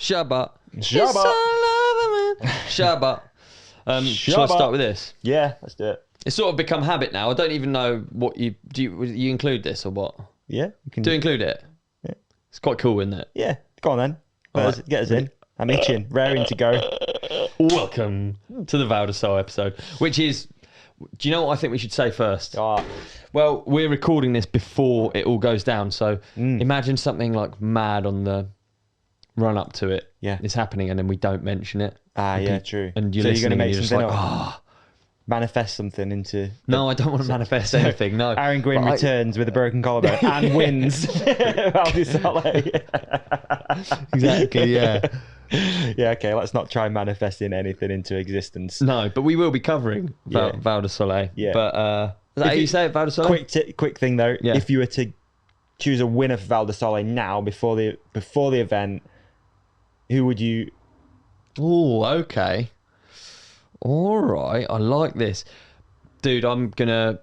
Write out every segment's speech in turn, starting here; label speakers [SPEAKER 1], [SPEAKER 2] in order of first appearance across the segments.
[SPEAKER 1] Shabbat.
[SPEAKER 2] Shabbat.
[SPEAKER 1] Shabbat. Shall I start with this?
[SPEAKER 2] Yeah, let's do it.
[SPEAKER 1] It's sort of become habit now. I don't even know what you include this or what?
[SPEAKER 2] Yeah, you can
[SPEAKER 1] do. Include it.
[SPEAKER 2] Yeah.
[SPEAKER 1] It's quite cool, isn't it?
[SPEAKER 2] Yeah, go on then. Get us in. I'm itching, raring to go.
[SPEAKER 1] Welcome to the Val Di Sole episode, which is. Do you know what I think we should say first?
[SPEAKER 2] Oh.
[SPEAKER 1] Well, we're recording this before it all goes down, so imagine something like mad on the run up to it.
[SPEAKER 2] Yeah,
[SPEAKER 1] it's happening, and then we don't mention it.
[SPEAKER 2] Yeah, true.
[SPEAKER 1] And you're listening, and you're just like,
[SPEAKER 2] manifest something into...
[SPEAKER 1] No, I don't want to manifest anything, no.
[SPEAKER 2] Aaron Gwynn returns with a broken collarbone and wins. Val Di Sole.
[SPEAKER 1] Exactly, yeah.
[SPEAKER 2] Yeah, okay, let's not try manifesting anything into existence.
[SPEAKER 1] No, but we will be covering Val Di Sole.
[SPEAKER 2] Yeah.
[SPEAKER 1] But, is that how you say it, Val Di Sole?
[SPEAKER 2] Quick thing though, if you were to choose a winner for Val Di Sole now, before the event, who would you...
[SPEAKER 1] Oh, okay. All right, I like this. Dude, I'm gonna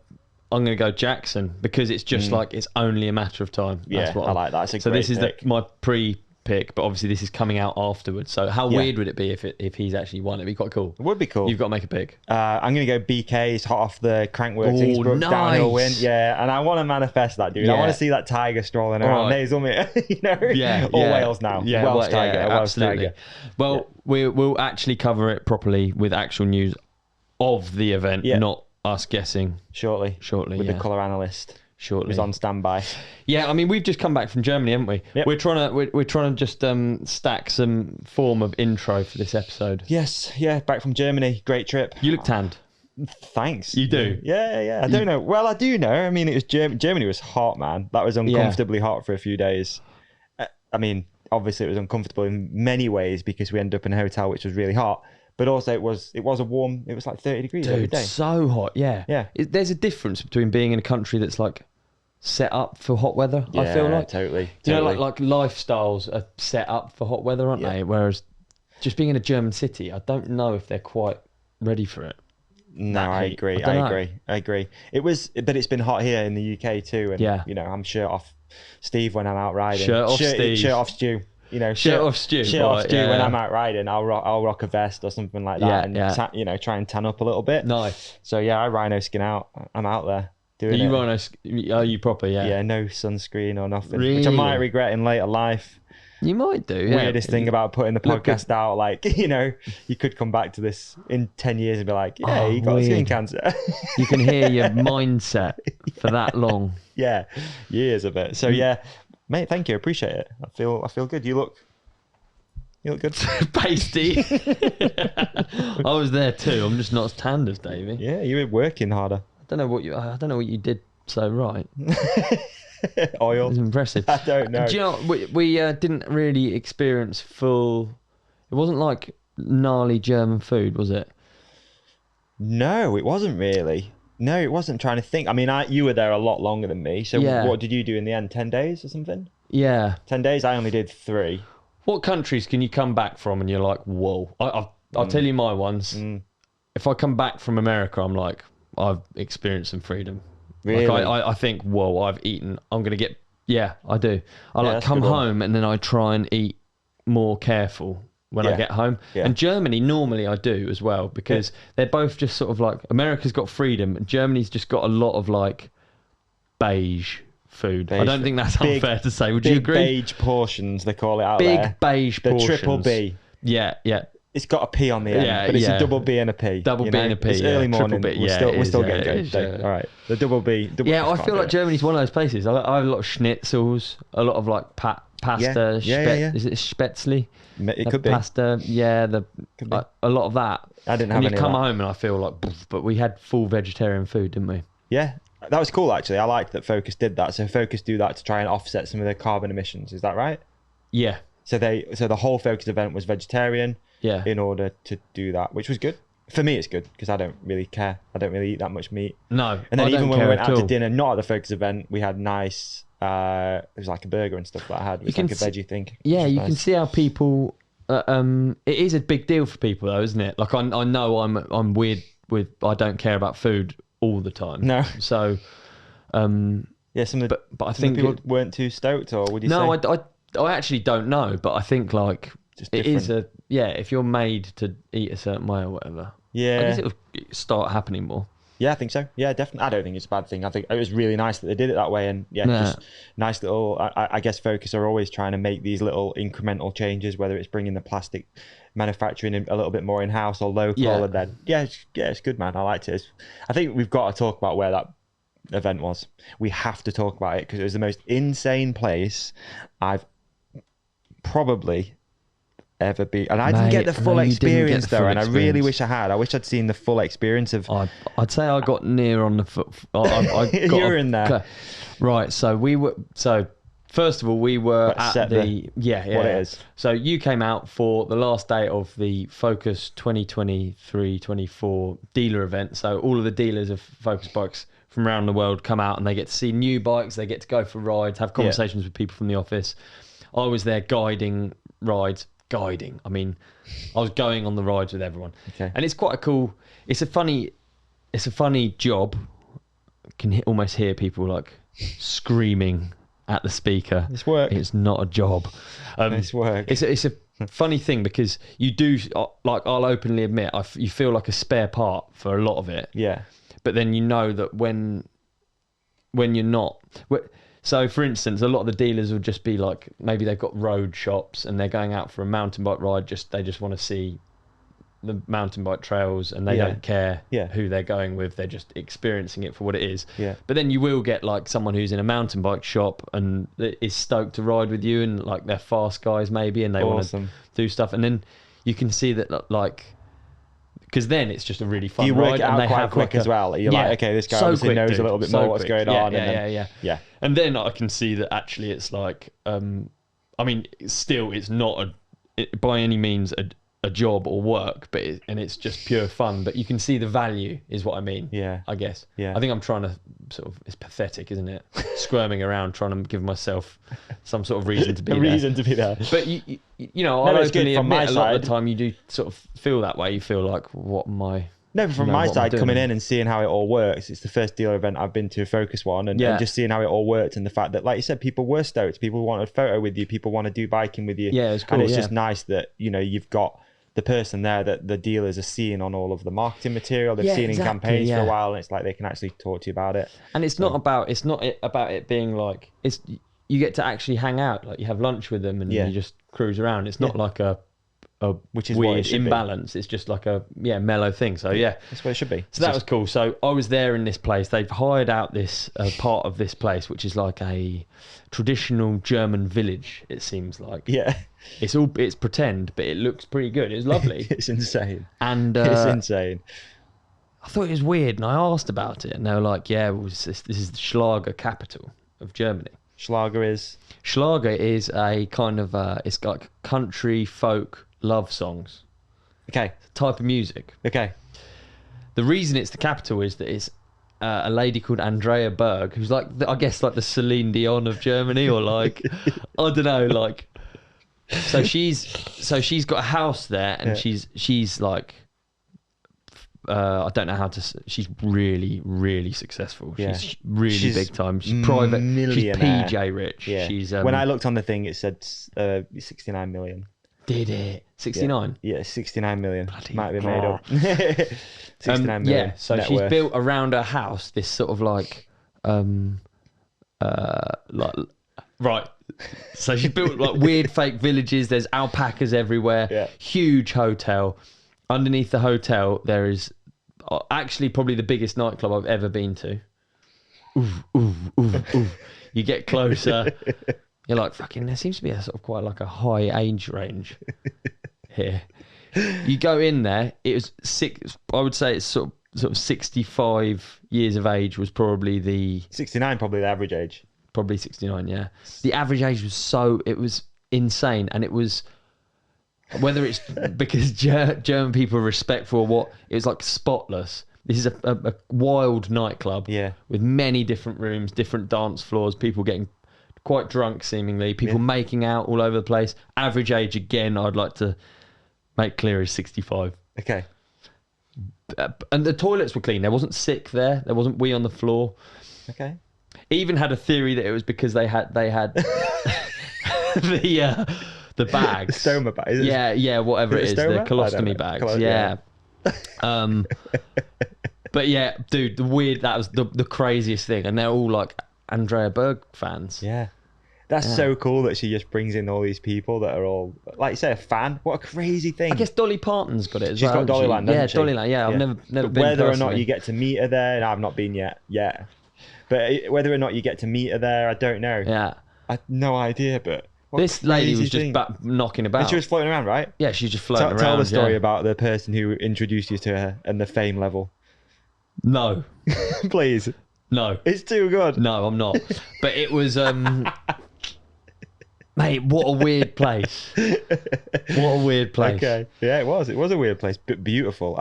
[SPEAKER 1] go Jackson because it's just like it's only a matter of time.
[SPEAKER 2] That's what I like that.
[SPEAKER 1] So this is my pre-pick, but obviously this is coming out afterwards. So how weird would it be if he's actually won? It'd be quite cool.
[SPEAKER 2] It would be cool.
[SPEAKER 1] You've got to make a pick.
[SPEAKER 2] I'm gonna go BK. He's hot off the Crankworx Innsbruck downhill win. Yeah, and I want to manifest that, dude. I want to see that tiger strolling around Hazelmere, or Wales now.
[SPEAKER 1] Yeah,
[SPEAKER 2] Welsh tiger.
[SPEAKER 1] Absolutely. Well, we'll actually cover it properly with actual news of the event, not us guessing.
[SPEAKER 2] Shortly, with the colour analyst.
[SPEAKER 1] Shortly,
[SPEAKER 2] who's on standby.
[SPEAKER 1] Yeah, I mean, we've just come back from Germany, haven't we?
[SPEAKER 2] Yep.
[SPEAKER 1] We're trying to just stack some form of intro for this episode.
[SPEAKER 2] Yes, back from Germany. Great trip.
[SPEAKER 1] You look tanned.
[SPEAKER 2] Thanks.
[SPEAKER 1] You do?
[SPEAKER 2] Yeah. I don't know. Well, I do know. I mean, it was Germany was hot, man. That was uncomfortably hot for a few days. I mean, obviously it was uncomfortable in many ways because we ended up in a hotel which was really hot. But also it was a warm. It was like 30 degrees every day.
[SPEAKER 1] So hot. Yeah. There's a difference between being in a country that's like set up for hot weather. I feel like
[SPEAKER 2] totally.
[SPEAKER 1] You know, like lifestyles are set up for hot weather, aren't they? Whereas just being in a German city, I don't know if they're quite ready for it.
[SPEAKER 2] No, I agree. It was, but it's been hot here in the UK too. And you know, I'm shirt off Steve when I'm out riding.
[SPEAKER 1] Shirt off
[SPEAKER 2] Stu. You know,
[SPEAKER 1] shirt off Stu.
[SPEAKER 2] When I'm out riding, I'll rock a vest or something like that, and try and tan up a little bit.
[SPEAKER 1] Nice.
[SPEAKER 2] So I rhino skin out. I'm out there doing it.
[SPEAKER 1] Are you proper? Yeah.
[SPEAKER 2] Yeah, no sunscreen or nothing,
[SPEAKER 1] really?
[SPEAKER 2] Which I might regret in later life.
[SPEAKER 1] You might do.
[SPEAKER 2] Weirdest thing about putting the podcast out, like, you know, you could come back to this in 10 years and be like, yeah, you got skin cancer.
[SPEAKER 1] You can hear your mindset for that long.
[SPEAKER 2] Yeah, years of it. So mate, thank you. Appreciate it. I feel good. You look good.
[SPEAKER 1] Pasty. I was there too. I'm just not as tanned as Davey.
[SPEAKER 2] Yeah, you were working harder.
[SPEAKER 1] I don't know what you did so right.
[SPEAKER 2] Oil.
[SPEAKER 1] It's impressive.
[SPEAKER 2] I don't know.
[SPEAKER 1] Do you know we didn't really experience full. It wasn't like gnarly German food, was it?
[SPEAKER 2] No, it wasn't really. No, it wasn't. Trying to think. I mean, you were there a lot longer than me. So what did you do in the end? 10 days or something?
[SPEAKER 1] Yeah.
[SPEAKER 2] 10 days. I only did 3.
[SPEAKER 1] What countries can you come back from and you're like, whoa? I'll tell you my ones. If I come back from America, I'm like, I've experienced some freedom.
[SPEAKER 2] Really?
[SPEAKER 1] Like I think, whoa, I've eaten. I'm going to get... Yeah, I do. I like come home and then I try and eat more careful when I get home. Yeah. And Germany, normally I do as well, because they're both just sort of like... America's got freedom and Germany's just got a lot of like beige food. I don't think that's unfair to say. Would you agree?
[SPEAKER 2] Beige portions, they call it out there.
[SPEAKER 1] Big beige portions.
[SPEAKER 2] The triple B.
[SPEAKER 1] Yeah.
[SPEAKER 2] It's got a P on the end, but it's a double B and a P.
[SPEAKER 1] Double B and a P.
[SPEAKER 2] It's early morning. We're still getting good. All right. The double B.
[SPEAKER 1] I feel like Germany's one of those places. I have a lot of schnitzels, a lot of like pasta. Is it spätzle?
[SPEAKER 2] It could be.
[SPEAKER 1] Pasta. Yeah, a lot of that.
[SPEAKER 2] I didn't have
[SPEAKER 1] any
[SPEAKER 2] of that.
[SPEAKER 1] And you come home and I feel like, but we had full vegetarian food, didn't we?
[SPEAKER 2] Yeah. That was cool, actually. I liked that Focus did that. So Focus do that to try and offset some of their carbon emissions. Is that right?
[SPEAKER 1] Yeah.
[SPEAKER 2] So the whole Focus event was vegetarian.
[SPEAKER 1] Yeah.
[SPEAKER 2] In order to do that, which was good. For me, it's good because I don't really care. I don't really eat that much meat.
[SPEAKER 1] No.
[SPEAKER 2] And then even when we went out to dinner, not at the Focus event, we had nice. It was like a burger and stuff that I had. It was like a veggie thing.
[SPEAKER 1] Yeah, you can see how people. It is a big deal for people, though, isn't it? Like I know I'm weird with. I don't care about food all the time.
[SPEAKER 2] No.
[SPEAKER 1] So.
[SPEAKER 2] But I think people weren't too stoked, or would you say?
[SPEAKER 1] No, I actually don't know, but I think like
[SPEAKER 2] just different.
[SPEAKER 1] If you're made to eat a certain way or whatever.
[SPEAKER 2] Yeah.
[SPEAKER 1] I guess it'll start happening more.
[SPEAKER 2] Yeah, I think so. Yeah, definitely. I don't think it's a bad thing. I think it was really nice that they did it that way, and just nice little. I guess Focus are always trying to make these little incremental changes, whether it's bringing the plastic manufacturing a little bit more in house or local, and then it's good, man. I liked it. I think we've got to talk about where that event was. We have to talk about it because it was the most insane place I've probably ever be, and I didn't get the full experience though, and I really wish I had. I wish I'd seen the full experience of.
[SPEAKER 1] I'd say I got near on the foot. You
[SPEAKER 2] were in there,
[SPEAKER 1] right? So we were. So first of all, we were at the
[SPEAKER 2] what it is.
[SPEAKER 1] So you came out for the last day of the Focus 2023-24 dealer event. So all of the dealers of Focus bikes from around the world come out, and they get to see new bikes. They get to go for rides, have conversations with people from the office. I was there guiding rides. I mean, I was going on the rides with everyone, and it's quite a cool. It's a funny job. I can almost hear people like screaming at the speaker.
[SPEAKER 2] It's work.
[SPEAKER 1] It's not a job.
[SPEAKER 2] It's work.
[SPEAKER 1] It's a funny thing because you do, like, I'll openly admit, you feel like a spare part for a lot of it.
[SPEAKER 2] Yeah.
[SPEAKER 1] But then you know that when you're not. So, for instance, a lot of the dealers will just be like, maybe they've got road shops and they're going out for a mountain bike ride. They just want to see the mountain bike trails, and they don't care who they're going with. They're just experiencing it for what it is.
[SPEAKER 2] Yeah.
[SPEAKER 1] But then you will get like someone who's in a mountain bike shop and is stoked to ride with you, and like they're fast guys maybe, and they want to do stuff. And then you can see that like. Because then it's just a really fun ride.
[SPEAKER 2] You work it out
[SPEAKER 1] and
[SPEAKER 2] quite quick as well. You're like, okay, this guy obviously knows a little bit more what's going on.
[SPEAKER 1] Yeah. And then I can see that actually it's like, I mean, still it's not by any means a job or work, but it's just pure fun. But you can see the value is what I mean.
[SPEAKER 2] Yeah.
[SPEAKER 1] I guess.
[SPEAKER 2] Yeah.
[SPEAKER 1] I think I'm trying to sort of, it's pathetic, isn't it? Squirming around trying to give myself some sort of reason to be there. But you know, I openly admit a lot of the time you do sort of feel that way. You feel like, what am I?
[SPEAKER 2] No, but from my side, coming in and seeing how it all works, it's the first dealer event I've been to, a Focus one, and just seeing how it all worked, and the fact that, like you said, people were stoked, people wanted a photo with you, people want to do biking with you.
[SPEAKER 1] Yeah, it's cool.
[SPEAKER 2] And it's just nice that, you know, you've got the person there that the dealers are seeing on all of the marketing material, they've seen in campaigns for a while, and it's like they can actually talk to you about it. And it's not about it being like, you get to actually hang out, like you have lunch with them and you just cruise around. It's not like a which is weird imbalance. It's just like a mellow thing. So that's what it should be.
[SPEAKER 1] So that was cool. So I was there in this place. They've hired out this part of this place, which is like a traditional German village. It seems like it's pretend, but it looks pretty good. It's lovely.
[SPEAKER 2] It's insane.
[SPEAKER 1] And
[SPEAKER 2] it's insane.
[SPEAKER 1] I thought it was weird, and I asked about it, and they were like, "Yeah, this is the Schlager capital of Germany." Schlager is a kind of it's like country folk love songs.
[SPEAKER 2] Okay.
[SPEAKER 1] Type of music.
[SPEAKER 2] Okay.
[SPEAKER 1] The reason it's the capital is that it's a lady called Andrea Berg, who's like, I guess, like the Celine Dion of Germany, or like, I don't know, like. So she's got a house there, and she's like, I don't know how to. She's really, really successful. She's really big time. She's private. Millionaire. She's PJ rich.
[SPEAKER 2] Yeah.
[SPEAKER 1] She's
[SPEAKER 2] when I looked on the thing, it said 69 million.
[SPEAKER 1] Did it? 69?
[SPEAKER 2] Yeah, 69 million.
[SPEAKER 1] Bloody
[SPEAKER 2] might be made up. 69 million.
[SPEAKER 1] Yeah, so she's built around her house this sort of like right. So she's built like weird fake villages. There's alpacas everywhere.
[SPEAKER 2] Yeah. Huge
[SPEAKER 1] hotel. Underneath the hotel, there is actually probably the biggest nightclub I've ever been to. Ooh. You get closer. You're like, fucking, there seems to be a sort of quite like a high age range here. You go in there, it was I would say it's sort of 65 years of age was probably
[SPEAKER 2] 69, probably the average age.
[SPEAKER 1] Probably 69, yeah. The average age it was insane. And it was, whether it's because German people are respectful or what, it was like spotless. This is a wild nightclub with many different rooms, different dance floors, people getting quite drunk seemingly, people making out all over the place. Average age, again, I'd like to make clear, is 65.
[SPEAKER 2] Okay.
[SPEAKER 1] And the toilets were clean. There wasn't sick there. There wasn't wee on the floor.
[SPEAKER 2] Okay.
[SPEAKER 1] Even had a theory that it was because they had the the bags.
[SPEAKER 2] Stoma bags.
[SPEAKER 1] Yeah, whatever it is, the colostomy bags. Yeah. But yeah, dude, that was the craziest thing, and they're all like Andrea Berg fans.
[SPEAKER 2] Yeah. That's so cool that she just brings in all these people that are all, like you say, a fan. What a crazy thing.
[SPEAKER 1] I guess Dolly Parton's got it as
[SPEAKER 2] She's
[SPEAKER 1] well.
[SPEAKER 2] got Dollyland, hasn't she?
[SPEAKER 1] Dollyland. Yeah, I've never been.
[SPEAKER 2] Whether
[SPEAKER 1] personally.
[SPEAKER 2] or not you get to meet her there, and I've not been yet. Yeah, but whether or not you get to meet her there, I don't know.
[SPEAKER 1] Yeah,
[SPEAKER 2] I have no idea. But
[SPEAKER 1] this lady was just knocking about.
[SPEAKER 2] And she was floating around, right?
[SPEAKER 1] Yeah, she's just floating around.
[SPEAKER 2] Tell the story about the person who introduced you to her and the fame level.
[SPEAKER 1] No,
[SPEAKER 2] please.
[SPEAKER 1] No,
[SPEAKER 2] it's too good.
[SPEAKER 1] No, I'm not. But it was. Mate, what a weird place. What a weird place.
[SPEAKER 2] Okay. Yeah, it was. It was a weird place, but beautiful.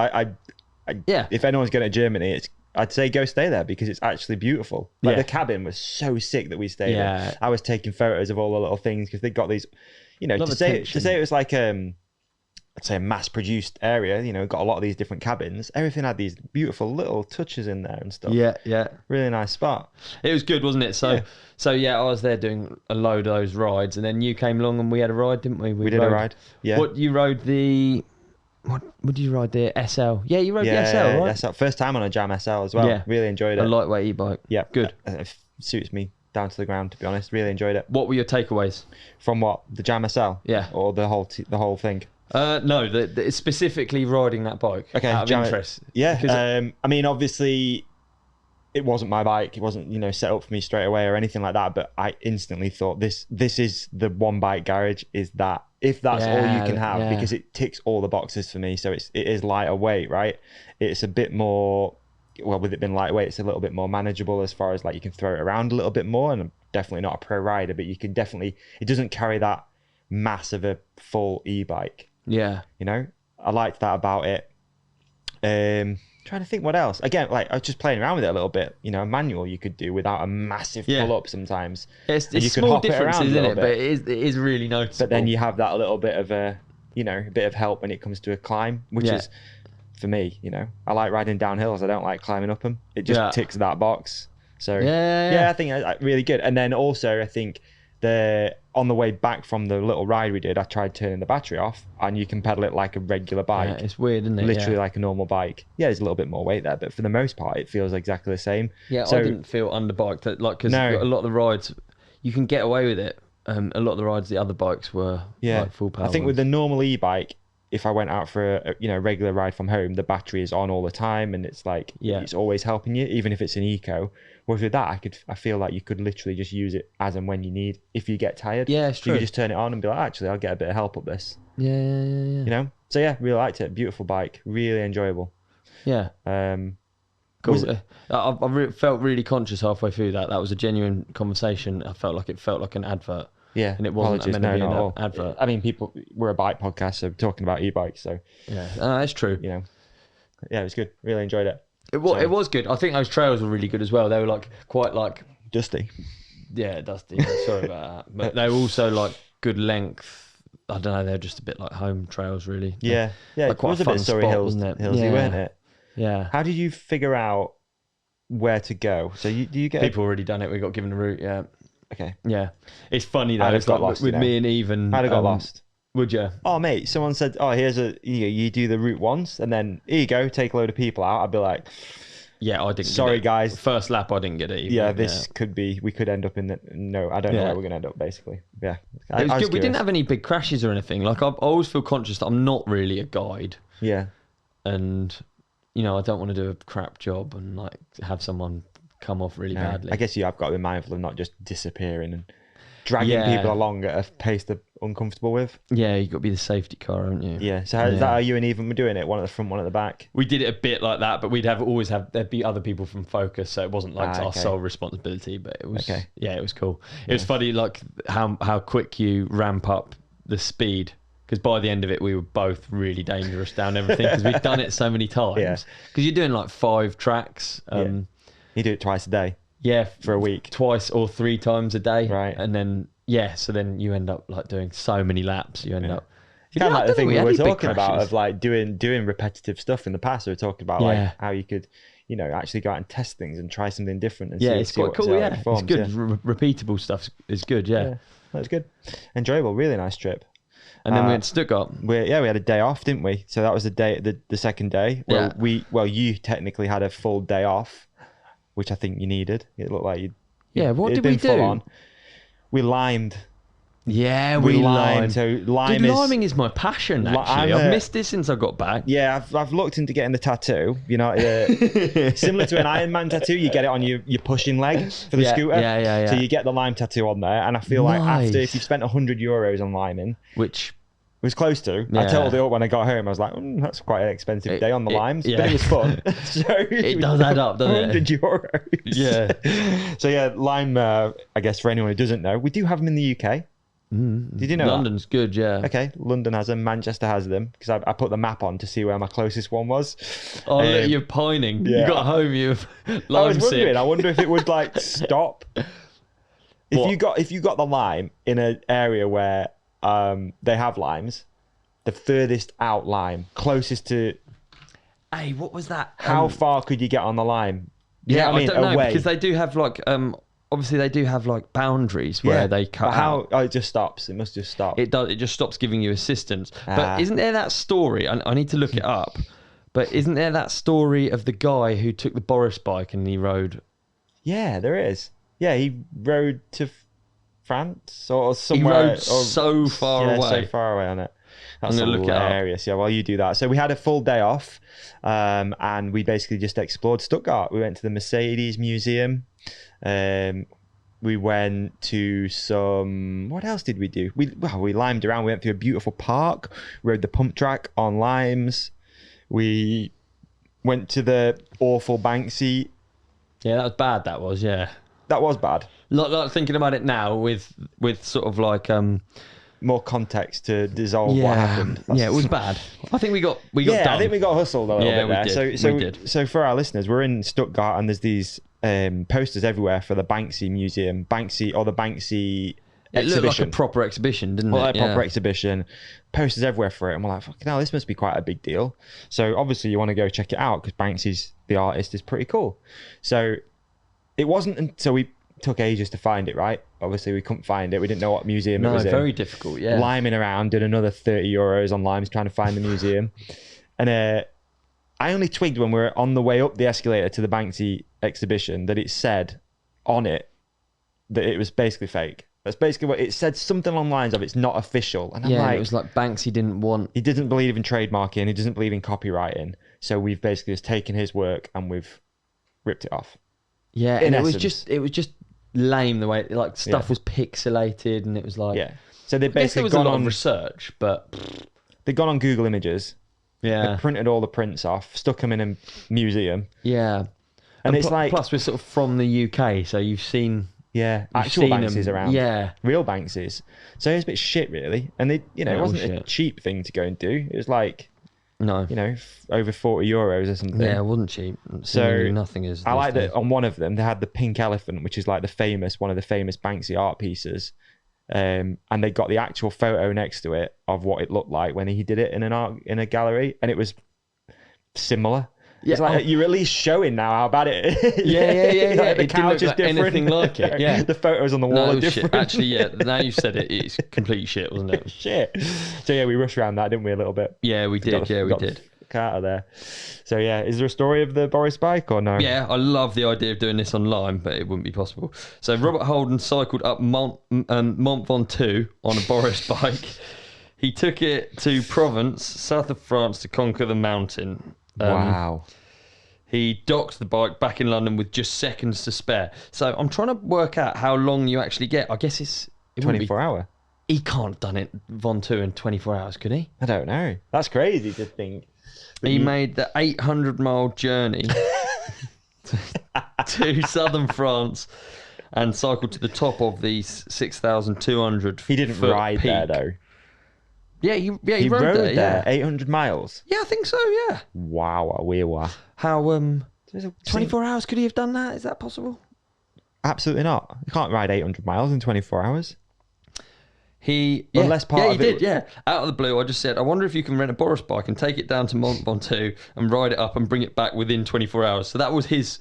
[SPEAKER 1] Yeah.
[SPEAKER 2] If anyone's going to Germany, I'd say go stay there because it's actually beautiful. Like the cabin was so sick that we stayed there. I was taking photos of all the little things because they got these, to say it was like I'd say a mass-produced area, got a lot of these different cabins. Everything had these beautiful little touches in there and stuff.
[SPEAKER 1] Yeah.
[SPEAKER 2] Really nice spot.
[SPEAKER 1] It was good, wasn't it? So I was there doing a load of those rides, and then you came along and we had a ride, didn't we?
[SPEAKER 2] We did a ride. Yeah.
[SPEAKER 1] What you rode the? What did you ride the SL? Yeah, you rode the SL, right?
[SPEAKER 2] SL. First time on a Jam SL as well. Yeah. Really enjoyed it.
[SPEAKER 1] A lightweight e-bike.
[SPEAKER 2] Yeah.
[SPEAKER 1] Good.
[SPEAKER 2] It suits me down to the ground, to be honest. Really enjoyed it.
[SPEAKER 1] What were your takeaways
[SPEAKER 2] from what the Jam SL?
[SPEAKER 1] Yeah.
[SPEAKER 2] Or the whole thing?
[SPEAKER 1] No, specifically riding that bike.
[SPEAKER 2] Okay,
[SPEAKER 1] out of interest.
[SPEAKER 2] Yeah. I mean, obviously, it wasn't my bike. It wasn't, set up for me straight away or anything like that. But I instantly thought this is the one bike garage. Is that if that's all you can have because it ticks all the boxes for me. So it is lighter weight, right? It's a bit more. Well, with it being lightweight, it's a little bit more manageable as far as like you can throw it around a little bit more. And I'm definitely not a pro rider, but you can definitely. It doesn't carry that mass of a full e-bike.
[SPEAKER 1] Yeah.
[SPEAKER 2] I liked that about it. Trying to think what else. Again, like I was just playing around with it a little bit. A manual you could do without a massive pull-up sometimes.
[SPEAKER 1] It's small differences, isn't it? But it is really noticeable.
[SPEAKER 2] But then you have that little bit of a bit of help when it comes to a climb, which is, for me, I like riding down hills. I don't like climbing up them. It just ticks that box. So I think really good. And then also I think on the way back from the little ride we did, I tried turning the battery off, and you can pedal it like a regular bike.
[SPEAKER 1] Yeah, it's weird, isn't it?
[SPEAKER 2] Literally like a normal bike. Yeah, there's a little bit more weight there, but for the most part, it feels exactly the same.
[SPEAKER 1] Yeah, so, I didn't feel underbiked, because a lot of the rides, you can get away with it. A lot of the rides, the other bikes were like full power.
[SPEAKER 2] I think with the normal e-bike, if I went out for a regular ride from home, the battery is on all the time, and it's like it's always helping you, even if it's an eco. Whereas with that, I feel like you could literally just use it as and when you need. If you get tired,
[SPEAKER 1] it's true.
[SPEAKER 2] You could just turn it on and be like, actually, I'll get a bit of help up this.
[SPEAKER 1] Yeah.
[SPEAKER 2] So yeah, really liked it. Beautiful bike, really enjoyable.
[SPEAKER 1] Yeah. Cool. I felt really conscious halfway through that. That was a genuine conversation. I felt like an advert.
[SPEAKER 2] Yeah,
[SPEAKER 1] and it wasn't meant to be an advert.
[SPEAKER 2] I mean, we're a bike podcast, so we're talking about e-bikes. So
[SPEAKER 1] yeah, that's true.
[SPEAKER 2] Yeah, it was good. Really enjoyed it.
[SPEAKER 1] It was good. I think those trails were really good as well. They were quite
[SPEAKER 2] dusty.
[SPEAKER 1] Yeah, dusty. Sorry about that. But they were also good length. I don't know. They're just a bit like home trails, really.
[SPEAKER 2] Yeah. It was a bit Surrey Hills, wasn't it? Hillsy, weren't it?
[SPEAKER 1] Yeah.
[SPEAKER 2] How did you figure out where to go? So do you get
[SPEAKER 1] people already done it? We got given a route. Yeah.
[SPEAKER 2] Okay.
[SPEAKER 1] Yeah. It's funny though. It's lost, with me and Eve.
[SPEAKER 2] I'd have got lost.
[SPEAKER 1] Would you?
[SPEAKER 2] Oh, mate, someone said, here's you do the route once, and then here you go, take a load of people out. I'd be like,
[SPEAKER 1] yeah, I didn't
[SPEAKER 2] sorry, guys.
[SPEAKER 1] First lap, I didn't get it either.
[SPEAKER 2] Yeah, we could end up in the, no, I don't know where we're going to end up, basically. Yeah.
[SPEAKER 1] It was good. We didn't have any big crashes or anything. I always feel conscious that I'm not really a guide.
[SPEAKER 2] Yeah.
[SPEAKER 1] And, I don't want to do a crap job and have someone come off really badly.
[SPEAKER 2] I guess you have got to be mindful of not just disappearing and dragging people along at a pace they're uncomfortable with.
[SPEAKER 1] Yeah, you've got to be the safety car, haven't you?
[SPEAKER 2] Yeah. So is that how you and Ethan were doing it? One at the front, one at the back?
[SPEAKER 1] We did it a bit like that, but there'd be other people from Focus, so it wasn't our sole responsibility, but it was, it was cool. It was funny, how quick you ramp up the speed, because by the end of it, we were both really dangerous down everything, because we'd done it so many times. Yeah. Because you're doing 5 tracks.
[SPEAKER 2] You do it twice a day.
[SPEAKER 1] Yeah,
[SPEAKER 2] for a week,
[SPEAKER 1] twice or 3 times a day,
[SPEAKER 2] right?
[SPEAKER 1] And then so then you end up doing so many laps. You end up
[SPEAKER 2] kind of like the thing we were talking about of doing repetitive stuff in the past. We were talking about how you could, actually go out and test things and try something different. And
[SPEAKER 1] it's quite cool. It's good. Repeatable stuff is good. Yeah,
[SPEAKER 2] that was good. Enjoyable. Really nice trip.
[SPEAKER 1] And then we went to Stuttgart.
[SPEAKER 2] We had a day off, didn't we? So that was the second day. Well, you technically had a full day off, which I think you needed. It looked like you.
[SPEAKER 1] Yeah, what did we do?
[SPEAKER 2] Full on. We limed.
[SPEAKER 1] Yeah, we limed.
[SPEAKER 2] So liming
[SPEAKER 1] is my passion, actually. I've missed it since I got back.
[SPEAKER 2] Yeah, I've looked into getting the tattoo. You know, similar to an Ironman tattoo, you get it on your pushing leg for the scooter.
[SPEAKER 1] Yeah.
[SPEAKER 2] So you get the lime tattoo on there, and I feel like after, if you've spent €100 on liming, which was close to, I totaled it up when I got home. I was like, that's quite an expensive day on the limes, but it was fun. So
[SPEAKER 1] it does add up, doesn't it?
[SPEAKER 2] €100. Yeah. So yeah, lime. I guess for anyone who doesn't know, we do have them in the UK. Did you know
[SPEAKER 1] London's good, yeah.
[SPEAKER 2] Okay, London has them, Manchester has them, because I put the map on to see where my closest one was.
[SPEAKER 1] Oh, look, you're pining. Yeah. You got home, you've lime sick.
[SPEAKER 2] I wonder if it would like stop. If you got the lime in an area where they have limes, the furthest out lime, closest to.
[SPEAKER 1] Hey, what was that?
[SPEAKER 2] How far could you get on the lime?
[SPEAKER 1] Yeah, I don't know, because they do have like obviously they do have like boundaries where they cut out.
[SPEAKER 2] Oh, it just stops. It must just stop.
[SPEAKER 1] It does. It just stops giving you assistance. But isn't there that story? I need to look it up. But isn't there that story of the guy who took the Boris bike and he rode?
[SPEAKER 2] Yeah, there is. Yeah, he rode to France or somewhere.
[SPEAKER 1] He rode so far away.
[SPEAKER 2] So far away on it. That's hilarious. Yeah, well, you do that. So we had a full day off, and we basically just explored Stuttgart. We went to the Mercedes Museum. We went to some. What else did we do? We limed around. We went through a beautiful park. Rode the pump track on limes. We went to the awful Banksy.
[SPEAKER 1] Yeah, that was bad. That was
[SPEAKER 2] that was bad.
[SPEAKER 1] Like thinking about it now with sort of like
[SPEAKER 2] more context to dissolve what happened.
[SPEAKER 1] It was bad. I think we got done.
[SPEAKER 2] I think we got hustled a little bit there.
[SPEAKER 1] We did.
[SPEAKER 2] So for our listeners, we're in Stuttgart and there's these posters everywhere for the Banksy Museum, the Banksy
[SPEAKER 1] it
[SPEAKER 2] exhibition.
[SPEAKER 1] Looked like a proper exhibition, didn't it?
[SPEAKER 2] Like a proper exhibition. Posters everywhere for it. And we're like, fucking hell, this must be quite a big deal. So obviously you want to go check it out because Banksy's, the artist, is pretty cool. So it wasn't until we took ages to find it, right? Obviously we couldn't find it. We didn't know what museum it was in.
[SPEAKER 1] Very difficult, yeah.
[SPEAKER 2] Liming around, did another €30 on limes trying to find the museum. And I only twigged when we were on the way up the escalator to the Banksy exhibition that it said on it that it was basically fake. That's basically what it said. Something along the lines of it's not official. And I'm like,
[SPEAKER 1] it was like Banksy didn't want.
[SPEAKER 2] He doesn't believe in trademarking. He doesn't believe in copywriting. So we've basically just taken his work and we've ripped it off.
[SPEAKER 1] Yeah, and it was just lame the way stuff was pixelated and it was like
[SPEAKER 2] So they basically
[SPEAKER 1] gone on research, but
[SPEAKER 2] they've gone on Google Images.
[SPEAKER 1] Yeah,
[SPEAKER 2] they printed all the prints off, stuck them in a museum.
[SPEAKER 1] Yeah,
[SPEAKER 2] and it's like
[SPEAKER 1] plus we're sort of from the UK, so you've seen
[SPEAKER 2] actual Banksys around.
[SPEAKER 1] Yeah,
[SPEAKER 2] real Banksys. So it's a bit shit, really. And they, it wasn't a cheap thing to go and do. It was like.
[SPEAKER 1] No,
[SPEAKER 2] over €40 or something.
[SPEAKER 1] Yeah, it wasn't cheap. So nothing is.
[SPEAKER 2] I like that on one of them they had the pink elephant, which is like one of the famous Banksy art pieces, and they got the actual photo next to it of what it looked like when he did it in a gallery, and it was similar. Yeah, it's like you're at least showing now how bad it is.
[SPEAKER 1] Yeah.
[SPEAKER 2] Like the couch is different.
[SPEAKER 1] Anything like it. Yeah,
[SPEAKER 2] the photos on the wall are different.
[SPEAKER 1] Shit. Actually, now you've said it, it's complete shit, wasn't it?
[SPEAKER 2] Shit. So we rushed around that, didn't we, a little bit?
[SPEAKER 1] Yeah, we did. We did.
[SPEAKER 2] Out of there. So is there a story of the Boris bike or no?
[SPEAKER 1] Yeah, I love the idea of doing this online, but it wouldn't be possible. So Robert Holden cycled up Mont Ventoux on a Boris bike. He took it to Provence, south of France, to conquer the mountain.
[SPEAKER 2] Wow.
[SPEAKER 1] He docked the bike back in London with just seconds to spare. So I'm trying to work out how long you actually get. I guess it's
[SPEAKER 2] 24 hour.
[SPEAKER 1] He can't have done it Ventoux in 24 hours, could he?
[SPEAKER 2] I don't know. That's crazy to think.
[SPEAKER 1] He made the 800-mile journey to southern France and cycled to the top of the 6,200.
[SPEAKER 2] He didn't ride
[SPEAKER 1] peak.
[SPEAKER 2] there though.
[SPEAKER 1] Yeah, he rode there. Yeah,
[SPEAKER 2] 800 miles.
[SPEAKER 1] Yeah, I think so. Yeah.
[SPEAKER 2] Wow,
[SPEAKER 1] How 24 hours could he have done that? Is that possible?
[SPEAKER 2] Absolutely not. You can't ride 800 miles in 24 hours.
[SPEAKER 1] He did. Yeah, out of the blue, I just said, I wonder if you can rent a Boris bike and take it down to Mont Ventoux and ride it up and bring it back within 24 hours. So that was his.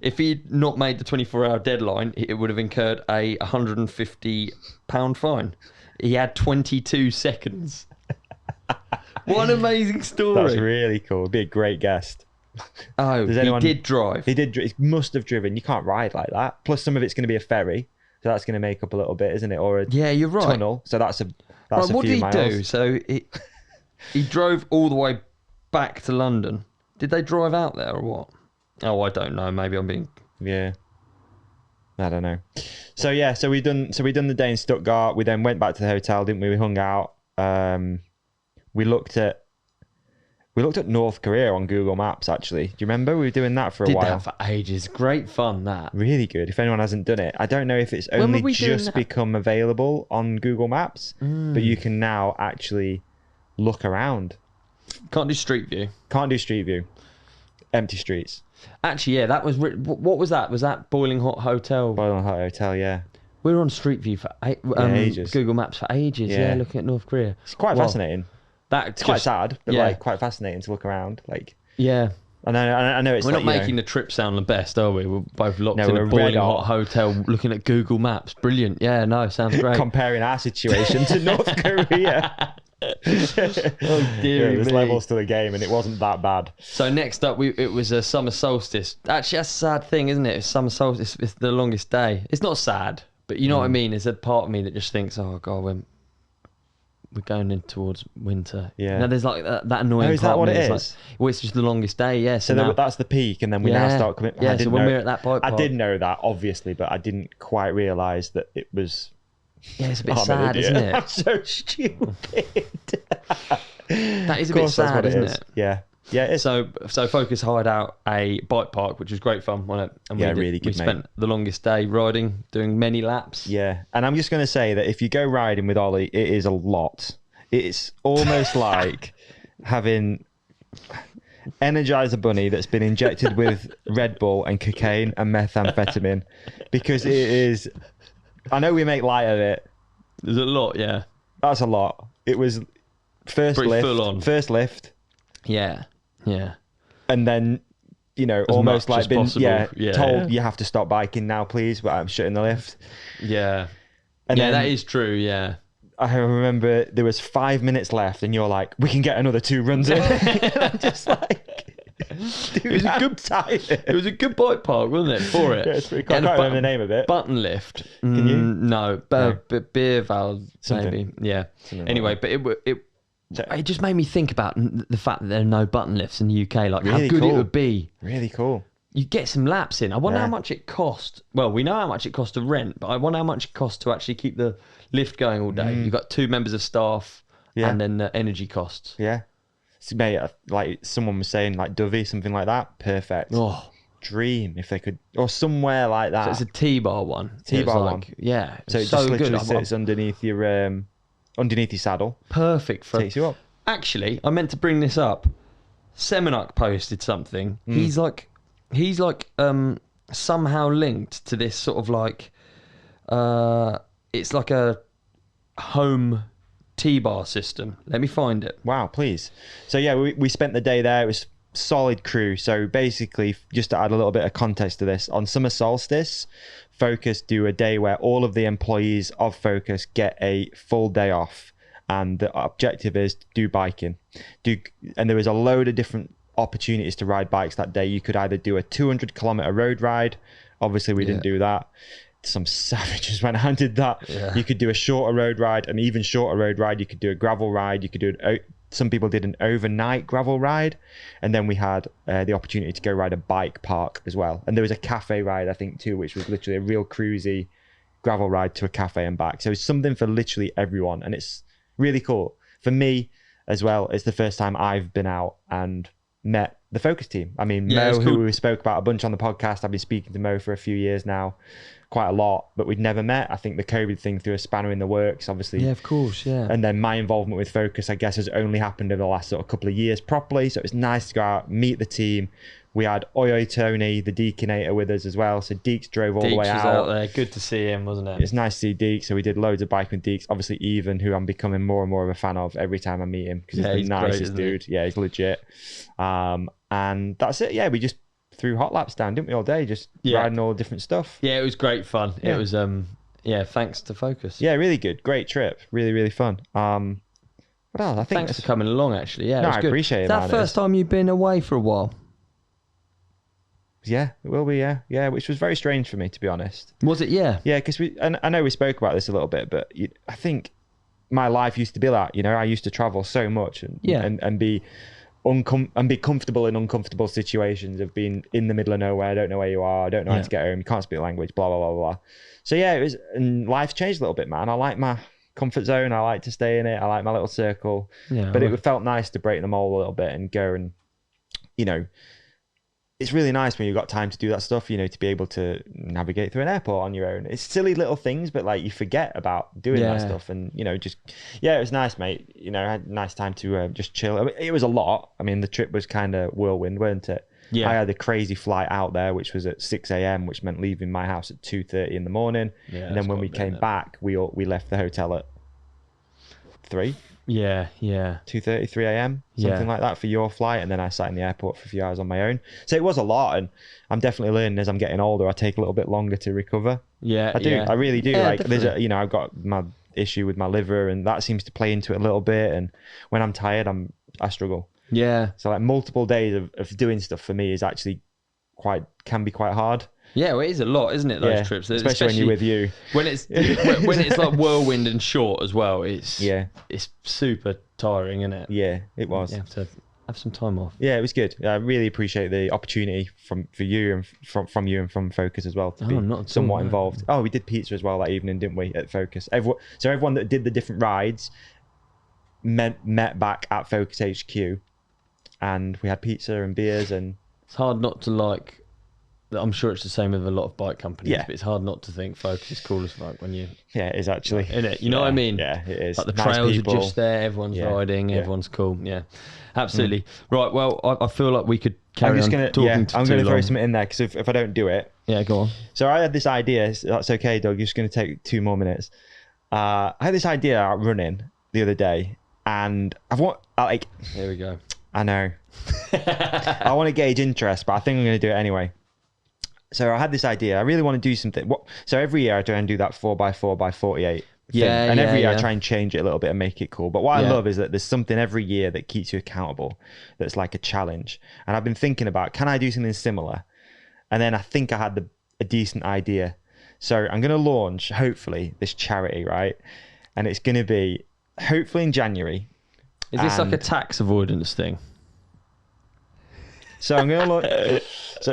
[SPEAKER 1] If he'd not made the 24-hour deadline, it would have incurred a £150 fine. he had 22 seconds. What an amazing story.
[SPEAKER 2] That's really cool. It'd be a great guest.
[SPEAKER 1] Oh, he did drive.
[SPEAKER 2] He must have driven. You can't ride like that. Plus, some of it's going to be a ferry, so that's going to make up a little bit, isn't it? Or a
[SPEAKER 1] you're right.
[SPEAKER 2] tunnel. So that's a
[SPEAKER 1] right,
[SPEAKER 2] a
[SPEAKER 1] what
[SPEAKER 2] few
[SPEAKER 1] did he
[SPEAKER 2] miles.
[SPEAKER 1] do? So he drove all the way back to London. Did they drive out there or what? Oh, I don't know. Maybe I'm being...
[SPEAKER 2] Yeah. I don't know. So yeah, so we done the day in Stuttgart. We then went back to the hotel, didn't we? We hung out. We looked at North Korea on Google Maps, actually. Do you remember? We were doing that for a while.
[SPEAKER 1] Did that for ages. Great fun, that.
[SPEAKER 2] Really good. If anyone hasn't done it, I don't know if it's only just become available on Google Maps, but you can now actually look around.
[SPEAKER 1] Can't do Street View.
[SPEAKER 2] Can't do Street View. Empty streets.
[SPEAKER 1] Actually, yeah, that was... What was that? Was that Boiling Hot Hotel?
[SPEAKER 2] Boiling Hot Hotel, yeah.
[SPEAKER 1] We were on Street View for
[SPEAKER 2] ages.
[SPEAKER 1] Google Maps for ages, yeah, looking at North Korea.
[SPEAKER 2] It's quite fascinating. It's quite sad, but like quite fascinating to look around. Like,
[SPEAKER 1] yeah.
[SPEAKER 2] I know it's
[SPEAKER 1] we're not making the trip sound the best, are we? We're both locked in a
[SPEAKER 2] we're
[SPEAKER 1] boiling hot hotel looking at Google Maps. Brilliant. Yeah, no, sounds great.
[SPEAKER 2] Comparing our situation to North Korea.
[SPEAKER 1] Oh dear me.
[SPEAKER 2] There's levels to the game, and it wasn't that bad.
[SPEAKER 1] So next up, it was a summer solstice. Actually, that's a sad thing, isn't it? It's summer solstice. It's the longest day. It's not sad, but you know what I mean. There's a part of me that just thinks, oh god, we're going in towards winter.
[SPEAKER 2] Yeah.
[SPEAKER 1] Now there's like that annoying.
[SPEAKER 2] Is that what it is?
[SPEAKER 1] Like, well, it's just the longest day. Yeah.
[SPEAKER 2] So now, that's the peak, and then we now start coming.
[SPEAKER 1] Yeah. So when we're at that bike park,
[SPEAKER 2] I did know that obviously, but I didn't quite realise that it was.
[SPEAKER 1] Yeah, it's a bit sad, isn't it?
[SPEAKER 2] I'm so stupid.
[SPEAKER 1] That is a bit sad, isn't it?
[SPEAKER 2] Yeah. Yeah, it is.
[SPEAKER 1] So Focus hired out a bike park, which was great fun, wasn't it? And
[SPEAKER 2] really good,
[SPEAKER 1] We spent the longest day riding, doing many laps.
[SPEAKER 2] Yeah, and I'm just going to say that if you go riding with Ollie, it is a lot. It's almost like having Energizer Bunny that's been injected with Red Bull and cocaine and methamphetamine, because it is... I know we make light of it.
[SPEAKER 1] There's a lot, yeah.
[SPEAKER 2] That's a lot. It was first lift.
[SPEAKER 1] Yeah.
[SPEAKER 2] And then, almost like been told you have to stop biking now, please, but I'm shutting the lift.
[SPEAKER 1] Yeah.
[SPEAKER 2] And then,
[SPEAKER 1] that is true, yeah.
[SPEAKER 2] I remember there was 5 minutes left and you're like, we can get another 2 runs in. I'm just like... Dude,
[SPEAKER 1] it was a good bike park, wasn't it, for it?
[SPEAKER 2] Yeah, it's pretty cool. I can't remember the name of it.
[SPEAKER 1] Button lift.
[SPEAKER 2] Can you?
[SPEAKER 1] No. Beer Val, maybe. Yeah.
[SPEAKER 2] Something
[SPEAKER 1] anyway,
[SPEAKER 2] like
[SPEAKER 1] but it just made me think about the fact that there are no button lifts in the UK. Like
[SPEAKER 2] really
[SPEAKER 1] how good
[SPEAKER 2] cool.
[SPEAKER 1] it would be.
[SPEAKER 2] Really cool.
[SPEAKER 1] You get some laps in. I wonder how much it cost. Well, we know how much it costs to rent, but I wonder how much it costs to actually keep the lift going all day. You've got 2 members of staff and then the energy costs.
[SPEAKER 2] Yeah. So, mate, like someone was saying, like Davi, something like that. Perfect.
[SPEAKER 1] Oh,
[SPEAKER 2] dream if they could, or somewhere like that.
[SPEAKER 1] So it's a T-bar one.
[SPEAKER 2] T-bar one.
[SPEAKER 1] Yeah.
[SPEAKER 2] So it just literally sits underneath your saddle.
[SPEAKER 1] Perfect for.
[SPEAKER 2] Takes you up.
[SPEAKER 1] Actually, I meant to bring this up. Semenuk posted something. He's like somehow linked to this sort of like it's like a home T-bar system. Let me find it.
[SPEAKER 2] Wow, please. So yeah, we spent the day there. It was solid crew. So basically, just to add a little bit of context to this, on summer solstice, Focus do a day where all of the employees of Focus get a full day off, and the objective is to do biking. And there was a load of different opportunities to ride bikes that day. You could either do a 200-kilometer road ride. Obviously, we didn't do that. Some savages went out and did that. You could do a shorter road ride, an even shorter road ride. You could do a gravel ride. You could do some people did an overnight gravel ride, and then we had the opportunity to go ride a bike park as well. And there was a cafe ride, I think, too, which was literally a real cruisy gravel ride to a cafe and back. So it's something for literally everyone, and it's really cool. For me as well, it's the first time I've been out and met the Focus team. I mean, Mo, who we spoke about a bunch on the podcast, I've been speaking to Mo for a few years now, quite a lot, but we'd never met. I think the COVID thing threw a spanner in the works, obviously.
[SPEAKER 1] Yeah, of course, yeah.
[SPEAKER 2] And then my involvement with Focus, I guess, has only happened in the last sort of couple of years properly. So it's nice to go out, meet the team. We had Oi Tony, the Deaconator, with us as well. So Deeks drove all the way out.
[SPEAKER 1] Out there. Good to see him, wasn't it?
[SPEAKER 2] It's nice to see Deeks. So we did loads of biking with Deeks. Obviously, Even, who I'm becoming more and more of a fan of every time I meet him, because he's the nicest dude. Yeah, he's legit. And that's it. Yeah, we just threw hot laps down, didn't we, all day? Just riding all different stuff.
[SPEAKER 1] Yeah, it was great fun.
[SPEAKER 2] Yeah.
[SPEAKER 1] It was yeah, thanks to Focus.
[SPEAKER 2] Yeah, really good. Great trip. Really, really fun. What else? I think
[SPEAKER 1] thanks for coming along, actually. Yeah,
[SPEAKER 2] no,
[SPEAKER 1] it was
[SPEAKER 2] I
[SPEAKER 1] good.
[SPEAKER 2] appreciate it.
[SPEAKER 1] Is that
[SPEAKER 2] man.
[SPEAKER 1] first time you've been away for a while?
[SPEAKER 2] Yeah, it will be. Yeah, which was very strange for me, to be honest.
[SPEAKER 1] Was it? Yeah.
[SPEAKER 2] Yeah, because and I know we spoke about this a little bit, but I think my life used to be that. I used to travel so much and be comfortable in uncomfortable situations of being in the middle of nowhere. I don't know where you are. I don't know how to get home. You can't speak the language. Blah blah blah blah. So yeah, it was, and life's changed a little bit, man. I like my comfort zone. I like to stay in it. I like my little circle. Yeah, but it felt nice to break the mold a little bit and go and, it's really nice when you've got time to do that stuff, to be able to navigate through an airport on your own. It's silly little things, but like you forget about doing that stuff. And, it was nice, mate. I had a nice time to just chill. I mean, it was a lot. I mean, the trip was kind of whirlwind, weren't it? Yeah. I had a crazy flight out there, which was at 6 a.m., which meant leaving my house at 2:30 in the morning. Yeah, and then when we came back, we left the hotel at 3. Yeah. 2:30, 3 a.m., something like that for your flight. And then I sat in the airport for a few hours on my own. So it was a lot. And I'm definitely learning as I'm getting older, I take a little bit longer to recover. Yeah. I do. Yeah. I really do. Yeah, like definitely. I've got my issue with my liver and that seems to play into it a little bit. And when I'm tired, I struggle. Yeah. So like multiple days of doing stuff for me is actually can be quite hard. Yeah, well, it is a lot, isn't it? Those trips, especially when you're with you. When it's like whirlwind and short as well. It's super tiring, isn't it? Yeah, it was. You have to have some time off. Yeah, it was good. I really appreciate the opportunity for you and from you and from Focus as well to be somewhat involved. Oh, we did pizza as well that evening, didn't we? At Focus, everyone that did the different rides met back at Focus HQ, and we had pizza and beers. And it's hard not to like. I'm sure it's the same with a lot of bike companies, but it's hard not to think Focus is cool as fuck when you... Yeah, it is actually. Isn't it? You know what I mean? Yeah, it is. Like the trails are just there, everyone's riding, everyone's cool. Yeah, absolutely. Right, well, I feel like we could carry on talking I'm going to throw something in there, because if I don't do it... Yeah, go on. So I had this idea, that's okay, Doug, you're just going to take 2 more minutes. I had this idea out running the other day, and Here we go. I know. I want to gauge interest, but I think I'm going to do it anyway. So I had this idea. I really want to do something. So every year I try and do that 4x4x48 thing. And every year I try and change it a little bit and make it cool. But what I love is that there's something every year that keeps you accountable. That's like a challenge. And I've been thinking about, can I do something similar? And then I think I had a decent idea. So I'm going to launch, hopefully, this charity, right? And it's going to be, hopefully in January. Is this like a tax avoidance thing? So I'm going to launch. So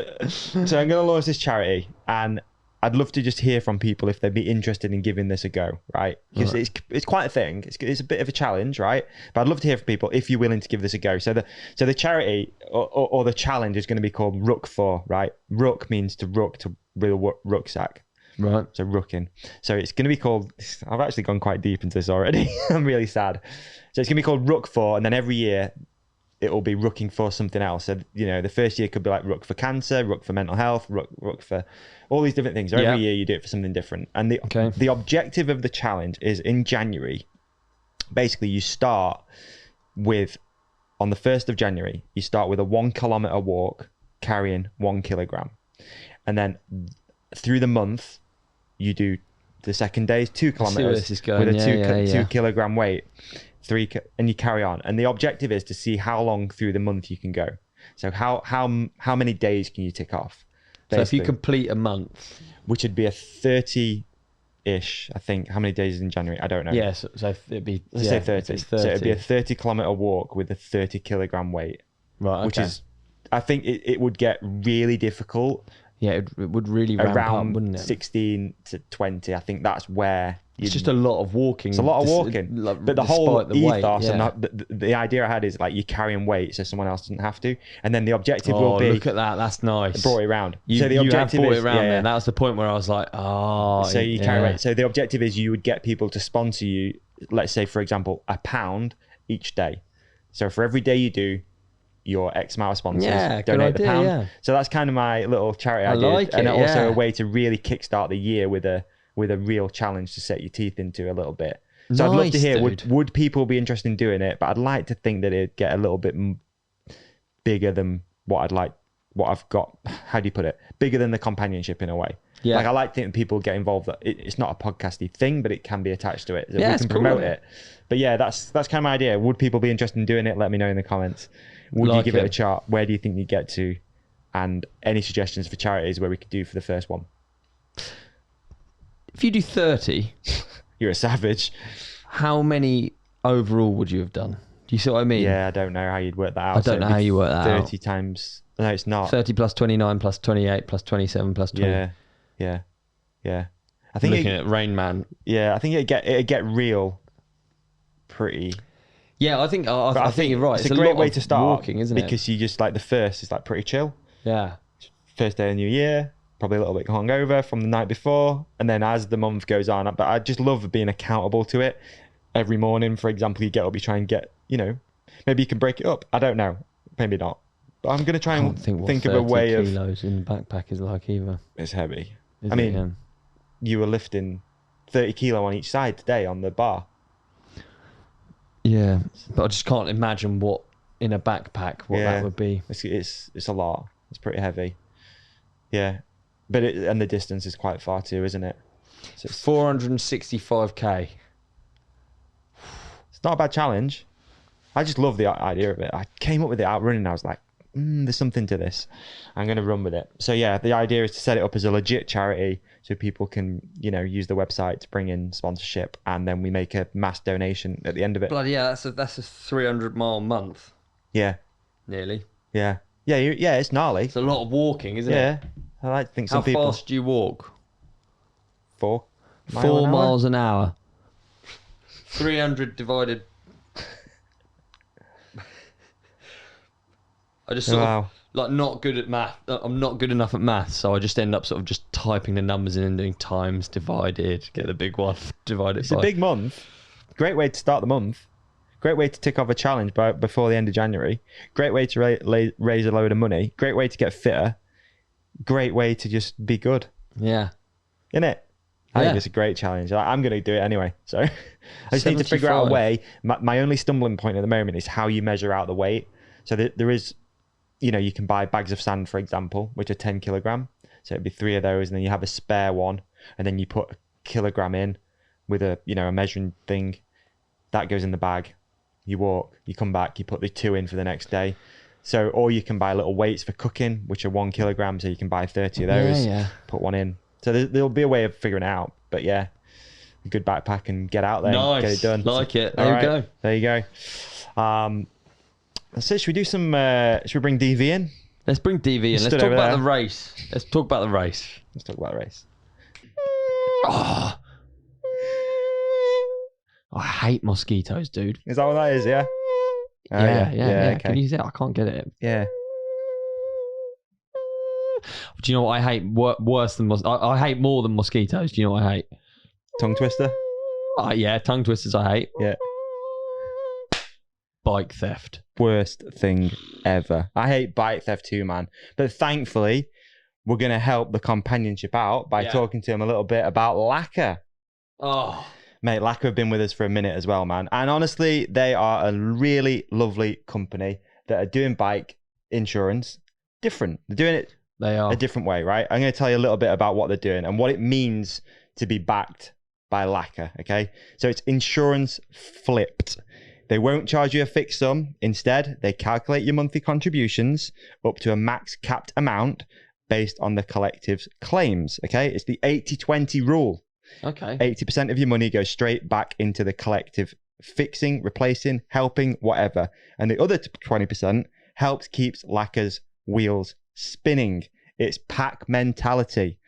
[SPEAKER 2] I'm going to launch this charity, and I'd love to just hear from people if they'd be interested in giving this a go, right? Because it's quite a thing. It's a bit of a challenge, right? But I'd love to hear from people if you're willing to give this a go. So the charity or the challenge is going to be called Ruck For, right? Ruck means to ruck, to real rucksack. Right. So rucking. So it's going to be called, I've actually gone quite deep into this already. I'm really sad. So it's going to be called Ruck For, and then every year it will be rucking for something else. So, the first year could be like ruck for cancer, ruck for mental health, ruck for all these different things. So every year you do it for something different. And the objective of the challenge is in January, basically you start with, on the 1st of January, you start with a 1 kilometer walk carrying 1 kilogram. And then through the month, you do the second day is 2 kilometers with a 2 kilogram weight. 3, and you carry on, and the objective is to see how long through the month you can go. So how many days can you tick off, basically? So if you complete a month, which would be a 30-ish, I think. How many days is in January? I don't know. Yeah, so it'd be, let's say 30. So it'd be a 30 kilometer walk with a 30 kilogram weight. Right. Okay. Which is, I think it would get really difficult. Yeah, it would really ramp up, wouldn't it? 16 to 20. I think that's where it's just a lot of walking. It's a lot of walking. But the whole ethos and the idea I had is like you're carrying weight so someone else doesn't have to. And then the objective will be... look at that. That's nice. Brought it around. So the objective have brought it around there. That was the point where I was like, so you carry weight. So the objective is you would get people to sponsor you, let's say, for example, £1 each day. So for every day you do, your X amount of sponsors donate the £1. Yeah. So that's kind of my little charity idea. I like it, and also a way to really kickstart the year with a real challenge to set your teeth into a little bit. So I'd love to hear, would people be interested in doing it? But I'd like to think that it'd get a little bit bigger than what I'd like what I've got, how do you put it? Bigger than the companionship in a way.
[SPEAKER 1] Yeah.
[SPEAKER 2] Like I like to think people get involved. That it's not a podcasty thing, but it can be attached to it. So
[SPEAKER 1] Yeah,
[SPEAKER 2] we can promote it. But yeah, that's kind of my idea. Would people be interested in doing it? Let me know in the comments. Would you give it a chart? Where do you think you get to? And any suggestions for charities where we could do for the first one?
[SPEAKER 1] If you do 30,
[SPEAKER 2] you're a savage.
[SPEAKER 1] How many overall would you have done? Do you see what I mean?
[SPEAKER 2] Yeah, I don't know how you'd work that out.
[SPEAKER 1] I don't know how you work that
[SPEAKER 2] 30 times. No, it's not.
[SPEAKER 1] 30 plus 29 plus 28 plus 27 plus 20.
[SPEAKER 2] Yeah. I think
[SPEAKER 1] looking at Rain Man.
[SPEAKER 2] Yeah, I think it'd get real pretty.
[SPEAKER 1] Yeah, I think you're right.
[SPEAKER 2] It's a great way to start
[SPEAKER 1] walking, isn't it?
[SPEAKER 2] Because you just like the first is like pretty chill.
[SPEAKER 1] Yeah.
[SPEAKER 2] First day of New Year, probably a little bit hungover from the night before, and then as the month goes on, but I just love being accountable to it. Every morning, for example, you get up, you try and get, maybe you can break it up. I don't know, maybe not. But I'm gonna try and think of a way of.
[SPEAKER 1] Kilos in the backpack is like either.
[SPEAKER 2] It's heavy. You were lifting 30 kilo on each side today on the bar.
[SPEAKER 1] Yeah, but I just can't imagine what in a backpack that would be.
[SPEAKER 2] It's a lot. It's pretty heavy. Yeah, but and the distance is quite far too, isn't it? So it's
[SPEAKER 1] 465k.
[SPEAKER 2] It's not a bad challenge. I just love the idea of it. I came up with it out running. I was like, there's something to this. I'm going to run with it. So yeah, the idea is to set it up as a legit charity so people can, use the website to bring in sponsorship, and then we make a mass donation at the end of it.
[SPEAKER 1] Bloody yeah, that's a 300-mile month.
[SPEAKER 2] Yeah.
[SPEAKER 1] Nearly.
[SPEAKER 2] Yeah. Yeah, it's gnarly.
[SPEAKER 1] It's a lot of walking, isn't it?
[SPEAKER 2] Yeah. I like to think some people...
[SPEAKER 1] How fast do you walk?
[SPEAKER 2] 4
[SPEAKER 1] miles an hour. 300 divided... I just sort of, not good at math. I'm not good enough at math, so I just end up sort of just typing the numbers in and doing times divided, get the big one, divided by...
[SPEAKER 2] It's a big month. Great way to start the month. Great way to tick off a challenge before the end of January. Great way to raise a load of money. Great way to get fitter. Great way to just be good.
[SPEAKER 1] Yeah.
[SPEAKER 2] Isn't it? I think it's a great challenge. I'm going to do it anyway. So I just need to figure out a way. My only stumbling point at the moment is how you measure out the weight. So there is... you can buy bags of sand, for example, which are 10 kilogram. So it'd be 3 of those, and then you have a spare one, and then you put a kilogram in with a measuring thing. That goes in the bag. You walk, you come back, you put the 2 in for the next day. So, or you can buy little weights for cooking, which are 1 kilogram. So you can buy 30 of those, put one in. So there'll be a way of figuring it out. But yeah, a good backpack and get out there and get it done.
[SPEAKER 1] Like it. There you go.
[SPEAKER 2] There you go. So should we do some, should we bring DV in?
[SPEAKER 1] Let's bring DV in. Let's talk about the race. Let's talk about the race. Oh. I hate mosquitoes, dude.
[SPEAKER 2] Is that what that is, yeah?
[SPEAKER 1] Yeah. Okay.
[SPEAKER 2] Okay.
[SPEAKER 1] Can you see it? I can't get it.
[SPEAKER 2] Yeah.
[SPEAKER 1] Do you know what I hate worse than I hate more than mosquitoes. Do you know what I hate?
[SPEAKER 2] Tongue twister?
[SPEAKER 1] Yeah, tongue twisters I hate.
[SPEAKER 2] Yeah.
[SPEAKER 1] Bike theft.
[SPEAKER 2] Worst thing ever. I hate bike theft too, man. But thankfully, we're going to help the companionship out by talking to him a little bit about LAKA.
[SPEAKER 1] Oh.
[SPEAKER 2] Mate, LAKA have been with us for a minute as well, man. And honestly, they are a really lovely company that are doing bike insurance different. They're doing it a different way, right? I'm going to tell you a little bit about what they're doing and what it means to be backed by LAKA, okay? So it's insurance flipped. They won't charge you a fixed sum. Instead, they calculate your monthly contributions up to a max capped amount based on the collective's claims, okay? It's the 80-20 rule.
[SPEAKER 1] Okay.
[SPEAKER 2] 80% of your money goes straight back into the collective, fixing, replacing, helping, whatever. And the other 20% helps keeps LAKA's wheels spinning. It's pack mentality.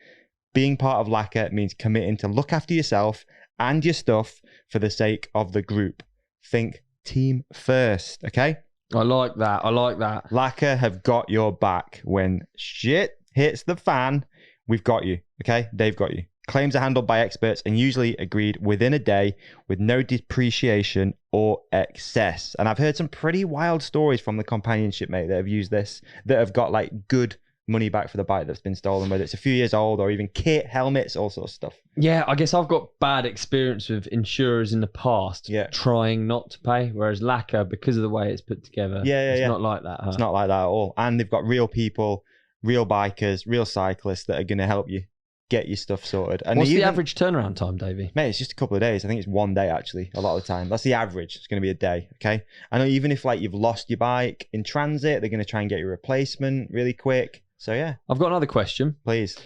[SPEAKER 2] Being part of LAKA means committing to look after yourself and your stuff for the sake of the group. Think team first, okay?
[SPEAKER 1] I like that.
[SPEAKER 2] LAKA have got your back. When shit hits the fan, we've got you, okay? They've got you. Claims are handled by experts and usually agreed within a day with no depreciation or excess. And I've heard some pretty wild stories from the companionship, mate, that have used this, that have got like good money back for the bike that's been stolen, whether it's a few years old or even kit, helmets, all sorts of stuff.
[SPEAKER 1] Yeah, I guess I've got bad experience with insurers in the past trying not to pay, whereas LAKA, because of the way it's put together, it's not like that. Huh?
[SPEAKER 2] It's not like that at all. And they've got real people real bikers, real cyclists that are going to help you get your stuff sorted. And
[SPEAKER 1] what's the average turnaround time, Davey?
[SPEAKER 2] Mate, it's just a couple of days. I think it's 1 day, actually, a lot of the time. That's the average. It's going to be a day, okay? I know even if, like, you've lost your bike in transit, they're going to try and get your replacement really quick. So, yeah.
[SPEAKER 1] I've got another question.
[SPEAKER 2] Please.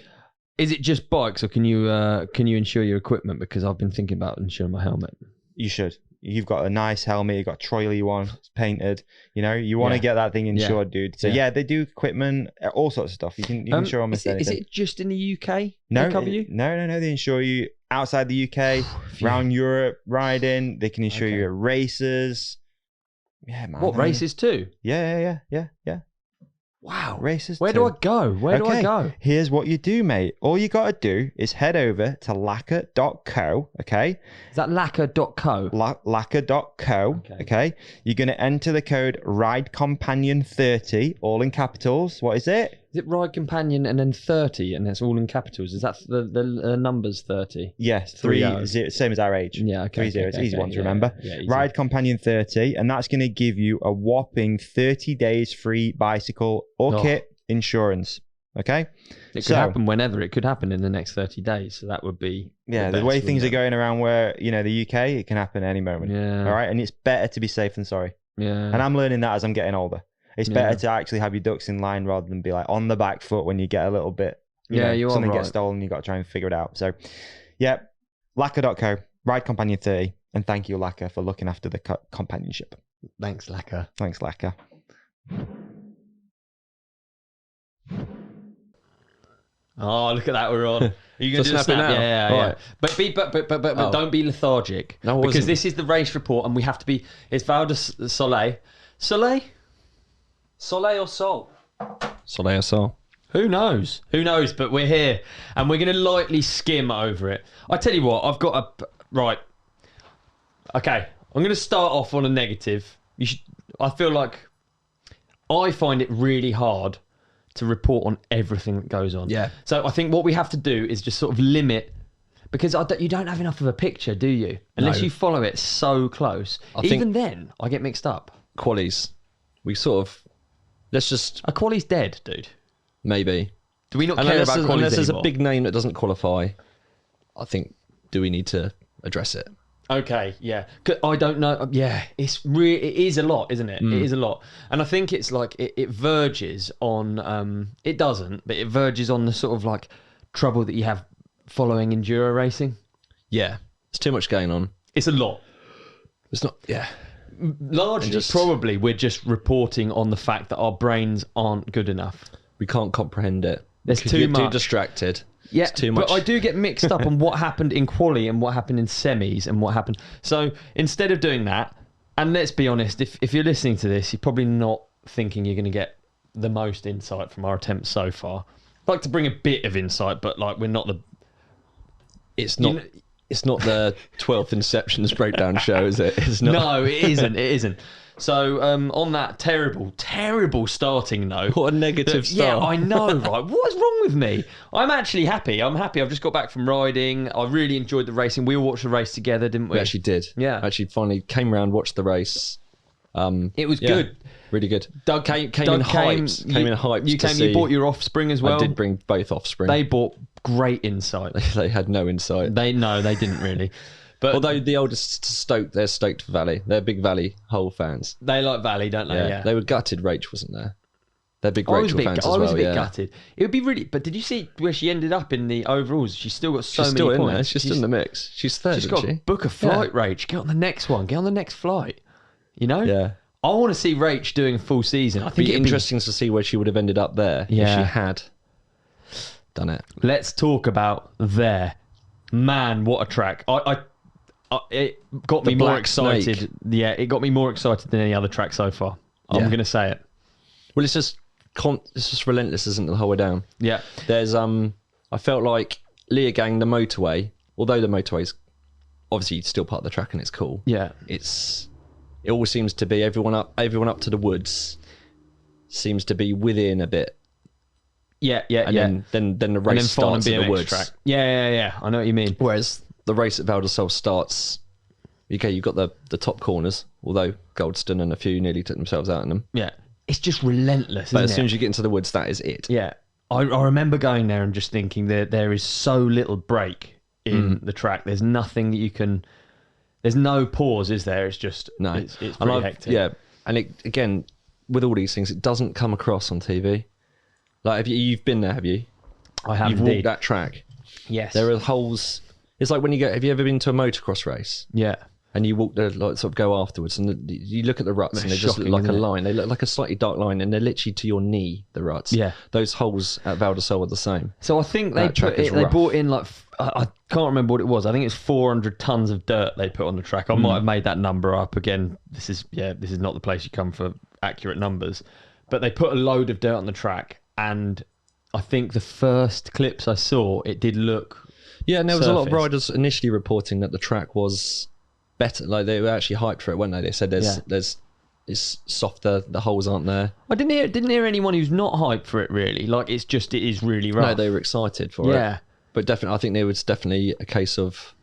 [SPEAKER 1] Is it just bikes, or can you insure your equipment? Because I've been thinking about insuring my helmet.
[SPEAKER 2] You should. You've got a nice helmet. You've got a Troily one. It's painted. You know, you want to get that thing insured, dude. So yeah, they do equipment, all sorts of stuff. You can insure almost anything. Is it
[SPEAKER 1] just in the UK?
[SPEAKER 2] No,
[SPEAKER 1] they cover you?
[SPEAKER 2] No. They insure you outside the UK, around Europe, riding. They can insure you at races. Yeah, man.
[SPEAKER 1] What, races too?
[SPEAKER 2] Yeah.
[SPEAKER 1] Wow.
[SPEAKER 2] Races.
[SPEAKER 1] Where do I go? Where do I go?
[SPEAKER 2] Here's what you do, mate. All you got to do is head over to laka.co, okay?
[SPEAKER 1] Is that laka.co?
[SPEAKER 2] laka.co, okay? You're going to enter the code RIDECOMPANION30, all in capitals. What is it?
[SPEAKER 1] Is it Ride Companion and then 30 and it's all in capitals? Is that the numbers 30?
[SPEAKER 2] Yes, 3 0, same as our age.
[SPEAKER 1] Yeah, okay.
[SPEAKER 2] 3 0, it's easy one to remember.
[SPEAKER 1] Yeah,
[SPEAKER 2] Ride Companion 30, and that's going to give you a whopping 30 days free bicycle or kit insurance. Okay?
[SPEAKER 1] It could happen whenever. It could happen in the next 30 days. So that would be...
[SPEAKER 2] Yeah, the way things are going around where, you know, the UK, it can happen at any moment.
[SPEAKER 1] Yeah.
[SPEAKER 2] All right? And it's better to be safe than sorry.
[SPEAKER 1] Yeah.
[SPEAKER 2] And I'm learning that as I'm getting older. It's better to actually have your ducks in line rather than be like on the back foot when you get a little bit, something gets stolen, you got to try and figure it out. So, yeah, laka.co, Ride Companion 30, and thank you, LAKA, for looking after the companionship.
[SPEAKER 1] Thanks, LAKA.
[SPEAKER 2] Thanks, LAKA.
[SPEAKER 1] Oh, look at that, we're on. Are you going to snap it now? Yeah. But don't be lethargic.
[SPEAKER 3] No,
[SPEAKER 1] because this is the race report and we have to be... It's Val Di Sole. Soleil or Sol?
[SPEAKER 3] Soleil or Sol?
[SPEAKER 1] Who knows? But we're here and we're going to lightly skim over it. I tell you what, I've got a... Right. Okay, I'm going to start off on a negative. I feel like I find it really hard to report on everything that goes on.
[SPEAKER 3] Yeah.
[SPEAKER 1] So I think what we have to do is just sort of limit... Because you don't have enough of a picture, do you? Unless you follow it so close. Even then, I get mixed up.
[SPEAKER 3] Qualies. We sort of... Let's just...
[SPEAKER 1] A quali's dead, dude.
[SPEAKER 3] Maybe.
[SPEAKER 1] Do we not care about qualies
[SPEAKER 3] unless there's
[SPEAKER 1] anymore?
[SPEAKER 3] a big name that doesn't qualify, I think, do we need to address it?
[SPEAKER 1] Okay, yeah. I don't know. Yeah, it is a lot, isn't it? It is a lot. And I think it's like, it verges on... it doesn't, but it verges on the sort of like trouble that you have following enduro racing.
[SPEAKER 3] Yeah. There's too much going on.
[SPEAKER 1] It's a lot.
[SPEAKER 3] It's not... Yeah.
[SPEAKER 1] Largely, probably, we're just reporting on the fact that our brains aren't good enough.
[SPEAKER 3] We can't comprehend it.
[SPEAKER 1] There's too much.
[SPEAKER 3] Too distracted.
[SPEAKER 1] Yeah,
[SPEAKER 3] it's too much.
[SPEAKER 1] But I do get mixed up on what happened in quali and what happened in semis and what happened. So instead of doing that, and let's be honest, if you're listening to this, you're probably not thinking you're going to get the most insight from our attempts so far. I'd like to bring a bit of insight, but like we're not the...
[SPEAKER 3] It's not... It's not the 12th Inceptions breakdown show, is it? It's not.
[SPEAKER 1] No, it isn't. It isn't. So on that terrible starting note.
[SPEAKER 3] What a negative start.
[SPEAKER 1] Yeah, I know, right? What is wrong with me? I'm actually happy. I'm happy. I've just got back from riding. I really enjoyed the racing. We all watched the race together, didn't we?
[SPEAKER 3] We actually did.
[SPEAKER 1] Yeah.
[SPEAKER 3] Actually finally came around, watched the race.
[SPEAKER 1] It was good.
[SPEAKER 3] Really good.
[SPEAKER 1] Doug
[SPEAKER 3] came in hyped.
[SPEAKER 1] You bought your offspring as well.
[SPEAKER 3] I did bring both offspring.
[SPEAKER 1] They bought great insight.
[SPEAKER 3] They had no insight.
[SPEAKER 1] They didn't really. But
[SPEAKER 3] although the oldest Stoke, they're stoked for Valley. They're big Valley Hole fans.
[SPEAKER 1] They like Valley, don't they? Yeah.
[SPEAKER 3] They were gutted Rach wasn't there. They're big Rachel fans as well.
[SPEAKER 1] I was a bit gutted. It would be really... But did you see where she ended up in the overalls? She's still got so many points.
[SPEAKER 3] There. She's still in the mix. She's third,
[SPEAKER 1] She's got to book a flight, Rach. Get on the next one. Get on the next flight. You know?
[SPEAKER 3] Yeah.
[SPEAKER 1] I want to see Rach doing a full season. I think
[SPEAKER 3] it'd be interesting to see where she would have ended up there if she had done it.
[SPEAKER 1] Let's talk about there. Man, what a track. It got me more excited.
[SPEAKER 3] Snake.
[SPEAKER 1] Yeah, it got me more excited than any other track so far. I'm going to say it.
[SPEAKER 3] Well, it's just relentless, isn't it, the whole way down?
[SPEAKER 1] Yeah.
[SPEAKER 3] There's I felt like Leogang, the motorway, although the motorway's obviously still part of the track and it's cool.
[SPEAKER 1] Yeah.
[SPEAKER 3] It all seems to be everyone up to the woods seems to be within a bit.
[SPEAKER 1] Yeah.
[SPEAKER 3] Then the race starts in the woods.
[SPEAKER 1] Track. Yeah. I know what you mean.
[SPEAKER 3] Whereas the race at Val Di Sole starts. Okay, you've got the top corners, although Goldstone and a few nearly took themselves out in them.
[SPEAKER 1] Yeah. It's just relentless,
[SPEAKER 3] But as soon as you get into the woods, that is it.
[SPEAKER 1] Yeah. I remember going there and just thinking that there is so little break in the track. There's nothing that you can. There's no pause, is there? It's just
[SPEAKER 3] no.
[SPEAKER 1] It's pretty hectic.
[SPEAKER 3] Yeah, and again, with all these things, it doesn't come across on TV. Like, you've been there, have you?
[SPEAKER 1] I have.
[SPEAKER 3] You've
[SPEAKER 1] indeed.
[SPEAKER 3] walked that track.
[SPEAKER 1] Yes.
[SPEAKER 3] There are holes. It's like when you go. Have you ever been to a motocross race?
[SPEAKER 1] Yeah.
[SPEAKER 3] And you walk the like sort of go afterwards, and you look at the ruts, and they just look like a line. They look like a slightly dark line, and they're literally to your knee. The ruts.
[SPEAKER 1] Yeah.
[SPEAKER 3] Those holes at Val Di Sole are the same.
[SPEAKER 1] So I think they brought in like I can't remember what it was. I think it's 400 tons of dirt they put on the track. I might have made that number up again. This is not the place you come for accurate numbers, but they put a load of dirt on the track, and I think the first clips I saw, it did look.
[SPEAKER 3] Yeah, and there was a lot of riders initially reporting that the track was better. Like, they were actually hyped for it, weren't they? They said it's softer, the holes aren't there.
[SPEAKER 1] I didn't hear anyone who's not hyped for it really. Like, it is really rough.
[SPEAKER 3] No, they were excited for it. Yeah. But definitely, I think there was definitely a case of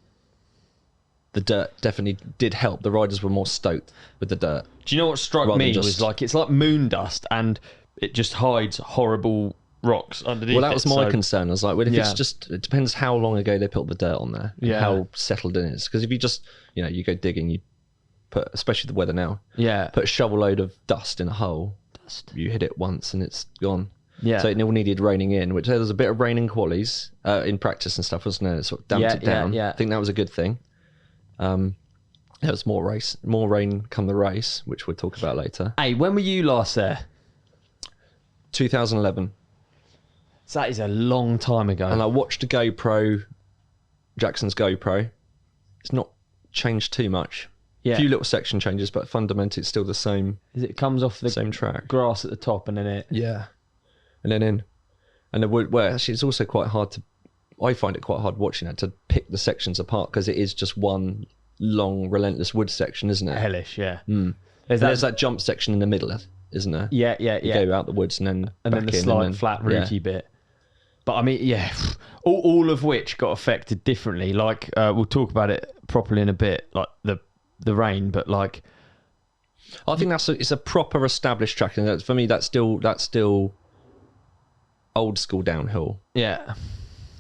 [SPEAKER 3] the dirt definitely did help. The riders were more stoked with the dirt.
[SPEAKER 1] Do you know what struck me was like, it's like moon dust and it just hides horrible rocks underneath.
[SPEAKER 3] Well, that was my concern. I was like, well, if it's just, it depends how long ago they put the dirt on there, and how settled in it is. Because if you just, you go digging, you put, especially the weather now, put a shovel load of dust in a hole, you hit it once and it's gone. Yeah. So it all needed raining in, which there was a bit of rain in qualies, in practice and stuff, wasn't there? It sort of damped it down. Yeah. I think that was a good thing. There was more rain come the race, which we'll talk about later.
[SPEAKER 1] Hey, when were you last there?
[SPEAKER 3] 2011.
[SPEAKER 1] So that is a long time ago.
[SPEAKER 3] And I watched a GoPro, Jackson's GoPro. It's not changed too much. Yeah. A few little section changes, but fundamentally it's still the same.
[SPEAKER 1] It comes off the
[SPEAKER 3] same track,
[SPEAKER 1] grass at the top, and then it.
[SPEAKER 3] Yeah. And then in. And the wood, well, actually, it's also quite hard to. I find it quite hard watching that, to pick the sections apart, because it is just one long, relentless wood section, isn't it?
[SPEAKER 1] Hellish, yeah.
[SPEAKER 3] There's that jump section in the middle, isn't there?
[SPEAKER 1] Yeah.
[SPEAKER 3] You go out the woods and then
[SPEAKER 1] the slight flat rooty bit. But I mean, all of which got affected differently. Like, we'll talk about it properly in a bit, like the rain. But like,
[SPEAKER 3] I think it's a proper established track, and for me, that's still old school downhill.
[SPEAKER 1] Yeah,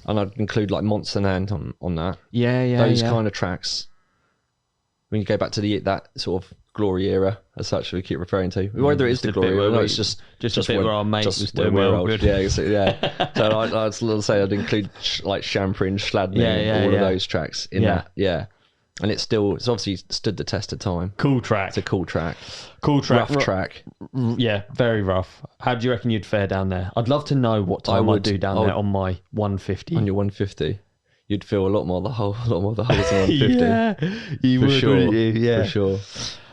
[SPEAKER 3] and I'd include like Mont-Saint-Anne on that.
[SPEAKER 1] Yeah.
[SPEAKER 3] Those kind of tracks. When you go back to that sort of glory era, as such, we keep referring to, whether it is the glory era, or it's just
[SPEAKER 1] a bit where our mate was doing well. Good.
[SPEAKER 3] Yeah. So I'd say I'd include like Champrin, Schladming, all of those tracks in that. Yeah. And it's obviously stood the test of time.
[SPEAKER 1] Cool track.
[SPEAKER 3] It's a cool track.
[SPEAKER 1] Rough
[SPEAKER 3] track.
[SPEAKER 1] Yeah, very rough. How do you reckon you'd fare down there? I'd love to know what time I'd do down there on my 150.
[SPEAKER 3] On your 150. You'd feel a lot more of the holes on 150.
[SPEAKER 1] Yeah, you would, wouldn't you? Yeah,
[SPEAKER 3] for sure.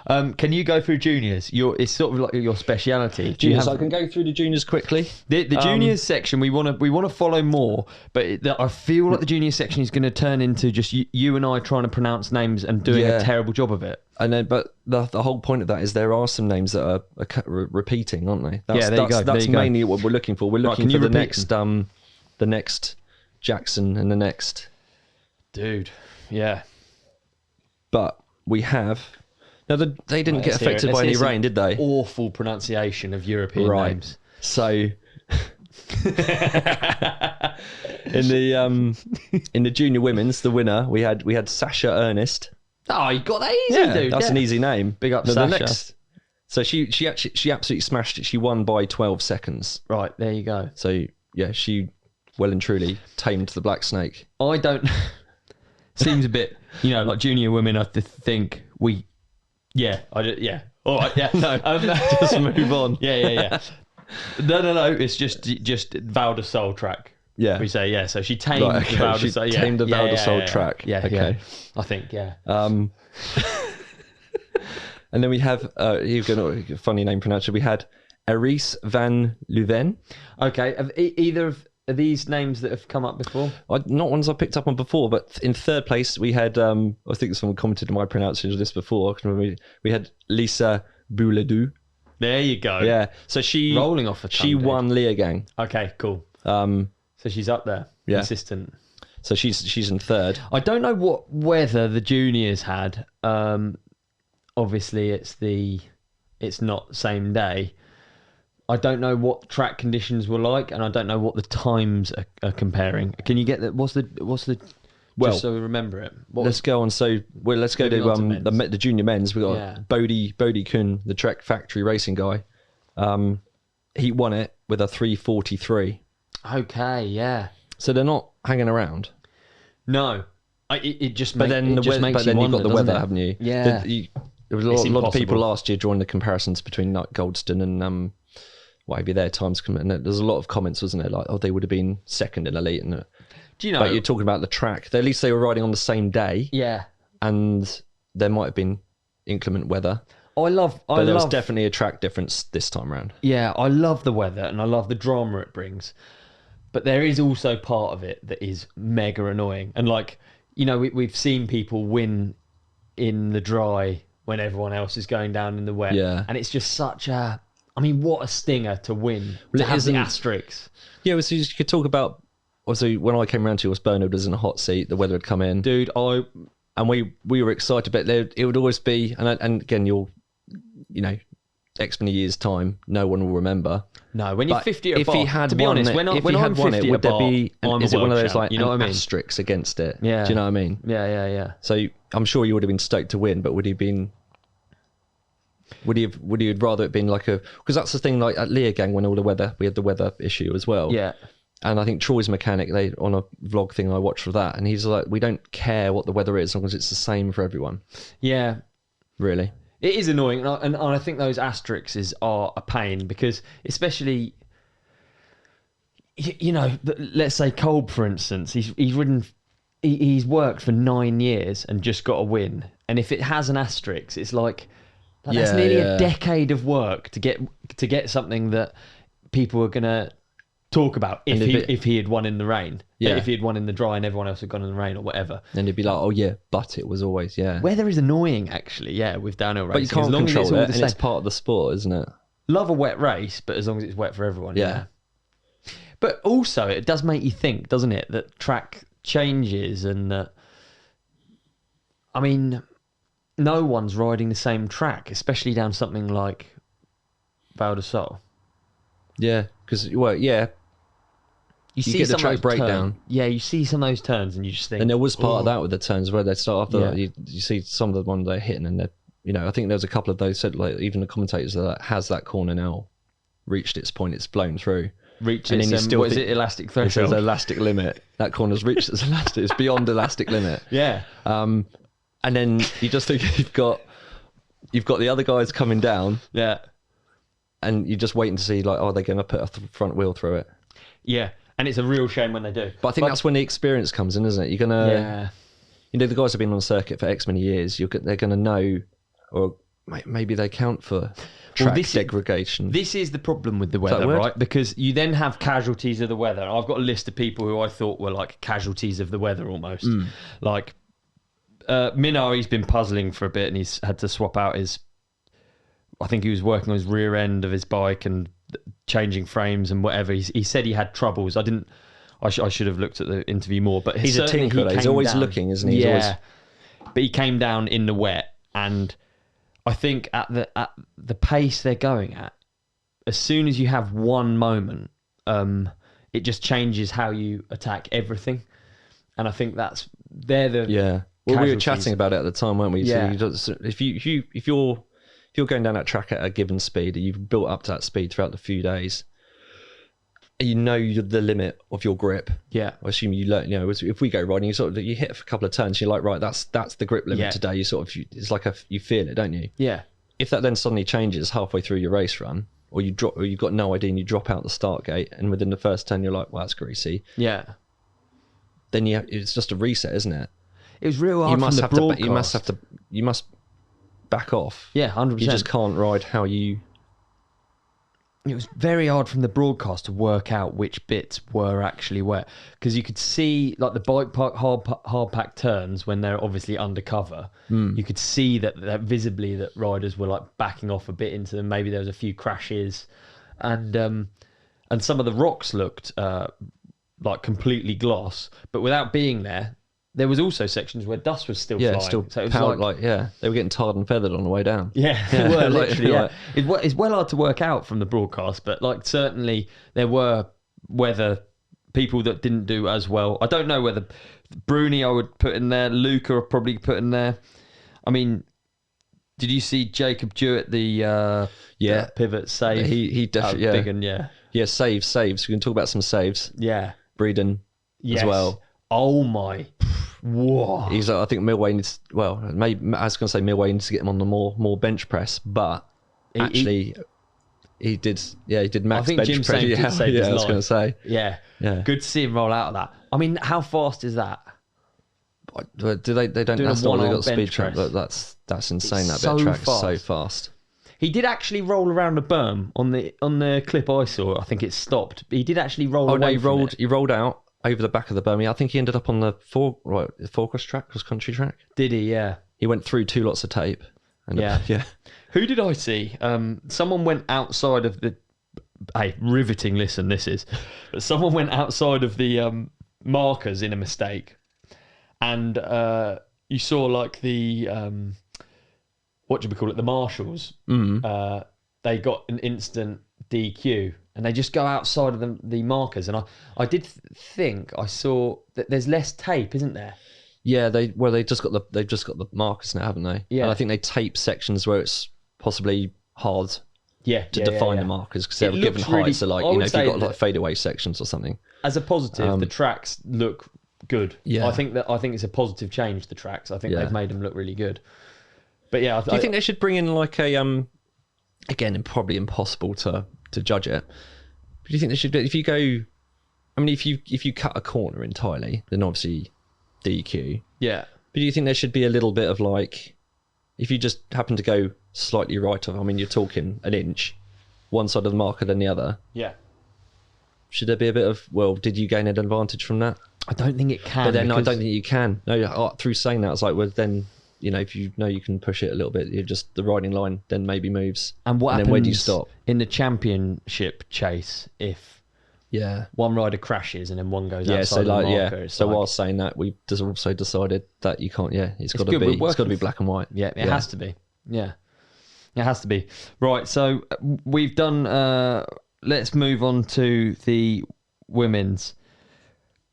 [SPEAKER 1] Can you go through juniors? It's sort of like your speciality.
[SPEAKER 3] Juniors, I can go through the juniors quickly.
[SPEAKER 1] The juniors section, we want to follow more, but I feel like the junior section is going to turn into just you and I trying to pronounce names and doing a terrible job of it.
[SPEAKER 3] And then, but the whole point of that is there are some names that are repeating, aren't they?
[SPEAKER 1] There you go.
[SPEAKER 3] That's mainly what we're looking for. We're looking for the next Jackson and the next
[SPEAKER 1] dude. Yeah,
[SPEAKER 3] but we have. Now, they didn't get affected by any rain, did they?
[SPEAKER 1] Awful pronunciation of European names.
[SPEAKER 3] So, in the junior women's, the winner, we had Sasha Ernest.
[SPEAKER 1] Oh, you got that easy, dude.
[SPEAKER 3] That's an easy name.
[SPEAKER 1] Big up, Sasha.
[SPEAKER 3] So she absolutely smashed it. She won by 12 seconds.
[SPEAKER 1] Right, there you go.
[SPEAKER 3] So yeah, she well and truly tamed the black snake.
[SPEAKER 1] I don't. Seems a bit, like junior women. I think we. Yeah, All right, yeah.
[SPEAKER 3] No, just move on.
[SPEAKER 1] Yeah. No. It's just Val Di Sole track.
[SPEAKER 3] Yeah,
[SPEAKER 1] we say So she tamed the Val Di Sole.
[SPEAKER 3] Tamed the Val Di Sole track.
[SPEAKER 1] Yeah.
[SPEAKER 3] Okay.
[SPEAKER 1] Yeah. I think. Yeah.
[SPEAKER 3] And then we have you've got a funny name pronunciation. We had Aris van Leuven.
[SPEAKER 1] Okay. Have either of these names that have come up before?
[SPEAKER 3] Not ones I picked up on before, but in third place we had, I think someone commented on my pronunciation of this before. We had Lisa Bouladou.
[SPEAKER 1] There you go.
[SPEAKER 3] Yeah. So she
[SPEAKER 1] rolling off a tongue,
[SPEAKER 3] she won Leogang.
[SPEAKER 1] Okay, cool. So she's up there.
[SPEAKER 3] Yeah.
[SPEAKER 1] Consistent.
[SPEAKER 3] So she's in third.
[SPEAKER 1] I don't know what weather the juniors had. Obviously it's not same day. I don't know what track conditions were like, and I don't know what the times are comparing. Can you get that? What's the? Well, just so we remember it.
[SPEAKER 3] Let's go on. So let's go to the junior men's. We got Bodie Kuhn, the Trek Factory racing guy. He won it with a 3:43.
[SPEAKER 1] Okay, yeah.
[SPEAKER 3] So they're not hanging around.
[SPEAKER 1] No, it just.
[SPEAKER 3] But then you've got the weather, haven't you?
[SPEAKER 1] Yeah.
[SPEAKER 3] There was a lot of people last year drawing the comparisons between like Goldstone and what have you there times. And there's a lot of comments, wasn't there? Like, oh, they would have been second in elite. And
[SPEAKER 1] do you know?
[SPEAKER 3] But you're talking about the track. At least they were riding on the same day.
[SPEAKER 1] Yeah.
[SPEAKER 3] And there might have been inclement weather.
[SPEAKER 1] But there
[SPEAKER 3] was definitely a track difference this time around.
[SPEAKER 1] Yeah, I love the weather and I love the drama it brings. But there is also part of it that is mega annoying. And like, you know, we've seen people win in the dry when everyone else is going down in the wet.
[SPEAKER 3] Yeah.
[SPEAKER 1] And it's just such a... I mean, what a stinger to win. To have the asterisks.
[SPEAKER 3] Yeah, so you could talk about... Obviously, when I came around to it, Bernard was in a hot seat. The weather had come in.
[SPEAKER 1] Dude,
[SPEAKER 3] And we were excited, but it would always be... And again, X many years' time, no one will remember.
[SPEAKER 1] No, when you're 50 at
[SPEAKER 3] if he had, to be honest, when I'm 50 would there be? Is it one of those like, you know what I mean, asterisks against it?
[SPEAKER 1] Yeah.
[SPEAKER 3] Do you know what I mean?
[SPEAKER 1] Yeah.
[SPEAKER 3] So I'm sure you would have been stoked to win, but would he have rather it been like a? Because that's the thing. Like at Leogang, when we had the weather issue as well.
[SPEAKER 1] Yeah.
[SPEAKER 3] And I think Troy's mechanic, they on a vlog thing I watched for that, and he's like, we don't care what the weather is as long as it's the same for everyone.
[SPEAKER 1] Yeah.
[SPEAKER 3] Really.
[SPEAKER 1] It is annoying, and I think those asterisks are a pain because, especially, let's say Kolb, for instance, he's ridden, he's worked for 9 years and just got a win, and if it has an asterisk, it's like that's nearly a decade of work to get something that people are gonna talk about if he had won in the rain. Yeah. If he had won in the dry and everyone else had gone in the rain or whatever.
[SPEAKER 3] Then he'd be like, oh yeah, but it was always,
[SPEAKER 1] Weather is annoying actually, with downhill racing.
[SPEAKER 3] But you can't control it, and it's part of the sport, isn't it?
[SPEAKER 1] Love a wet race, but as long as it's wet for everyone. Yeah. But also it does make you think, doesn't it, that track changes and that, I mean, no one's riding the same track, especially down something like Val Di Sole.
[SPEAKER 3] Yeah, because, you see get the track breakdown.
[SPEAKER 1] You see some of those turns and you just think...
[SPEAKER 3] And there was part of that with the turns where they start off, you see some of the ones they're hitting and they're, I think there's a couple of those said, like, even the commentators that has that corner now reached its point, it's blown through.
[SPEAKER 1] What is it, elastic threshold?
[SPEAKER 3] It says elastic limit. That corner's reached its elastic, it's beyond elastic limit.
[SPEAKER 1] Yeah.
[SPEAKER 3] And then you just think you've got the other guys coming down.
[SPEAKER 1] Yeah.
[SPEAKER 3] And you're just waiting to see, like, they're going to put a front wheel through it.
[SPEAKER 1] Yeah. And it's a real shame when they do.
[SPEAKER 3] But I think that's when the experience comes in, isn't it? You're going to... Yeah. The guys have been on the circuit for X many years. They're going to know, or maybe they count for track degradation.
[SPEAKER 1] This is the problem with the weather, right? Because you then have casualties of the weather. I've got a list of people who I thought were like casualties of the weather almost. Like, Minari's been puzzling for a bit and he's had to swap out I think he was working on his rear end of his bike and changing frames and whatever. He said he had troubles. I should have looked at the interview more, but
[SPEAKER 3] he's a tinkerer. He's always looking, isn't he?
[SPEAKER 1] Yeah. But he came down in the wet, and I think at the pace they're going at, as soon as you have one moment, it just changes how you attack everything. And I think they're the
[SPEAKER 3] Well, we were chatting about it at the time, weren't we?
[SPEAKER 1] Yeah.
[SPEAKER 3] So if you're going down that track at a given speed, and you've built up to that speed throughout the few days, you know the limit of your grip.
[SPEAKER 1] Yeah.
[SPEAKER 3] I assume you learn, if we go riding, you hit a couple of turns, you're like, right, that's the grip limit today. You it's like you feel it, don't you?
[SPEAKER 1] Yeah.
[SPEAKER 3] If that then suddenly changes halfway through your race run, or you've got no idea and you drop out the start gate, and within the first turn you're like, well, that's greasy.
[SPEAKER 1] Yeah.
[SPEAKER 3] Then it's just a reset, isn't it?
[SPEAKER 1] It was real hard from the broadcast.
[SPEAKER 3] You must back off.
[SPEAKER 1] Yeah, 100%.
[SPEAKER 3] You just can't ride how you...
[SPEAKER 1] It was very hard from the broadcast to work out which bits were actually wet, because you could see like the bike park hard pack turns when they're obviously undercover. You could see that visibly that riders were like backing off a bit into them. Maybe there was a few crashes, and some of the rocks looked like completely gloss, but without being there, there was also sections where dust was still flying.
[SPEAKER 3] Still
[SPEAKER 1] so it was
[SPEAKER 3] powered, they were getting tarred and feathered on the way down.
[SPEAKER 1] Yeah, they were literally. It's well hard to work out from the broadcast, but like certainly there were weather people that didn't do as well. I don't know whether Bruni I would put in there, LAKA I'd probably put in there. I mean, did you see Jacob Jewett, the pivot save?
[SPEAKER 3] He definitely
[SPEAKER 1] big and
[SPEAKER 3] saves. We can talk about some saves.
[SPEAKER 1] Yeah,
[SPEAKER 3] Breeden as well.
[SPEAKER 1] Oh my. Whoa.
[SPEAKER 3] He's. I think Milway needs. Well, maybe I was going to say Milway needs to get him on the more bench press, but he did. Yeah, he did max bench press.
[SPEAKER 1] Jim did save his
[SPEAKER 3] I was going to say.
[SPEAKER 1] Yeah. Good to see him roll out of that. I mean, how fast is that?
[SPEAKER 3] Do they don't? That's not got speed track. That's insane. That bit of track is so fast.
[SPEAKER 1] He did actually roll around the berm on the clip I saw. I think it stopped. He did actually roll.
[SPEAKER 3] Oh no, he rolled out over the back of the berm. I think he ended up on the four-cross track, cross-country track.
[SPEAKER 1] Did he? Yeah.
[SPEAKER 3] He went through 2 lots of tape. Yeah.
[SPEAKER 1] Who did I see? Someone went outside of the... Hey, riveting listen, this is. But someone went outside of the markers in a mistake. And you saw like the... what do we call it? The marshals. They got an instant DQ. And they just go outside of the markers, and I did think I saw that there's less tape, isn't there?
[SPEAKER 3] Yeah, they've just got the markers now, haven't they?
[SPEAKER 1] Yeah,
[SPEAKER 3] and I think they tape sections where it's possibly hard to define the markers because they're given heights. So like if you've got like fadeaway sections or something.
[SPEAKER 1] As a positive, the tracks look good.
[SPEAKER 3] Yeah,
[SPEAKER 1] I think it's a positive change. The tracks, I think they've made them look really good. But yeah,
[SPEAKER 3] do you think they should bring in like a again, probably impossible to judge it. But do you think they should? If you go, I mean, if you cut a corner entirely, then obviously DQ.
[SPEAKER 1] Yeah.
[SPEAKER 3] But do you think there should be a little bit of like, if you just happen to go slightly right of, I mean, you're talking an inch, one side of the marker than the other.
[SPEAKER 1] Yeah.
[SPEAKER 3] Should there be a bit of, well, did you gain an advantage from that?
[SPEAKER 1] I don't think it can.
[SPEAKER 3] But then I don't think you can. No, through saying that, it's like, well, then. If you know you can push it a little bit, you're just the riding line then maybe moves.
[SPEAKER 1] And what happens
[SPEAKER 3] then where do you stop?
[SPEAKER 1] In the championship chase if one rider crashes and then one goes outside the marker?
[SPEAKER 3] So while saying that, we've just also decided that you can't. Yeah, it's got to be black and white.
[SPEAKER 1] Yeah, it has to be. Yeah, it has to be. Right. So we've done. Let's move on to the women's.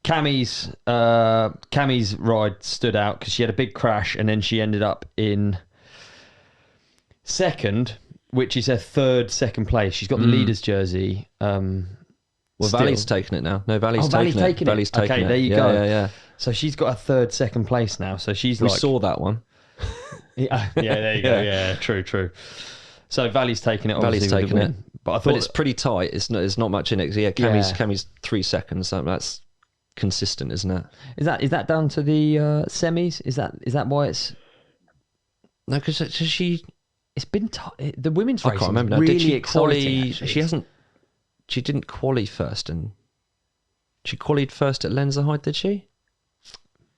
[SPEAKER 1] Cammie's ride stood out because she had a big crash and then she ended up in second, which is her second place. She's got the leader's jersey.
[SPEAKER 3] Valley's taken it now. No, Valley's taken it. Valley's taken it.
[SPEAKER 1] Okay, there you go.
[SPEAKER 3] Yeah.
[SPEAKER 1] So she's got her second place now. So we
[SPEAKER 3] saw that one.
[SPEAKER 1] Yeah, there you go. Yeah, true. So Valley's taken it.
[SPEAKER 3] Valley's taken it.
[SPEAKER 1] But
[SPEAKER 3] it's pretty tight. There's not much in it. Yeah, Cammie's 3 seconds. That's consistent, isn't it?
[SPEAKER 1] Is that down to the semis? Is that why it's
[SPEAKER 3] no? Because
[SPEAKER 1] it's been the women's race.
[SPEAKER 3] I can't remember.
[SPEAKER 1] Really exciting.
[SPEAKER 3] She didn't quali first, and she qualied first at Lenzerheide, did she?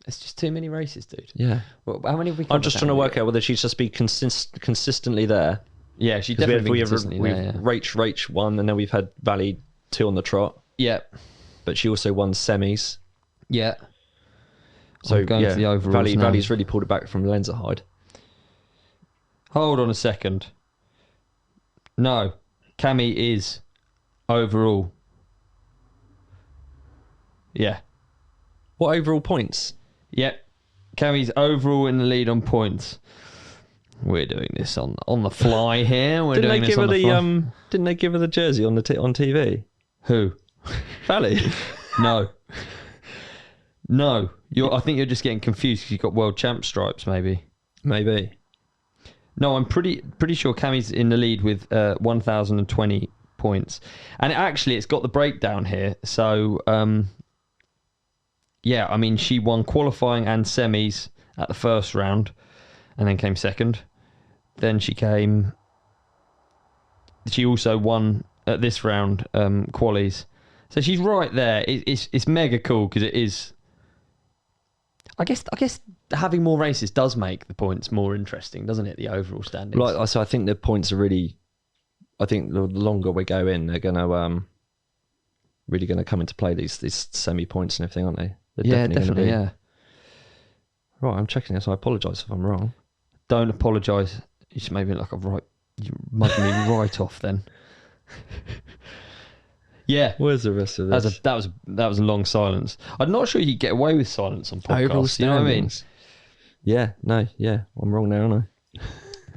[SPEAKER 1] It's just too many races, dude.
[SPEAKER 3] Yeah.
[SPEAKER 1] Well, how many have we?
[SPEAKER 3] I'm just trying to work out whether she'd just be consistently there.
[SPEAKER 1] Yeah, she definitely consistently
[SPEAKER 3] there. We've Rach won, and then we've had Valley 2 on the trot.
[SPEAKER 1] Yeah.
[SPEAKER 3] But she also won semis.
[SPEAKER 1] Yeah.
[SPEAKER 3] So
[SPEAKER 1] going to the overalls
[SPEAKER 3] Valley's really pulled it back from Lenzerheide.
[SPEAKER 1] Hold on a second. No, Cammie is overall. Yeah.
[SPEAKER 3] What overall points?
[SPEAKER 1] Yep. Cammie's overall in the lead on points. We're doing this on the fly here. Didn't
[SPEAKER 3] they give her the jersey on TV?
[SPEAKER 1] Who?
[SPEAKER 3] Valley.
[SPEAKER 1] No. I think you're just getting confused because you've got world champ stripes, maybe. No, I'm pretty sure Cammie's in the lead with 1,020 points, and it's got the breakdown here. So, I mean, she won qualifying and semis at the first round, and then came second. Then she also won at this round qualies. So she's right there. It's mega cool because it is. I guess having more races does make the points more interesting, doesn't it? The overall standings.
[SPEAKER 3] So I think the points are really. I think the longer we go in, they're gonna really gonna come into play these semi points and everything, aren't they?
[SPEAKER 1] They're definitely. Yeah.
[SPEAKER 3] Right, I'm checking this. I apologise if I'm wrong.
[SPEAKER 1] Don't apologise. You just made me look like you mugged me right off then. Yeah.
[SPEAKER 3] Where's the rest of this?
[SPEAKER 1] That was a long silence. I'm not sure you get away with silence on podcasts. You know what I mean?
[SPEAKER 3] Yeah. No. Yeah. I'm wrong now, aren't I?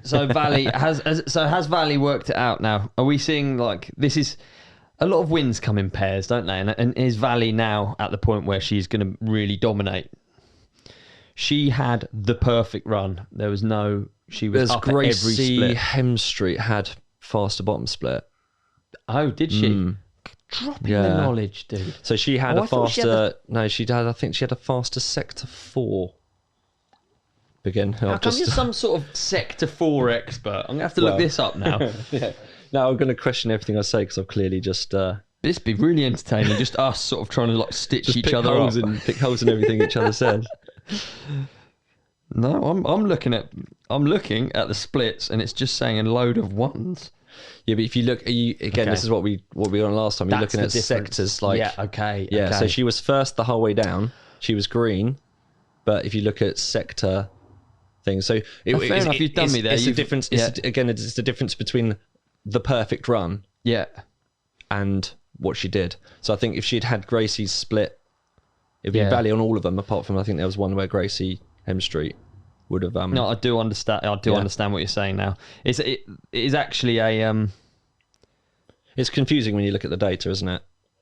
[SPEAKER 1] So Valley has Valley worked it out now? Are we seeing like this is a lot of wins come in pairs, don't they? And is Valley now at the point where she's going to really dominate? She had the perfect run. There was no. She was up at every split.
[SPEAKER 3] Hemstreet had faster bottom split.
[SPEAKER 1] Oh, did she? Dropping the knowledge, dude.
[SPEAKER 3] So she had a faster. I think she had a faster sector 4. Again,
[SPEAKER 1] how come you're some sort of sector 4 expert? I'm gonna have to look this up now.
[SPEAKER 3] Yeah. Now I'm gonna question everything I say because I've clearly just.
[SPEAKER 1] This be really entertaining. Just us sort of trying to like stitch each other up
[SPEAKER 3] and pick holes in everything each other says.
[SPEAKER 1] No, I'm looking at the splits and it's just saying a load of ones.
[SPEAKER 3] Yeah, but if you look, this is what we were on last time. You're looking at sectors like
[SPEAKER 1] okay.
[SPEAKER 3] So she was first the whole way down. She was green, but if you look at sector things, so
[SPEAKER 1] fair enough. You've done me there.
[SPEAKER 3] It's a difference. It's the difference between the perfect run, and what she did. So I think if she'd had Gracie's split, it'd be Valley on all of them, apart from I think there was one where Gracie Hemstreet would have.
[SPEAKER 1] No, I do understand. I do understand what you're saying now. It is actually a.
[SPEAKER 3] It's confusing when you look at the data, isn't it?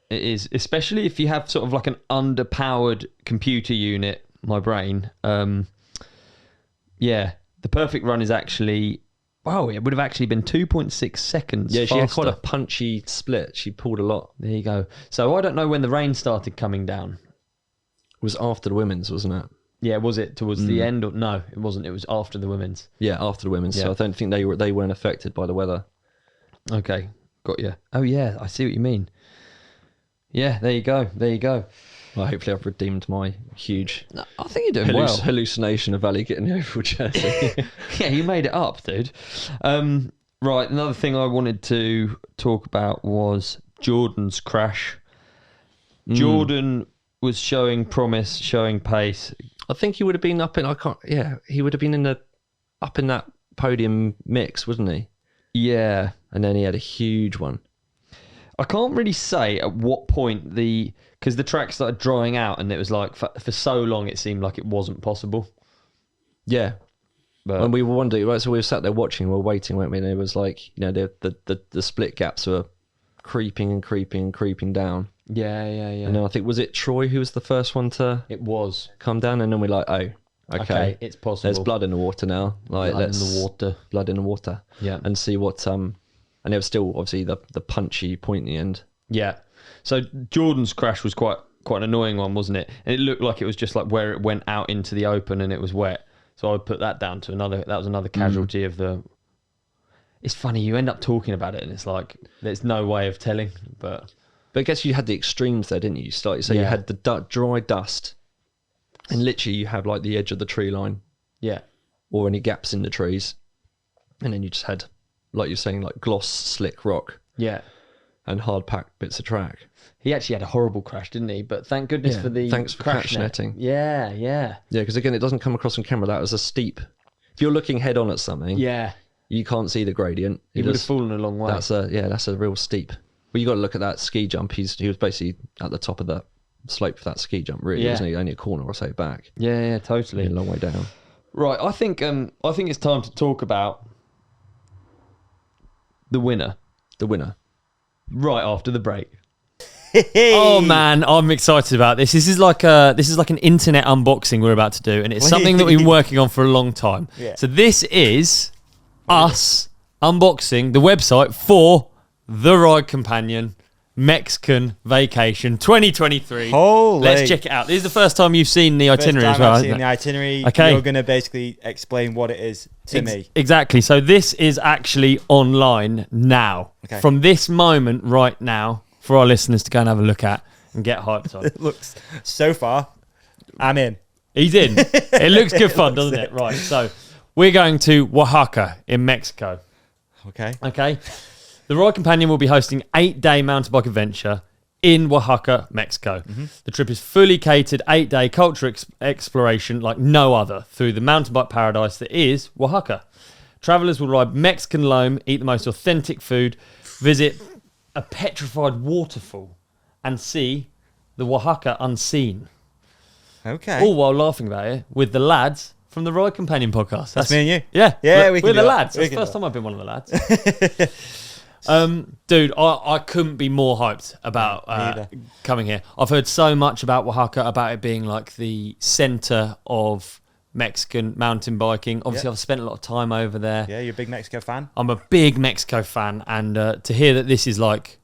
[SPEAKER 1] It is, especially if you have sort of like an underpowered computer unit. My brain. The perfect run is actually. Wow, it would have actually been 2.6 seconds.
[SPEAKER 3] Yeah, she had quite a punchy split. She pulled a lot.
[SPEAKER 1] There you go. So I don't know when the rain started coming down.
[SPEAKER 3] It was after the women's, wasn't it?
[SPEAKER 1] Yeah, was it towards the end? Or no, it wasn't. It was after the women's.
[SPEAKER 3] Yeah, after the women's. Yeah. So I don't think they weren't affected by the weather.
[SPEAKER 1] Okay, got you. Oh yeah, I see what you mean. Yeah, there you go.
[SPEAKER 3] Well, hopefully I've redeemed my huge.
[SPEAKER 1] No, I think you're doing
[SPEAKER 3] hallucination of Valley getting the oval jersey.
[SPEAKER 1] Yeah, you made it up, dude. Right, another thing I wanted to talk about was Jordan's crash. Jordan was showing promise, showing pace.
[SPEAKER 3] I think he would have been up in. He would have been up in that podium mix, wouldn't he?
[SPEAKER 1] Yeah,
[SPEAKER 3] and then he had a huge one.
[SPEAKER 1] I can't really say at what point because the track started drying out, and it was like for so long it seemed like it wasn't possible.
[SPEAKER 3] Yeah, but when we were wondering, right? So we were sat there watching, we were waiting, weren't we? And it was like the split gaps were creeping down.
[SPEAKER 1] Yeah.
[SPEAKER 3] And then I think was it Troy who was the first one to?
[SPEAKER 1] It was
[SPEAKER 3] come down, and then we're like, oh, okay,
[SPEAKER 1] it's possible.
[SPEAKER 3] There's blood in the water now. Like blood in the water.
[SPEAKER 1] Yeah,
[SPEAKER 3] and see what And there was still obviously the punchy point in the end. Yeah.
[SPEAKER 1] So Jordan's crash was quite an annoying one, wasn't it? And it looked like it was just like where it went out into the open and it was wet. So I would put that down to another casualty of the. It's funny, you end up talking about it and it's like there's no way of telling, but
[SPEAKER 3] I guess you had the extremes there, didn't you? So you had the dry dust, and literally you have like the edge of the tree line, or any gaps in the trees, and then you just had, like you're saying, like gloss slick rock, and hard packed bits of track.
[SPEAKER 1] He actually had a horrible crash, didn't he? But thank goodness for the
[SPEAKER 3] crash netting.
[SPEAKER 1] Yeah,
[SPEAKER 3] because again, it doesn't come across on camera. That was a steep. If you're looking head on at something, you can't see the gradient.
[SPEAKER 1] He would have fallen a long way.
[SPEAKER 3] That's a real steep. Well, you got to look at that ski jump. He was basically at the top of the slope for that ski jump, really, wasn't he? Only a corner or so back.
[SPEAKER 1] Yeah, totally.
[SPEAKER 3] A long way down.
[SPEAKER 1] Right, I think it's time to talk about the winner. Right after the break.
[SPEAKER 4] Oh man, I'm excited about this. This is like an internet unboxing we're about to do, and it's something that we've been working on for a long time. Yeah. So this is us unboxing the website for the Ride Companion Mexican Vacation 2023.
[SPEAKER 2] Holy.
[SPEAKER 4] Let's check it out. This is the first time you've seen the itinerary as well.
[SPEAKER 2] I've seen the itinerary. Okay. You're going to basically explain what it is to me.
[SPEAKER 4] Exactly. So this is actually online now. Okay. From this moment right now, for our listeners to go and have a look at and get hyped on.
[SPEAKER 2] It looks, so far, I'm in.
[SPEAKER 4] He's in. It looks good fun, doesn't it? Right. So we're going to Oaxaca in Mexico.
[SPEAKER 2] Okay.
[SPEAKER 4] The Ride Companion will be hosting 8-day mountain bike adventure in Oaxaca, Mexico. The trip is fully catered 8-day culture exploration like no other through the mountain bike paradise that is Oaxaca. Travelers will ride Mexican loam, eat the most authentic food, visit a petrified waterfall, and see the Oaxaca unseen.
[SPEAKER 2] Okay.
[SPEAKER 4] All while laughing about it with the lads from the Ride Companion podcast.
[SPEAKER 2] That's me and you.
[SPEAKER 4] Yeah.
[SPEAKER 2] Yeah,
[SPEAKER 4] we're the lads. That's the first time I've been one of the lads. Dude, I couldn't be more hyped about coming here. I've heard so much about Oaxaca, about it being like the center of Mexican mountain biking. Obviously, I've spent a lot of time over there.
[SPEAKER 2] Yeah, you're a big Mexico fan?
[SPEAKER 4] I'm a big Mexico fan, and to hear that this is like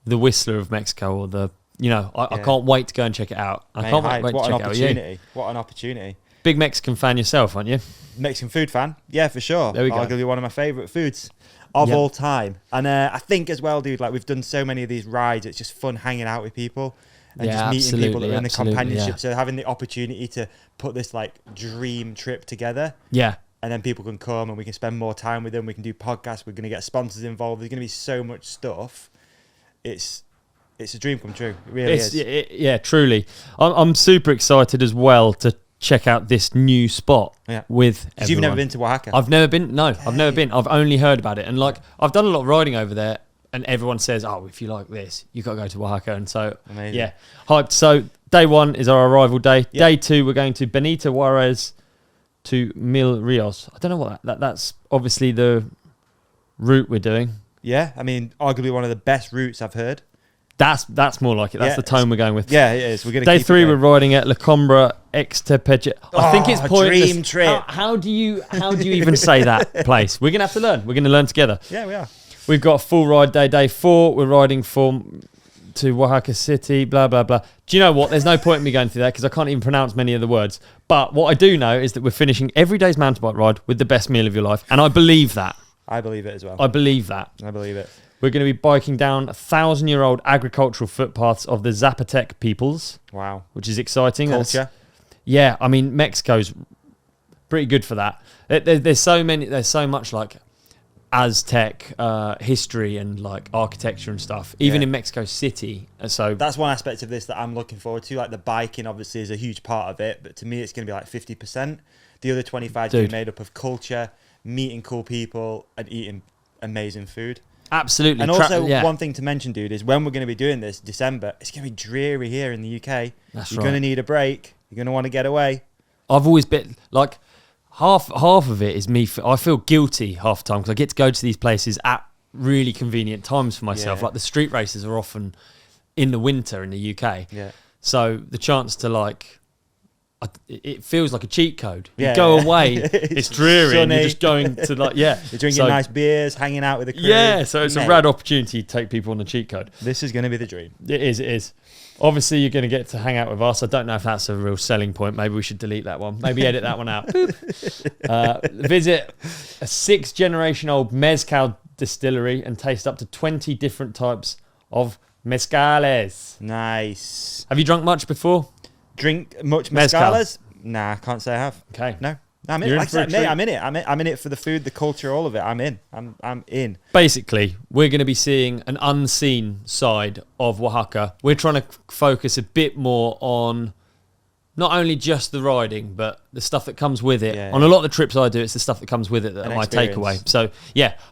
[SPEAKER 4] the Whistler of Mexico, or the, I can't wait to go and check it out. I can't wait to check it out. Yeah.
[SPEAKER 2] What an opportunity.
[SPEAKER 4] Big Mexican fan yourself, aren't you?
[SPEAKER 2] Mexican food fan? Yeah, for sure.
[SPEAKER 4] There we go.
[SPEAKER 2] Arguably one of my favourite foods of all time. And I think as well, dude, like we've done so many of these rides, it's just fun hanging out with people. And just meeting people that are in the companionship. Yeah. So having the opportunity to put this like dream trip together.
[SPEAKER 4] Yeah.
[SPEAKER 2] And then people can come and we can spend more time with them. We can do podcasts. We're going to get sponsors involved. There's going to be so much stuff. It's a dream come true. It really is.
[SPEAKER 4] Yeah, truly. I'm super excited as well to check out this new spot with everyone.
[SPEAKER 2] You've never been to Oaxaca?
[SPEAKER 4] I've never been. No, okay. I've never been. I've only heard about it. And like, I've done a lot of riding over there. And everyone says, oh, if you like this, you got to go to Oaxaca. And so,
[SPEAKER 2] amazing.
[SPEAKER 4] Hyped. So, day 1 is our arrival day. Yep. Day 2, we're going to Benito Juarez to Mil Rios. I don't know what that's obviously the route we're doing.
[SPEAKER 2] Yeah, I mean, arguably one of the best routes I've heard.
[SPEAKER 4] That's more like it. That's the tone we're going with.
[SPEAKER 2] Yeah, it is. We're going to
[SPEAKER 4] Day 3, we're riding at La Combra Extepeche. I think it's pointless.
[SPEAKER 2] Dream trip.
[SPEAKER 4] How do you even say that place? We're going to have to learn. We're going to learn together.
[SPEAKER 2] Yeah, we are.
[SPEAKER 4] We've got a full ride day. Day 4, we're riding to Oaxaca City, blah, blah, blah. Do you know what? There's no point in me going through that because I can't even pronounce many of the words. But what I do know is that we're finishing every day's mountain bike ride with the best meal of your life. And I believe that.
[SPEAKER 2] I believe it as well.
[SPEAKER 4] I believe that.
[SPEAKER 2] I believe it.
[SPEAKER 4] We're going to be biking down 1,000-year-old agricultural footpaths of the Zapotec peoples.
[SPEAKER 2] Wow.
[SPEAKER 4] Which is exciting.
[SPEAKER 2] Culture.
[SPEAKER 4] Yeah, I mean, Mexico's pretty good for that. There's so much like Aztec history and like architecture and stuff, even in Mexico City. So
[SPEAKER 2] that's one aspect of this that I'm looking forward to. Like the biking obviously is a huge part of it, but to me it's going to be like 50%. The other 25% is going to be made up of culture, meeting cool people, and eating amazing food.
[SPEAKER 4] Absolutely.
[SPEAKER 2] And also one thing to mention, dude, is when we're going to be doing this December, it's going to be dreary here in the UK. You're going to need a break. You're going to want to get away.
[SPEAKER 4] I've always been like half of it is me. I feel guilty half the time because I get to go to these places at really convenient times for myself. Like the street races are often in the winter in the UK.
[SPEAKER 2] Yeah.
[SPEAKER 4] So the chance to like, it feels like a cheat code. You go away, it's dreary, sunny. And you're just going to like, you're
[SPEAKER 2] drinking nice beers, hanging out with the crew.
[SPEAKER 4] Yeah, so it's a rad opportunity to take people on the cheat code.
[SPEAKER 2] This is going to be the dream.
[SPEAKER 4] It is. Obviously, you're going to get to hang out with us. I don't know if that's a real selling point. Maybe we should delete that one. Maybe edit that one out. Visit a 6th-generation-old mezcal distillery and taste up to 20 different types of mezcales.
[SPEAKER 2] Nice.
[SPEAKER 4] Have you drunk much before?
[SPEAKER 2] Drink much mezcales? Nah, can't say I have.
[SPEAKER 4] Okay.
[SPEAKER 2] No. I'm in. Like I said, mate, I'm in it. I'm in it for the food, the culture, all of it. I'm in. I'm in.
[SPEAKER 4] Basically, we're going to be seeing an unseen side of Oaxaca. We're trying to focus a bit more on not only just the riding, but the stuff that comes with it. On a lot of the trips I do, it's the stuff that comes with it that are my takeaway. So,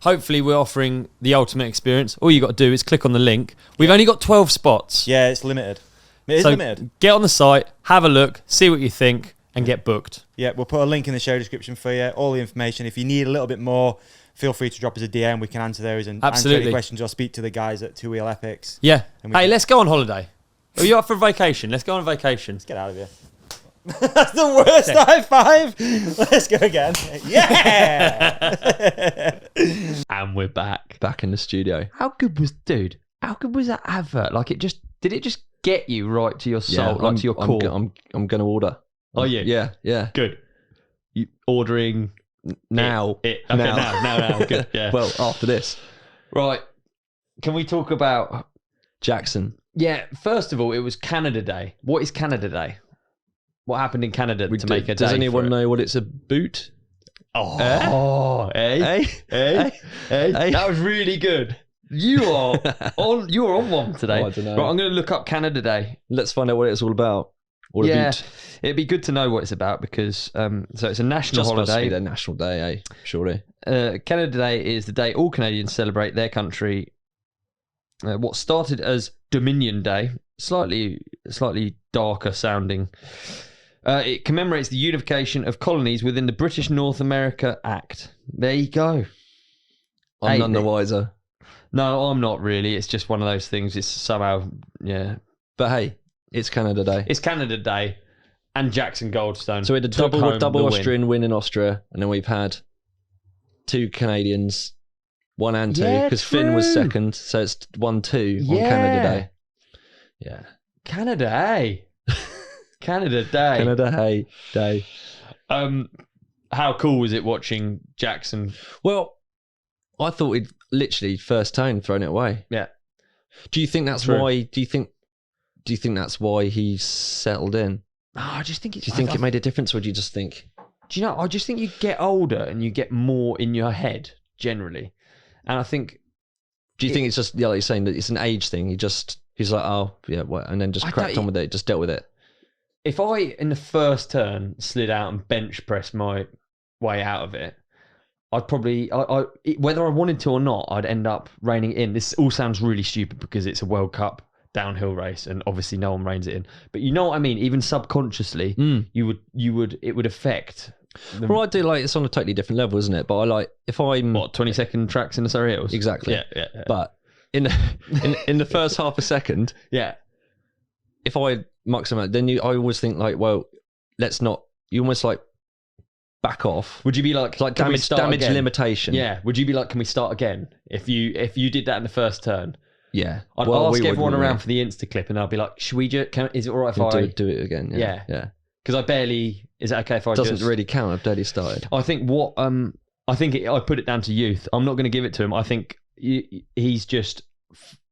[SPEAKER 4] hopefully we're offering the ultimate experience. All you got to do is click on the link. We've only got 12 spots.
[SPEAKER 2] Yeah, it's limited. It is limited.
[SPEAKER 4] Get on the site, have a look, see what you think, and get booked.
[SPEAKER 2] Yeah, we'll put a link in the show description for you, all the information. If you need a little bit more, feel free to drop us a DM. We can answer those and answer any questions or speak to the guys at Two Wheel Epics.
[SPEAKER 4] Yeah. Hey, let's go on holiday. Are you up for a vacation? Let's go on a vacation.
[SPEAKER 2] Let's get out of here. That's the worst high five. Let's go again. Yeah.
[SPEAKER 1] And we're back.
[SPEAKER 3] Back in the studio.
[SPEAKER 1] How good was that advert? Like did it just get you right to your soul, to your core?
[SPEAKER 3] I'm going to order.
[SPEAKER 1] Oh yeah.
[SPEAKER 3] Yeah.
[SPEAKER 1] Good. You ordering
[SPEAKER 3] now?
[SPEAKER 1] Okay, now. Good. Yeah.
[SPEAKER 3] Well, after this,
[SPEAKER 1] right? Can we talk about
[SPEAKER 3] Jackson?
[SPEAKER 1] Yeah. First of all, it was Canada Day. What is Canada Day? What happened in Canada to make a day?
[SPEAKER 3] Does anyone know what it's a boot?
[SPEAKER 1] That was really good. You are on one today.
[SPEAKER 3] Oh, I don't know.
[SPEAKER 1] Right, I'm going to look up Canada Day.
[SPEAKER 3] Let's find out what it's all about.
[SPEAKER 1] It'd be good to know what it's about because so it's a national
[SPEAKER 3] Just
[SPEAKER 1] holiday.
[SPEAKER 3] must be their national day, eh? Surely.
[SPEAKER 1] Canada Day is the day all Canadians celebrate their country. What started as Dominion Day, slightly darker sounding. It commemorates the unification of colonies within the British North America Act. There you go.
[SPEAKER 3] I'm none the wiser.
[SPEAKER 1] No, I'm not really. It's just one of those things. It's somehow, yeah.
[SPEAKER 3] But hey, it's Canada Day.
[SPEAKER 1] It's Canada Day, and Jackson Goldstone.
[SPEAKER 3] So we had a double Austrian win in Austria, and then we've had 2 Canadians, 1 and 2, because Finn was second, so it's 1-2 on Canada Day. Yeah,
[SPEAKER 1] Canada, hey, Canada Day,
[SPEAKER 3] Canada Day.
[SPEAKER 1] How cool was it watching Jackson?
[SPEAKER 3] Well, I thought he'd literally first tone thrown it away.
[SPEAKER 1] Yeah.
[SPEAKER 3] Do you think that's why? Do you think that's why he settled in?
[SPEAKER 1] Oh, I just think.
[SPEAKER 3] Do you think it made a difference, or do you just think?
[SPEAKER 1] Do you know? I just think you get older and you get more in your head generally, and I think.
[SPEAKER 3] Do you think it's just like you're saying that it's an age thing? He's like, oh yeah, what? And then just cracked on with it, just dealt with it.
[SPEAKER 1] If I in the first turn slid out and bench pressed my way out of it, I'd probably, whether I wanted to or not, I'd end up reining it in. This all sounds really stupid because it's a World Cup downhill race, and obviously no one reins it in. But you know what I mean? Even subconsciously, it would affect.
[SPEAKER 3] Well, I do like it's on a totally different level, isn't it? But I like if I'm
[SPEAKER 1] 20-second tracks in the Surrey Hills.
[SPEAKER 3] Exactly.
[SPEAKER 1] Yeah.
[SPEAKER 3] But in the first half a second, if I muck some out, then I always think like, well, let's not. You almost like. Back off.
[SPEAKER 1] Would you be like
[SPEAKER 3] damage limitation?
[SPEAKER 1] Yeah. Would you be like, can we start again? If you did that in the first turn,
[SPEAKER 3] yeah.
[SPEAKER 1] I'd ask everyone around for the Insta clip, and I'll be like, should we is it all right if I
[SPEAKER 3] do it again? Yeah.
[SPEAKER 1] Because I barely. Is it okay if I
[SPEAKER 3] doesn't really count? I've barely started.
[SPEAKER 1] I think I put it down to youth. I'm not going to give it to him. I think he's just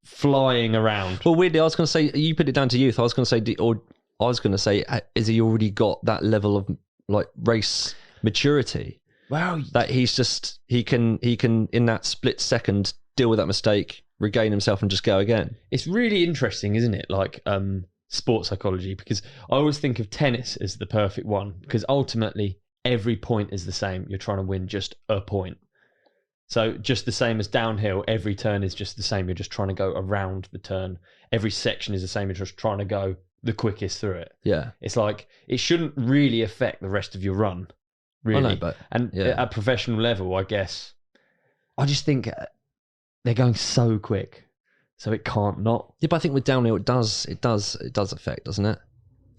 [SPEAKER 1] flying around.
[SPEAKER 3] Well, weirdly, I was going to say you put it down to youth. I was going to say, has he already got that level of like race maturity?
[SPEAKER 1] Wow,
[SPEAKER 3] that he can in that split second deal with that mistake, regain himself, and just go again.
[SPEAKER 1] It's really interesting, isn't it? Like sports psychology, because I always think of tennis as the perfect one, because ultimately every point is the same. You're trying to win just a point. So just the same as downhill, every turn is just the same. You're just trying to go around the turn. Every section is the same. You're just trying to go the quickest through it.
[SPEAKER 3] Yeah,
[SPEAKER 1] it's like it shouldn't really affect the rest of your run. Really,
[SPEAKER 3] but
[SPEAKER 1] at a professional level, I guess. I just think they're going so quick, so it can't not.
[SPEAKER 3] Yeah, but I think with downhill, it does affect, doesn't it?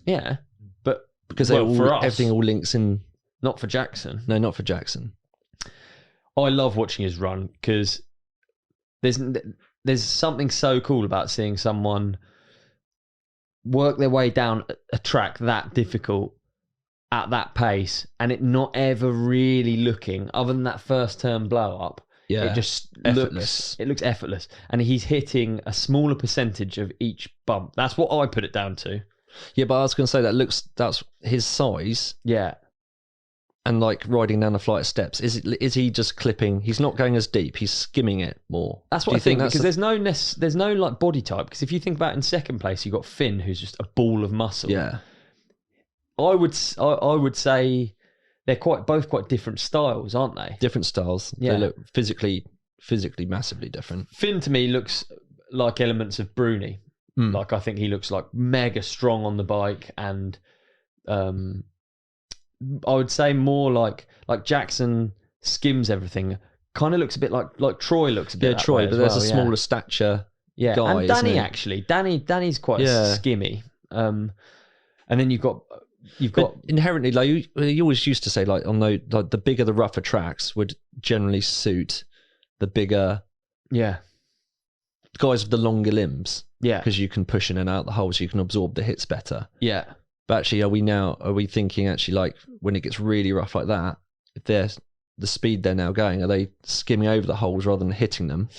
[SPEAKER 1] Yeah, but
[SPEAKER 3] because everything all links in.
[SPEAKER 1] Not for Jackson.
[SPEAKER 3] No, not for Jackson.
[SPEAKER 1] I love watching his run because there's something so cool about seeing someone work their way down a track that difficult at that pace, and it not ever really looking, other than that first turn blow up, it just effortless. Looks effortless, and he's hitting a smaller percentage of each bump. That's what I put it down to.
[SPEAKER 3] Yeah, but I was going to say that's his size.
[SPEAKER 1] Yeah,
[SPEAKER 3] and like riding down a flight of steps. Is he just clipping? He's not going as deep. He's skimming it more.
[SPEAKER 1] That's what I think because there's no like body type. Because if you think about it, in second place, you got Finn, who's just a ball of muscle.
[SPEAKER 3] Yeah.
[SPEAKER 1] I would say they're both quite different styles, aren't they?
[SPEAKER 3] Different styles. Yeah. They look physically massively different.
[SPEAKER 1] Finn to me looks like elements of Bruni. Like I think he looks like mega strong on the bike, and I would say more like Jackson skims everything. Kind of looks a bit like Troy looks a bit.
[SPEAKER 3] Yeah, Troy, but there's a smaller stature.
[SPEAKER 1] Yeah,
[SPEAKER 3] guy,
[SPEAKER 1] and Danny actually. Danny's quite skimmy. And then you've got
[SPEAKER 3] inherently, like you always used to say, like on the bigger the rougher tracks would generally suit the bigger guys with the longer limbs.
[SPEAKER 1] Yeah,
[SPEAKER 3] because you can push in and out the holes, so you can absorb the hits better.
[SPEAKER 1] Yeah,
[SPEAKER 3] but actually, are we thinking actually like when it gets really rough like that, if there's the speed they're now going, are they skimming over the holes rather than hitting them?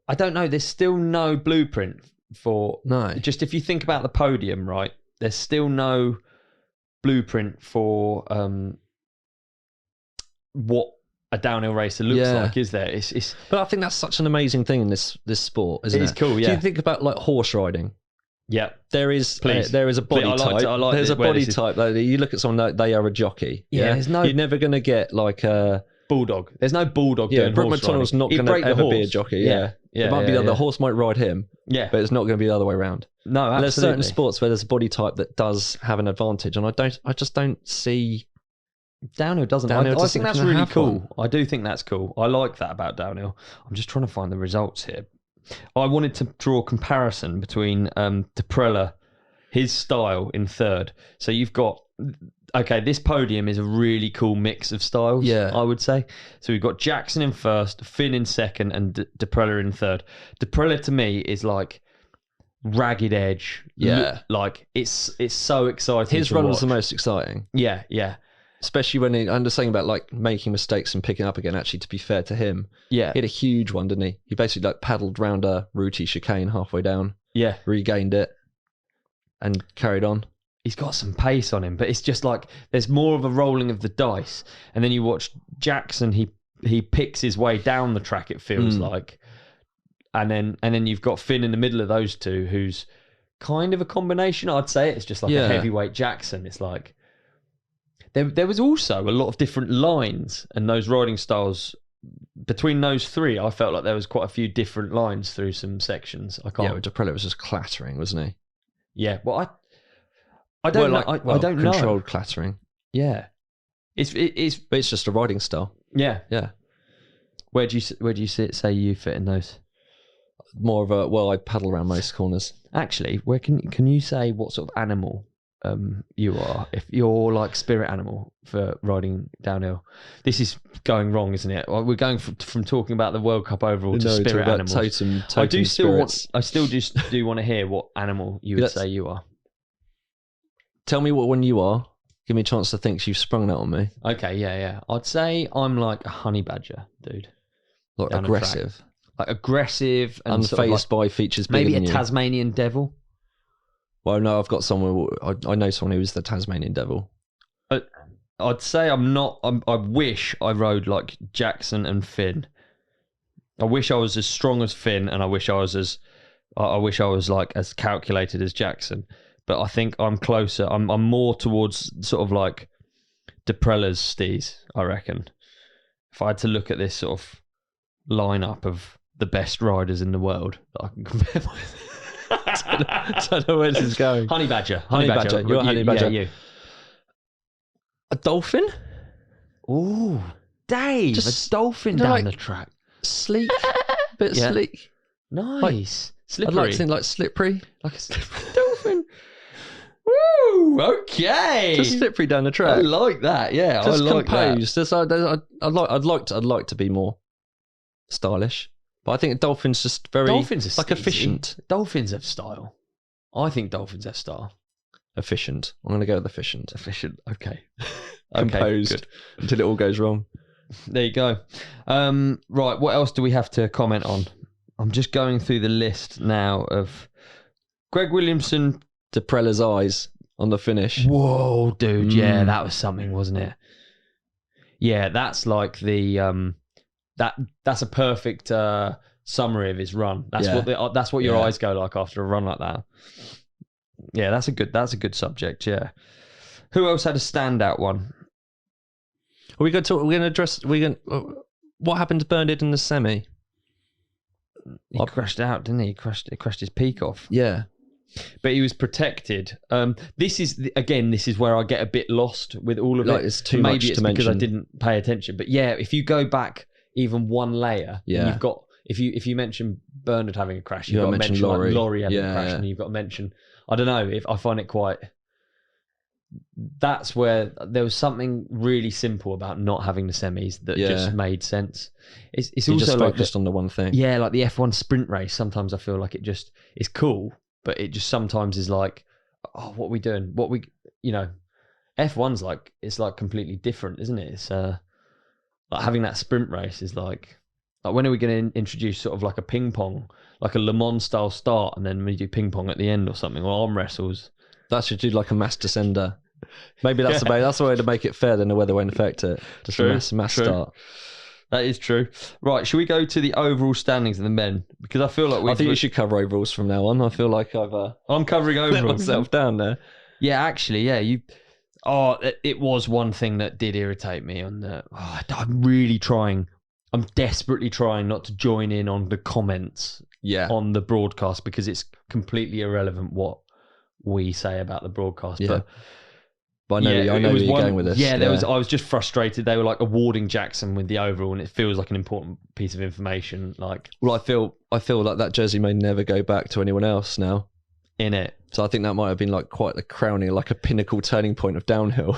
[SPEAKER 1] I don't know. There's still no blueprint for Just if you think about the podium, right? There's still no blueprint for what a downhill racer looks like, is there? It's.
[SPEAKER 3] But I think that's such an amazing thing in this sport, isn't it?
[SPEAKER 1] It is cool, yeah.
[SPEAKER 3] Do you think about like horse riding?
[SPEAKER 1] Yeah,
[SPEAKER 3] there is a body type. There's a body type. You look at someone, they are a jockey.
[SPEAKER 1] Yeah,
[SPEAKER 3] you're never going to get like a
[SPEAKER 1] bulldog. There's no bulldog. Yeah,
[SPEAKER 3] Brooke McDonald's not going to ever be a jockey. Yeah. It might be the horse might ride him.
[SPEAKER 1] Yeah,
[SPEAKER 3] but it's not going to be the other way around.
[SPEAKER 1] No, absolutely.
[SPEAKER 3] And there's certain sports where there's a body type that does have an advantage, and I just don't see.
[SPEAKER 1] Downhill doesn't. I think that's really cool. I do think that's cool. I like that about downhill. I'm just trying to find the results here. I wanted to draw a comparison between De Prella, his style in third. So you've got, this podium is a really cool mix of styles, I would say. So we've got Jackson in first, Finn in second, and De Prella in third. De Prella to me is like ragged edge.
[SPEAKER 3] Yeah.
[SPEAKER 1] Like it's so exciting.
[SPEAKER 3] His run was the most exciting.
[SPEAKER 1] Yeah, yeah.
[SPEAKER 3] Especially when I'm just saying about like making mistakes and picking up again. Actually, to be fair to him, he had a huge one, didn't he? He basically like paddled round a rooty chicane halfway down. Yeah, regained it and carried on.
[SPEAKER 1] He's got some pace on him, but it's just like there's more of a rolling of the dice. And then you watch Jackson; he picks his way down the track. It feels like, and then you've got Finn in the middle of those two, who's kind of a combination. I'd say it's just like a heavyweight Jackson. It's like. There was also a lot of different lines and those riding styles between those three. I felt like there was quite a few different lines through some sections. I can't.
[SPEAKER 3] Yeah, De Prella was just clattering, wasn't he?
[SPEAKER 1] Yeah. Well, I don't know. I don't know.
[SPEAKER 3] Controlled clattering.
[SPEAKER 1] Yeah. But
[SPEAKER 3] it's just a riding style.
[SPEAKER 1] Yeah.
[SPEAKER 3] Yeah.
[SPEAKER 1] Where do you say you fit in those?
[SPEAKER 3] More of a I paddle around most corners.
[SPEAKER 1] Actually, where can you say what sort of animal? You are, if you're like spirit animal for riding downhill. This is going wrong, isn't it? We're going from talking about the World Cup overall to spirit animals.
[SPEAKER 3] Totem
[SPEAKER 1] I still just do want to hear what animal you would say you are.
[SPEAKER 3] Tell me what one you are. Give me a chance to think. You've sprung that on me.
[SPEAKER 1] Okay, yeah. I'd say I'm like a honey badger, dude.
[SPEAKER 3] Like aggressive,
[SPEAKER 1] and
[SPEAKER 3] unfazed
[SPEAKER 1] sort of like,
[SPEAKER 3] by features.
[SPEAKER 1] Maybe a Tasmanian devil.
[SPEAKER 3] Well, no, I've got someone. I know someone who was the Tasmanian devil.
[SPEAKER 1] I'd say I'm not. I wish I rode like Jackson and Finn. I wish I was as strong as Finn, and I wish I was like as calculated as Jackson. But I think I'm closer. I'm more towards sort of like De Prella's steez, I reckon. If I had to look at this sort of lineup of the best riders in the world that I can compare with.
[SPEAKER 3] I don't know where this is going.
[SPEAKER 1] Honey badger.
[SPEAKER 3] You're a honey badger.
[SPEAKER 1] Yeah, you.
[SPEAKER 3] A dolphin?
[SPEAKER 1] Ooh, Dave. Just a dolphin down the track.
[SPEAKER 3] Sleek. Bit sleek.
[SPEAKER 1] Nice.
[SPEAKER 3] Slippery. I'd like to think like slippery. Like a slippery
[SPEAKER 1] dolphin. Woo! Okay.
[SPEAKER 3] Just slippery down the track.
[SPEAKER 1] I like that. Yeah,
[SPEAKER 3] just
[SPEAKER 1] I like
[SPEAKER 3] composed.
[SPEAKER 1] that.
[SPEAKER 3] I'd like to be more stylish. But I think dolphins just very efficient.
[SPEAKER 1] Dolphins have style. I think dolphins have style.
[SPEAKER 3] Efficient. I'm going to go with efficient.
[SPEAKER 1] Efficient. Okay.
[SPEAKER 3] Composed
[SPEAKER 1] good.
[SPEAKER 3] Until it all goes wrong.
[SPEAKER 1] There you go. Right. What else do we have to comment on? I'm just going through the list now of Greg Williamson.
[SPEAKER 3] De Prella's eyes on the finish.
[SPEAKER 1] Whoa, dude. Yeah, that was something, wasn't it? Yeah, that's like the that's a perfect summary of his run. That's what your eyes go like after a run like that. Yeah, that's a good subject. Yeah. Who else had a standout one?
[SPEAKER 3] We're going to address. What happened to Bernard in the semi?
[SPEAKER 1] He crashed out, didn't he? He crashed his peak off.
[SPEAKER 3] Yeah.
[SPEAKER 1] But he was protected. This is where I get a bit lost with all of it.
[SPEAKER 3] It's too much to mention.
[SPEAKER 1] Maybe it's because I didn't pay attention. But yeah, if you go back even one layer, you've got if you mention Bernard having a crash, you've got to mention Laurie having a crash, and you've got to mention. I don't know if I find it quite. That's where there was something really simple about not having the semis that just made sense. It's also
[SPEAKER 3] just
[SPEAKER 1] like
[SPEAKER 3] focused on the one thing.
[SPEAKER 1] Yeah, like the F1 sprint race. Sometimes I feel like it's cool. But it just sometimes is like, oh, what are we doing? F1's like, it's like completely different, isn't it? It's like having that sprint race is like when are we going to introduce sort of like a ping pong, like a Le Mans style start, and then we do ping pong at the end or something, or arm wrestles.
[SPEAKER 3] That should do like a mass descender. Maybe that's the way to make it fair. Then the weather won't affect it. Just a mass start.
[SPEAKER 1] That is true. Right, should we go to the overall standings of the men? Because I feel like
[SPEAKER 3] I think you should cover overalls from now on. I feel like
[SPEAKER 1] I'm covering overalls.
[SPEAKER 3] Let myself down there.
[SPEAKER 1] Yeah, actually, yeah. It was one thing that did irritate me on the. I'm really trying. I'm desperately trying not to join in on the comments on the broadcast because it's completely irrelevant what we say about the broadcast.
[SPEAKER 3] Yeah. But I know where you're going with this.
[SPEAKER 1] Yeah, I was just frustrated. They were like awarding Jackson with the overall, and it feels like an important piece of information. Like,
[SPEAKER 3] well, I feel like that jersey may never go back to anyone else now.
[SPEAKER 1] In it,
[SPEAKER 3] so I think that might have been like quite the crowning, like a pinnacle turning point of downhill.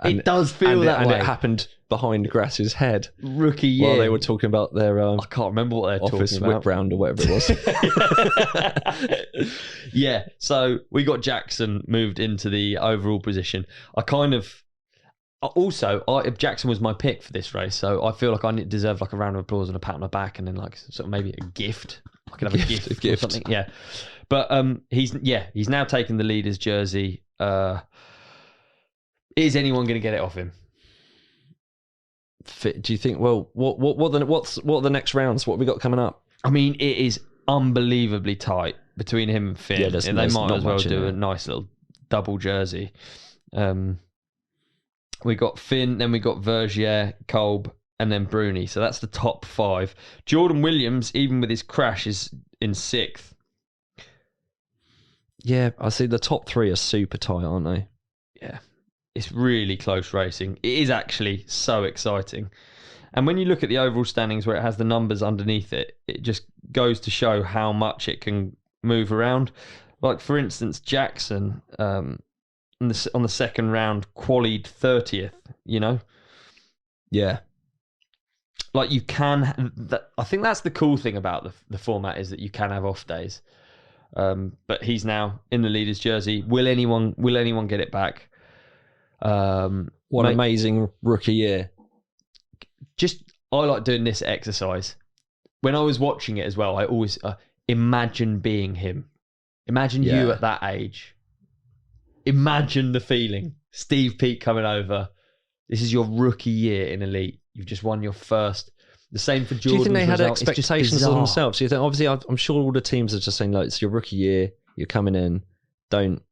[SPEAKER 1] And, it does feel that way.
[SPEAKER 3] And it happened behind Grass's head.
[SPEAKER 1] Rookie year.
[SPEAKER 3] While they were talking about their
[SPEAKER 1] I can't remember what they're
[SPEAKER 3] office
[SPEAKER 1] talking about.
[SPEAKER 3] whip round or whatever it
[SPEAKER 1] was. Yeah, so we got Jackson moved into the overall position. Jackson was my pick for this race, so I feel like I deserve like a round of applause and a pat on the back, and then like sort of maybe a gift. I could have a gift or something. Yeah, but he's now taken the leader's jersey. Is anyone going to get it off him?
[SPEAKER 3] Do you think? Well, what are the next rounds? What have we got coming up?
[SPEAKER 1] I mean, it is unbelievably tight between him and Finn.
[SPEAKER 3] Yeah,
[SPEAKER 1] they might as well do a nice little double jersey. We got Finn, then we got Vergier, Kolb, and then Bruni. So that's the top 5. Jordan Williams, even with his crash, is in 6th.
[SPEAKER 3] Yeah, I see the top 3 are super tight, aren't they?
[SPEAKER 1] Yeah. It's really close racing. It is actually so exciting. And when you look at the overall standings where it has the numbers underneath it, it just goes to show how much it can move around. Like, for instance, Jackson on the second round qualied 30th, you know?
[SPEAKER 3] Yeah.
[SPEAKER 1] Like, you can... I think that's the cool thing about the format is that you can have off days. But he's now in the leader's jersey. Will anyone get it back?
[SPEAKER 3] What an amazing rookie year.
[SPEAKER 1] I like doing this exercise. When I was watching it as well, I always imagine being him. Imagine you at that age. Imagine the feeling. Steve Peake coming over. This is your rookie year in Elite. You've just won your first. The same for Jordan.
[SPEAKER 3] Do you think they had expectations of themselves? You think, obviously, I'm sure all the teams are just saying, like, it's your rookie year. You're coming in. Don't.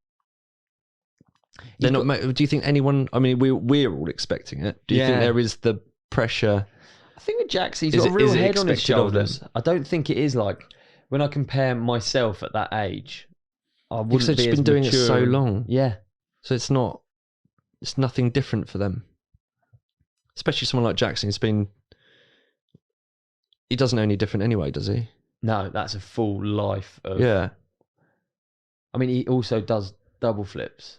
[SPEAKER 3] Do you think anyone? I mean, we're all expecting it. Do you think there is the pressure?
[SPEAKER 1] I think with Jackson, he's got a real head on his shoulders. I don't think it is like when I compare myself at that age. I wouldn't be as
[SPEAKER 3] been doing
[SPEAKER 1] mature.
[SPEAKER 3] It so long.
[SPEAKER 1] Yeah,
[SPEAKER 3] so it's nothing different for them. Especially someone like Jackson. He doesn't know any different anyway, does he?
[SPEAKER 1] No, that's a full life of.
[SPEAKER 3] Yeah.
[SPEAKER 1] I mean, he also does double flips.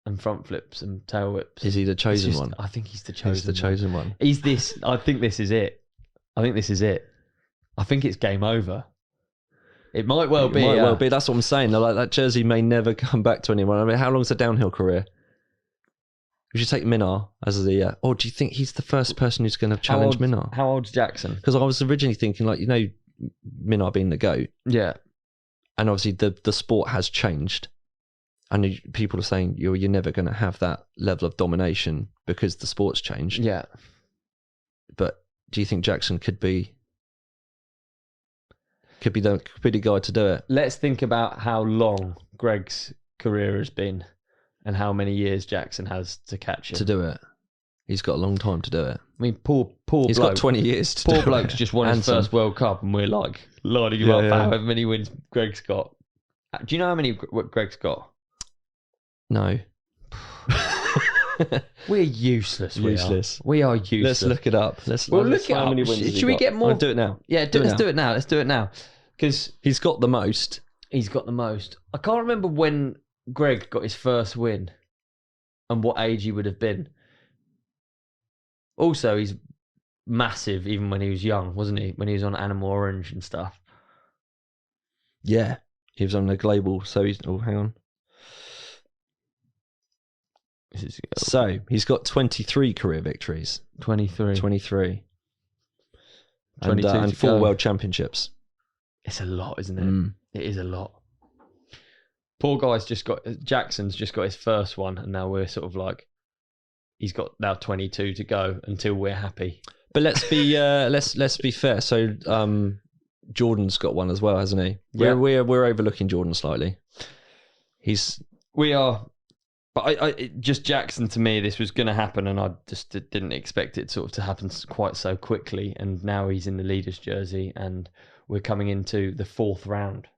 [SPEAKER 1] And front flips and tail whips.
[SPEAKER 3] Is he the chosen one?
[SPEAKER 1] I think he's the chosen one.
[SPEAKER 3] He's the chosen one.
[SPEAKER 1] He's this. I think this is it. I think it's game over. It might well be.
[SPEAKER 3] That's what I'm saying. Like, that jersey may never come back to anyone. I mean, how long's a downhill career? We should take Minnaar as the... or do you think he's the first person who's going to challenge Minnaar?
[SPEAKER 1] How old's Jackson?
[SPEAKER 3] Because I was originally thinking, like, Minnaar being the GOAT.
[SPEAKER 1] Yeah.
[SPEAKER 3] And obviously the sport has changed. And people are saying you're never going to have that level of domination because the sport's changed.
[SPEAKER 1] Yeah.
[SPEAKER 3] But do you think Jackson could be the guy to do it?
[SPEAKER 1] Let's think about how long Greg's career has been and how many years Jackson has to catch him.
[SPEAKER 3] To do it. He's got a long time to do it.
[SPEAKER 1] I mean, poor
[SPEAKER 3] He's
[SPEAKER 1] bloke.
[SPEAKER 3] Got 20 years to do it.
[SPEAKER 1] Poor bloke's just won his first World Cup and we're like lining him up for however many wins Greg's got. Do you know how many Greg's got?
[SPEAKER 3] No.
[SPEAKER 1] We're useless. We are useless.
[SPEAKER 3] Let's look it up.
[SPEAKER 1] Look it up. Should we get more?
[SPEAKER 3] I'll do it now.
[SPEAKER 1] Yeah, let's do it now. Let's do it now. Because
[SPEAKER 3] he's got the most.
[SPEAKER 1] I can't remember when Greg got his first win and what age he would have been. Also, he's massive even when he was young, wasn't he? When he was on Animal Orange and stuff.
[SPEAKER 3] Yeah. He was on the global, so he's... Oh, hang on. So, he's got 23 career victories.
[SPEAKER 1] 23.
[SPEAKER 3] And 4 world championships.
[SPEAKER 1] It's a lot, isn't it? It is a lot. Poor guy's Jackson's just got his first one, and now we're sort of like, he's got now 22 to go until we're happy.
[SPEAKER 3] But let's be fair. So Jordan's got one as well, hasn't he? Yeah. We're overlooking Jordan slightly.
[SPEAKER 1] We are. But I just Jackson, to me, this was going to happen, and I just didn't expect it sort of to happen quite so quickly. And now he's in the leader's jersey, and we're coming into the 4th round.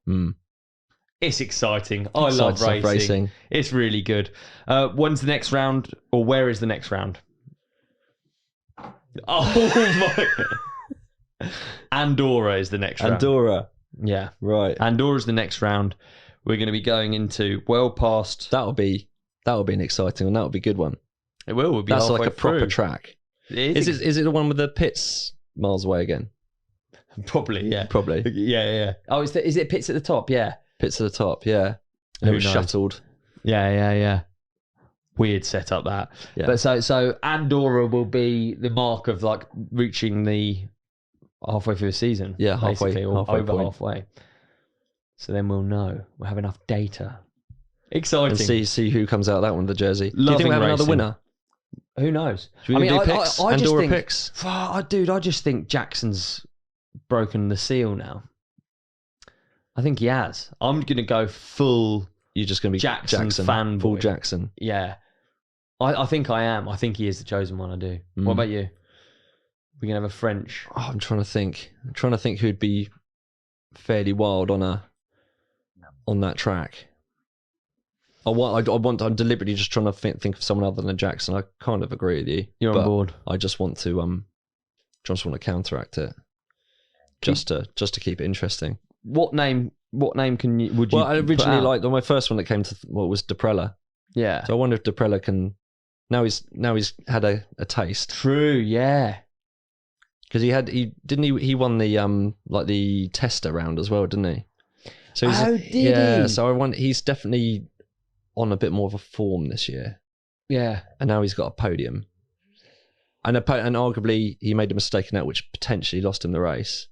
[SPEAKER 1] It's exciting. I love racing. It's really good. When's the next round, or where is the next round? Oh my! Andorra is the next round.
[SPEAKER 3] Andorra.
[SPEAKER 1] Yeah.
[SPEAKER 3] Right.
[SPEAKER 1] Andorra's the next round. We're going to be going into well past.
[SPEAKER 3] That'll be an exciting one. That'll be a good one.
[SPEAKER 1] It will. We'll be
[SPEAKER 3] That's
[SPEAKER 1] halfway
[SPEAKER 3] like a
[SPEAKER 1] through.
[SPEAKER 3] proper track. Is it the one with the pits miles away again?
[SPEAKER 1] Probably, yeah.
[SPEAKER 3] Probably.
[SPEAKER 1] Yeah. Oh, is it pits at the top? Yeah.
[SPEAKER 3] Pits at the top, yeah. It was shuttled.
[SPEAKER 1] Yeah. Weird setup that. Yeah. But so Andorra will be the mark of like reaching the halfway through the season.
[SPEAKER 3] Yeah, halfway
[SPEAKER 1] halfway. So then we'll know. We'll have enough data. Exciting.
[SPEAKER 3] And see who comes out of that one, the jersey.
[SPEAKER 1] Do you think
[SPEAKER 3] we have another winner?
[SPEAKER 1] Who knows?
[SPEAKER 3] Should we do picks? Andorra picks?
[SPEAKER 1] Dude, I just think Jackson's broken the seal now. I think he has. I'm going to go full.
[SPEAKER 3] You're just going to be Jackson fanboy. Full Jackson.
[SPEAKER 1] Yeah. I think I am. I think he is the chosen one. I do. What about you? We're going to have a French.
[SPEAKER 3] Oh, I'm trying to think who'd be fairly wild on that track. I'm deliberately just trying to think of someone other than Jackson. I kind of agree with you.
[SPEAKER 1] You're on board.
[SPEAKER 3] I just want to counteract it, just to keep it interesting.
[SPEAKER 1] What name would you?
[SPEAKER 3] Well, I originally liked my first one that came to was Deprella.
[SPEAKER 1] Yeah.
[SPEAKER 3] So I wonder if Deprella can. Now he's had a taste.
[SPEAKER 1] True. Yeah.
[SPEAKER 3] Because he won the the tester round as well, didn't he? So
[SPEAKER 1] did he?
[SPEAKER 3] So he's definitely on a bit more of a form this year.
[SPEAKER 1] Yeah.
[SPEAKER 3] And now he's got a podium. And arguably he made a mistake in that, which potentially lost him the race.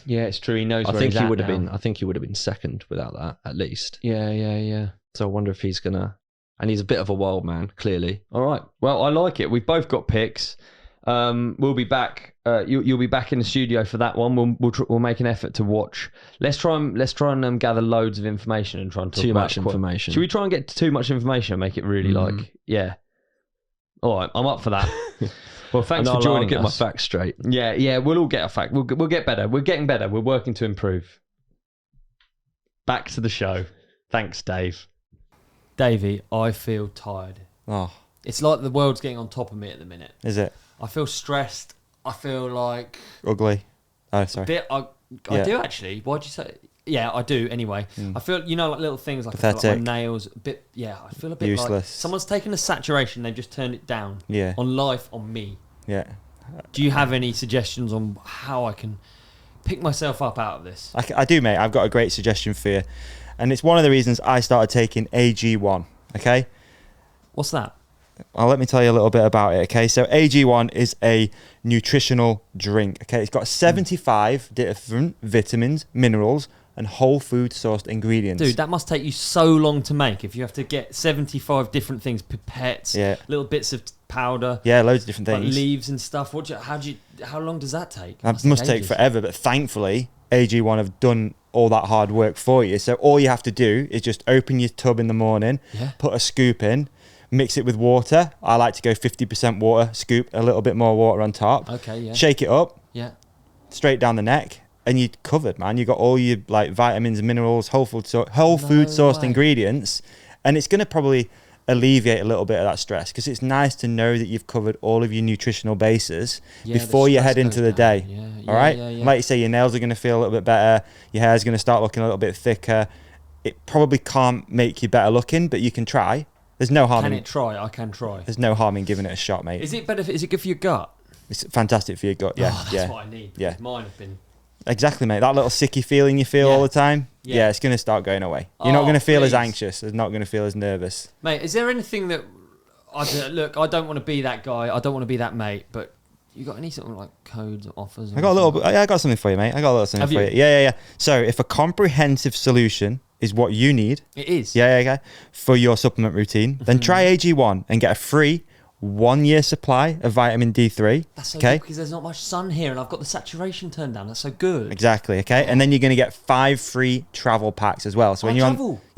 [SPEAKER 1] Yeah, it's true. He knows.
[SPEAKER 3] I think he would have been second without that, at least.
[SPEAKER 1] Yeah.
[SPEAKER 3] So I wonder if he's gonna. And he's a bit of a wild man, clearly.
[SPEAKER 1] All right. Well, I like it. We've both got picks. We'll be back. You'll be back in the studio for that one. We'll make an effort to watch. Let's try and gather loads of information and try and talk
[SPEAKER 3] too
[SPEAKER 1] about
[SPEAKER 3] much information.
[SPEAKER 1] Should we try and get too much information and make it really yeah? All right, I'm up for that. Well, thanks for joining us.
[SPEAKER 3] I'll get my facts straight.
[SPEAKER 1] Yeah. We'll all get a fact. We'll get better. We're getting better. We're working to improve. Back to the show. Thanks, Dave.
[SPEAKER 4] Davey, I feel tired.
[SPEAKER 2] Oh,
[SPEAKER 4] it's like the world's getting on top of me at the minute.
[SPEAKER 2] Is it?
[SPEAKER 4] I feel stressed. I feel like
[SPEAKER 2] ugly. Oh, sorry.
[SPEAKER 4] I do actually. Why'd you say? Yeah, I do. Anyway, I feel like little things like, I feel like my nails. A bit. Yeah, I feel a bit
[SPEAKER 2] useless.
[SPEAKER 4] Like someone's taken a saturation. They've just turned it down.
[SPEAKER 2] Yeah.
[SPEAKER 4] On life, on me.
[SPEAKER 2] Yeah.
[SPEAKER 4] Do you have any suggestions on how I can pick myself up out of this?
[SPEAKER 2] I do, mate. I've got a great suggestion for you, and it's one of the reasons I started taking AG1. Okay.
[SPEAKER 4] What's that?
[SPEAKER 2] Well, let me tell you a little bit about it, okay? So AG1 is a nutritional drink, okay? It's got 75 different vitamins, minerals, and whole food sourced ingredients.
[SPEAKER 4] Dude, that must take you so long to make if you have to get 75 different things, pipettes, little bits of powder.
[SPEAKER 2] Yeah, loads of different things.
[SPEAKER 4] Like leaves and stuff. How long does that take?
[SPEAKER 2] That must take forever, but thankfully, AG1 have done all that hard work for you. So all you have to do is just open your tub in the morning, put a scoop in, mix it with water. I like to go 50% water, scoop a little bit more water on top.
[SPEAKER 4] Okay, yeah.
[SPEAKER 2] Shake it up.
[SPEAKER 4] Yeah.
[SPEAKER 2] Straight down the neck, and you're covered, man. You got all your like vitamins and minerals, whole food sourced ingredients, and it's going to probably alleviate a little bit of that stress, because it's nice to know that you've covered all of your nutritional bases before you head into the day. All right? Like you say, your nails are going to feel a little bit better. Your hair's going to start looking a little bit thicker. It probably can't make you better looking, but you can try. There's no harm.
[SPEAKER 4] I can try.
[SPEAKER 2] There's no harm in giving it a shot, mate.
[SPEAKER 4] Is it better? Is it good for your gut?
[SPEAKER 2] It's fantastic for your gut. Yeah,
[SPEAKER 4] that's what I need. Yeah, mine have been.
[SPEAKER 2] Exactly, mate. That little sicky feeling you feel all the time. Yeah, it's going to start going away. You're not going to feel as anxious. You're not going to feel as nervous.
[SPEAKER 4] Mate, is there anything that look? I don't want to be that guy. I don't want to be that mate. But you got any sort of like codes or offers?
[SPEAKER 2] I got something for you, mate. I got a little something for you. Yeah. So if a comprehensive solution is what you need,
[SPEAKER 4] it is.
[SPEAKER 2] Yeah. For your supplement routine, then try AG1 and get a free 1 year supply of vitamin D3.
[SPEAKER 4] That's so good because there's not much sun here and I've got the saturation turned down. That's so good.
[SPEAKER 2] Exactly. Okay. And then you're going to get 5 free travel packs as well. So when you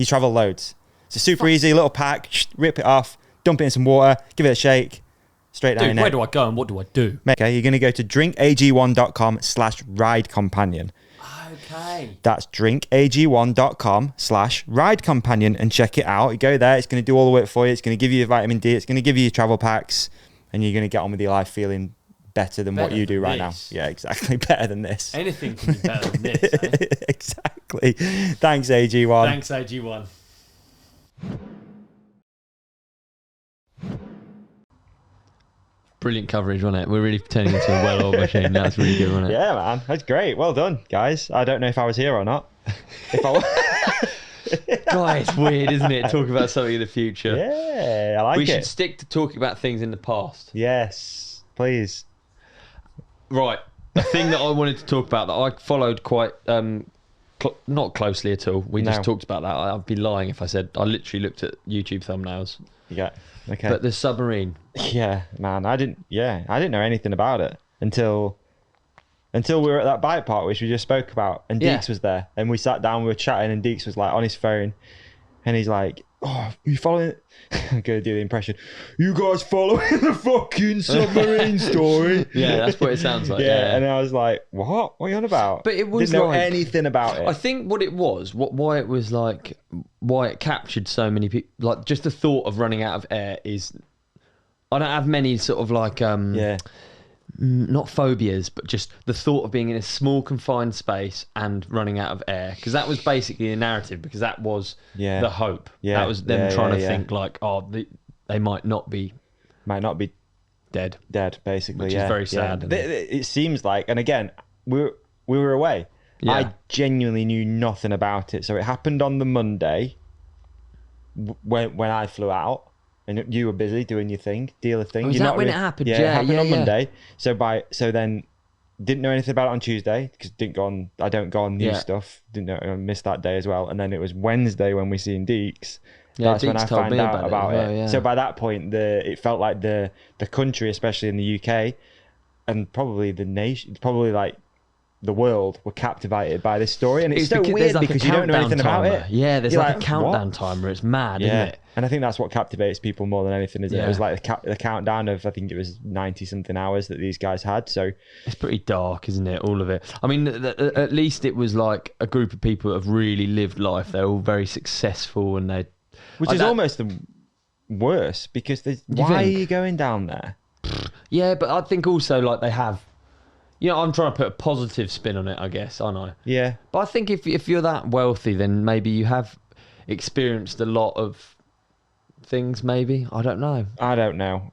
[SPEAKER 2] travel loads. It's a super easy little pack. Rip it off, dump it in some water, give it a shake. Straight down your neck.
[SPEAKER 4] Where do I go and what do I do?
[SPEAKER 2] Okay, you're going to go to drinkag1.com/ridecompanion.
[SPEAKER 4] Okay.
[SPEAKER 2] That's drinkag1.com/ridecompanion and check it out. You go there, it's going to do all the work for you. It's going to give you vitamin D. It's going to give you your travel packs, and you're going to get on with your life feeling better than what you do right now. Yeah, exactly. Better than this.
[SPEAKER 4] Anything can be better than this. Eh?
[SPEAKER 2] Exactly. Thanks, AG1.
[SPEAKER 4] Thanks, AG1.
[SPEAKER 1] Brilliant coverage, wasn't it? We're really turning into a well-oiled machine. That's really good, wasn't it?
[SPEAKER 2] Yeah, man. That's great. Well done, guys. I don't know if I was here or not. If I was...
[SPEAKER 1] God, it's weird, isn't it? Talking about something in the future.
[SPEAKER 2] Yeah, I like it.
[SPEAKER 1] We should stick to talking about things in the past.
[SPEAKER 2] Yes, please.
[SPEAKER 1] Right. The thing that I wanted to talk about that I followed quite... not closely at all. We just talked about that. I'd be lying if I said I literally looked at YouTube thumbnails.
[SPEAKER 2] Yeah. Okay.
[SPEAKER 1] But the submarine.
[SPEAKER 2] Yeah, man. I didn't know anything about it until we were at that bike park, which we just spoke about, and Deeks was there, and we sat down, we were chatting, and Deeks was like on his phone, and he's like, "Oh, you following?" I'm gonna do the impression. You guys following the fucking submarine story?
[SPEAKER 1] Yeah, that's what it sounds like.
[SPEAKER 2] Yeah, and I was like, "What? What are you on about?"
[SPEAKER 1] But it was
[SPEAKER 2] didn't know anything about it.
[SPEAKER 1] I think what it was, why it was like, why it captured so many people, like just the thought of running out of air is. I don't have many sort of like not phobias, but just the thought of being in a small confined space and running out of air, because that was basically the narrative, because that was the hope. That was them trying to think like, oh, they might not be dead
[SPEAKER 2] basically,
[SPEAKER 1] which is very sad.
[SPEAKER 2] It seems like, and again, we were away. I genuinely knew nothing about it, so it happened on the Monday when I flew out. And you were busy doing your thing, dealer thing.
[SPEAKER 1] Was that when it happened?
[SPEAKER 2] Yeah, it happened on Monday. So then didn't know anything about it on Tuesday because I don't go on new stuff. Didn't know, I missed that day as well. And then it was Wednesday when we seen Deeks. That's when I found out about it. Yeah. So by that point, it felt like the country, especially in the UK, and probably the nation, probably like the world, were captivated by this story. And it's so weird because you don't know anything about it.
[SPEAKER 1] Yeah, there's like a countdown timer. It's mad, isn't it?
[SPEAKER 2] And I think that's what captivates people more than anything, is it? It was like the countdown of, I think it was 90-something hours that these guys had. So
[SPEAKER 1] it's pretty dark, isn't it? All of it. I mean, at least it was like a group of people that have really lived life. They're all very successful, and
[SPEAKER 2] which is almost the worst, because why are you going down there?
[SPEAKER 1] Yeah, but I think also like they have. I'm trying to put a positive spin on it, I guess, aren't I?
[SPEAKER 2] Yeah.
[SPEAKER 1] But I think if you're that wealthy, then maybe you have experienced a lot of things, maybe. I don't know.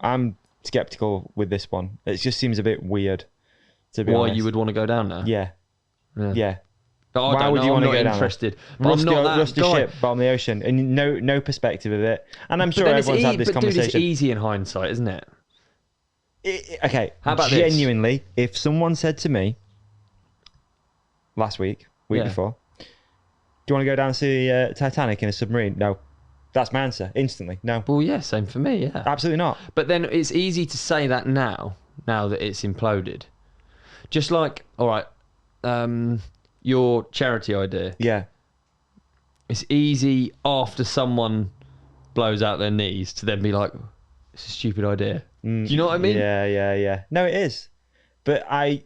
[SPEAKER 1] I'm skeptical with this one. It just seems a bit weird, to be honest. Why you would want to go down there?
[SPEAKER 2] Yeah.
[SPEAKER 1] But why would you want to go interested?
[SPEAKER 2] Down there? Rusty ship, bottom of the ocean, and no perspective of it. And I'm sure everyone's had this conversation.
[SPEAKER 1] Dude, it's easy in hindsight, isn't it?
[SPEAKER 2] Okay,
[SPEAKER 1] how about
[SPEAKER 2] genuinely, if someone said to me last week before, do you want to go down and see Titanic in a submarine? No. That's my answer instantly. No.
[SPEAKER 1] Well, yeah, same for me. Yeah,
[SPEAKER 2] absolutely not.
[SPEAKER 1] But then it's easy to say that now that it's imploded. Just like, all right, your charity idea.
[SPEAKER 2] Yeah.
[SPEAKER 1] It's easy after someone blows out their knees to then be like, it's a stupid idea. Do you know what I mean?
[SPEAKER 2] Yeah. No, it is. But I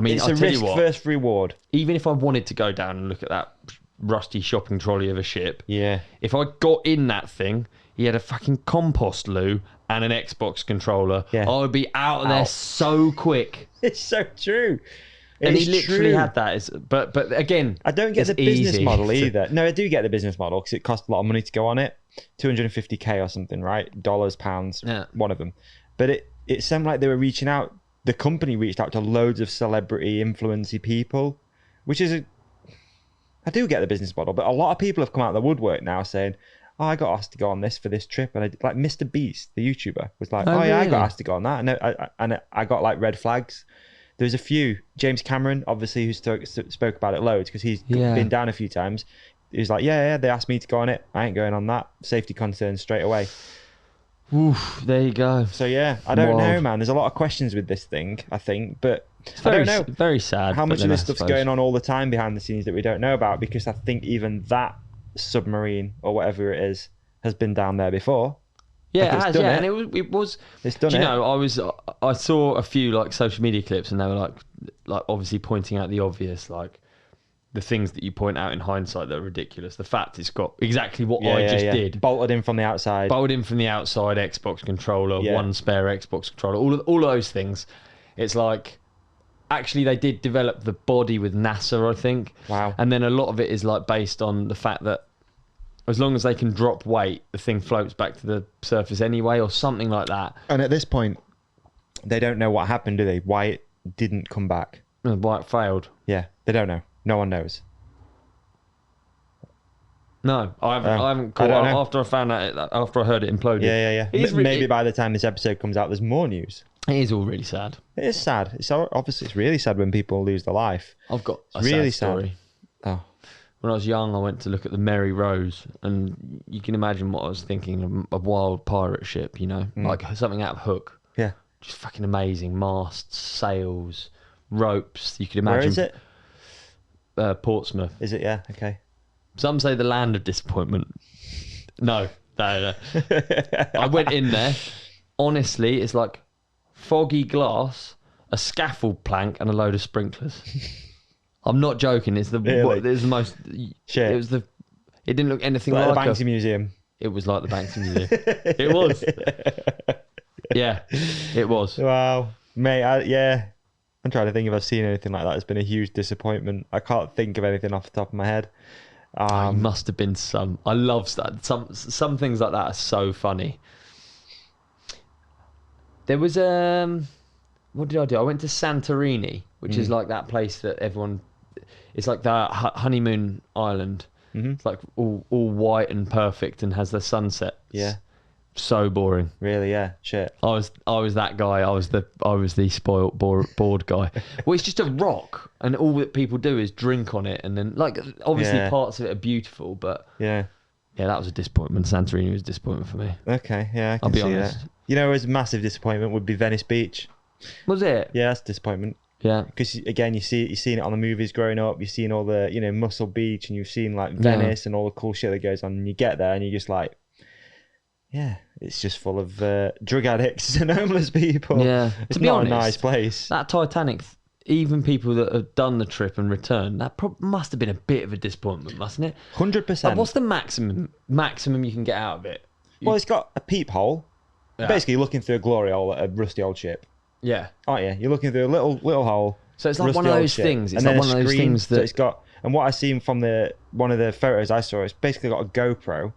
[SPEAKER 2] mean, it's a risk versus reward.
[SPEAKER 1] Even if I wanted to go down and look at that rusty shopping trolley of a ship, if I got in that thing, he had a fucking compost loo and an Xbox controller, I would be out of there so quick.
[SPEAKER 2] It's so true.
[SPEAKER 1] And he literally had that. But again,
[SPEAKER 2] I don't get the business model either. No, I do get the business model because it costs a lot of money to go on it. $250K or something, right? Dollars, pounds, one of them. But it seemed like they were reaching out. The company reached out to loads of celebrity, influency people, which is I do get the business model, but a lot of people have come out of the woodwork now saying, "Oh, I got asked to go on this for this trip," and like Mr. Beast, the YouTuber, was like, "Oh, yeah, really? I got asked to go on that," and I got like red flags. There's a few. James Cameron, obviously, who spoke about it loads because he's been down a few times. He's like, yeah, they asked me to go on it. I ain't going on that. Safety concerns straight away.
[SPEAKER 1] Oof, there you go.
[SPEAKER 2] So yeah, I don't know, man. There's a lot of questions with this thing, I think, but I don't know.
[SPEAKER 1] Very sad.
[SPEAKER 2] How much of this stuff's going on all the time behind the scenes that we don't know about? Because I think even that submarine or whatever it is has been down there before.
[SPEAKER 1] Yeah, it has. Yeah, and it was.
[SPEAKER 2] It's done.
[SPEAKER 1] You know, I saw a few like social media clips, and they were like obviously pointing out the obvious, like the things that you point out in hindsight that are ridiculous. The fact it's got exactly what I just did.
[SPEAKER 2] Bolted in from the outside.
[SPEAKER 1] Xbox controller, one spare Xbox controller, all of those things. It's like, actually they did develop the body with NASA, I think.
[SPEAKER 2] Wow.
[SPEAKER 1] And then a lot of it is like based on the fact that as long as they can drop weight, the thing floats back to the surface anyway, or something like that.
[SPEAKER 2] And at this point, they don't know what happened, do they? Why it didn't come back.
[SPEAKER 1] Why it failed.
[SPEAKER 2] Yeah, they don't know. No one knows.
[SPEAKER 1] No, I haven't caught up after I found out, after I heard it imploded.
[SPEAKER 2] Yeah. Maybe by the time this episode comes out, there's more news.
[SPEAKER 1] It is all really sad.
[SPEAKER 2] It is sad. It's really sad when people lose their life.
[SPEAKER 1] I've got a really sad story.
[SPEAKER 2] Oh.
[SPEAKER 1] When I was young, I went to look at the Mary Rose, and you can imagine what I was thinking, a wild pirate ship, you know, like something out of Hook.
[SPEAKER 2] Yeah.
[SPEAKER 1] Just fucking amazing. Masts, sails, ropes. You could imagine.
[SPEAKER 2] Where is it?
[SPEAKER 1] Portsmouth.
[SPEAKER 2] Is it? Yeah. Okay.
[SPEAKER 1] Some say the land of disappointment. No. I went in there. Honestly, it's like foggy glass, a scaffold plank, and a load of sprinklers. I'm not joking. It's the most.
[SPEAKER 2] Shit.
[SPEAKER 1] It didn't look anything
[SPEAKER 2] like
[SPEAKER 1] the
[SPEAKER 2] Banksy Museum.
[SPEAKER 1] It was like the Banksy Museum. It was. Yeah, it was.
[SPEAKER 2] Wow, mate. I'm trying to think if I've seen anything like that. It's been a huge disappointment. I can't think of anything off the top of my head.
[SPEAKER 1] Must have been some. I love that. Some things like that are so funny. There was what did I do? I went to Santorini, which is like that place that everyone. It's like that honeymoon island. Mm-hmm. It's like all white and perfect and has the sunsets.
[SPEAKER 2] Yeah.
[SPEAKER 1] So boring.
[SPEAKER 2] Really? Yeah. Shit.
[SPEAKER 1] I was that guy. I was the spoiled bored guy. Well, it's just a rock, and all that people do is drink on it, and then like obviously parts of it are beautiful, but that was a disappointment. Santorini was a disappointment for me.
[SPEAKER 2] Okay, yeah, I'll be honest. That. You know, it was a massive disappointment would be Venice Beach.
[SPEAKER 1] Was it?
[SPEAKER 2] Yeah, that's a disappointment.
[SPEAKER 1] Yeah,
[SPEAKER 2] because again, you've seen it on the movies growing up. You've seen all the Muscle Beach, and you've seen like Venice and all the cool shit that goes on. And you get there, and you're just like, yeah, it's just full of drug addicts and homeless people. Yeah, it's to be not honest, a nice place.
[SPEAKER 1] That Titanic, even people that have done the trip and returned, that must have been a bit of a disappointment, mustn't it?
[SPEAKER 2] 100%.
[SPEAKER 1] What's the maximum you can get out of it?
[SPEAKER 2] Well, it's got a peephole. Yeah. Basically, you're looking through a glory hole at a rusty old ship.
[SPEAKER 1] Yeah.
[SPEAKER 2] Aren't you? You're looking through a little hole.
[SPEAKER 1] So it's like one of those things. It's like one of those things that...
[SPEAKER 2] So it's got... And what I seen from one of the photos I saw, it's basically got a GoPro,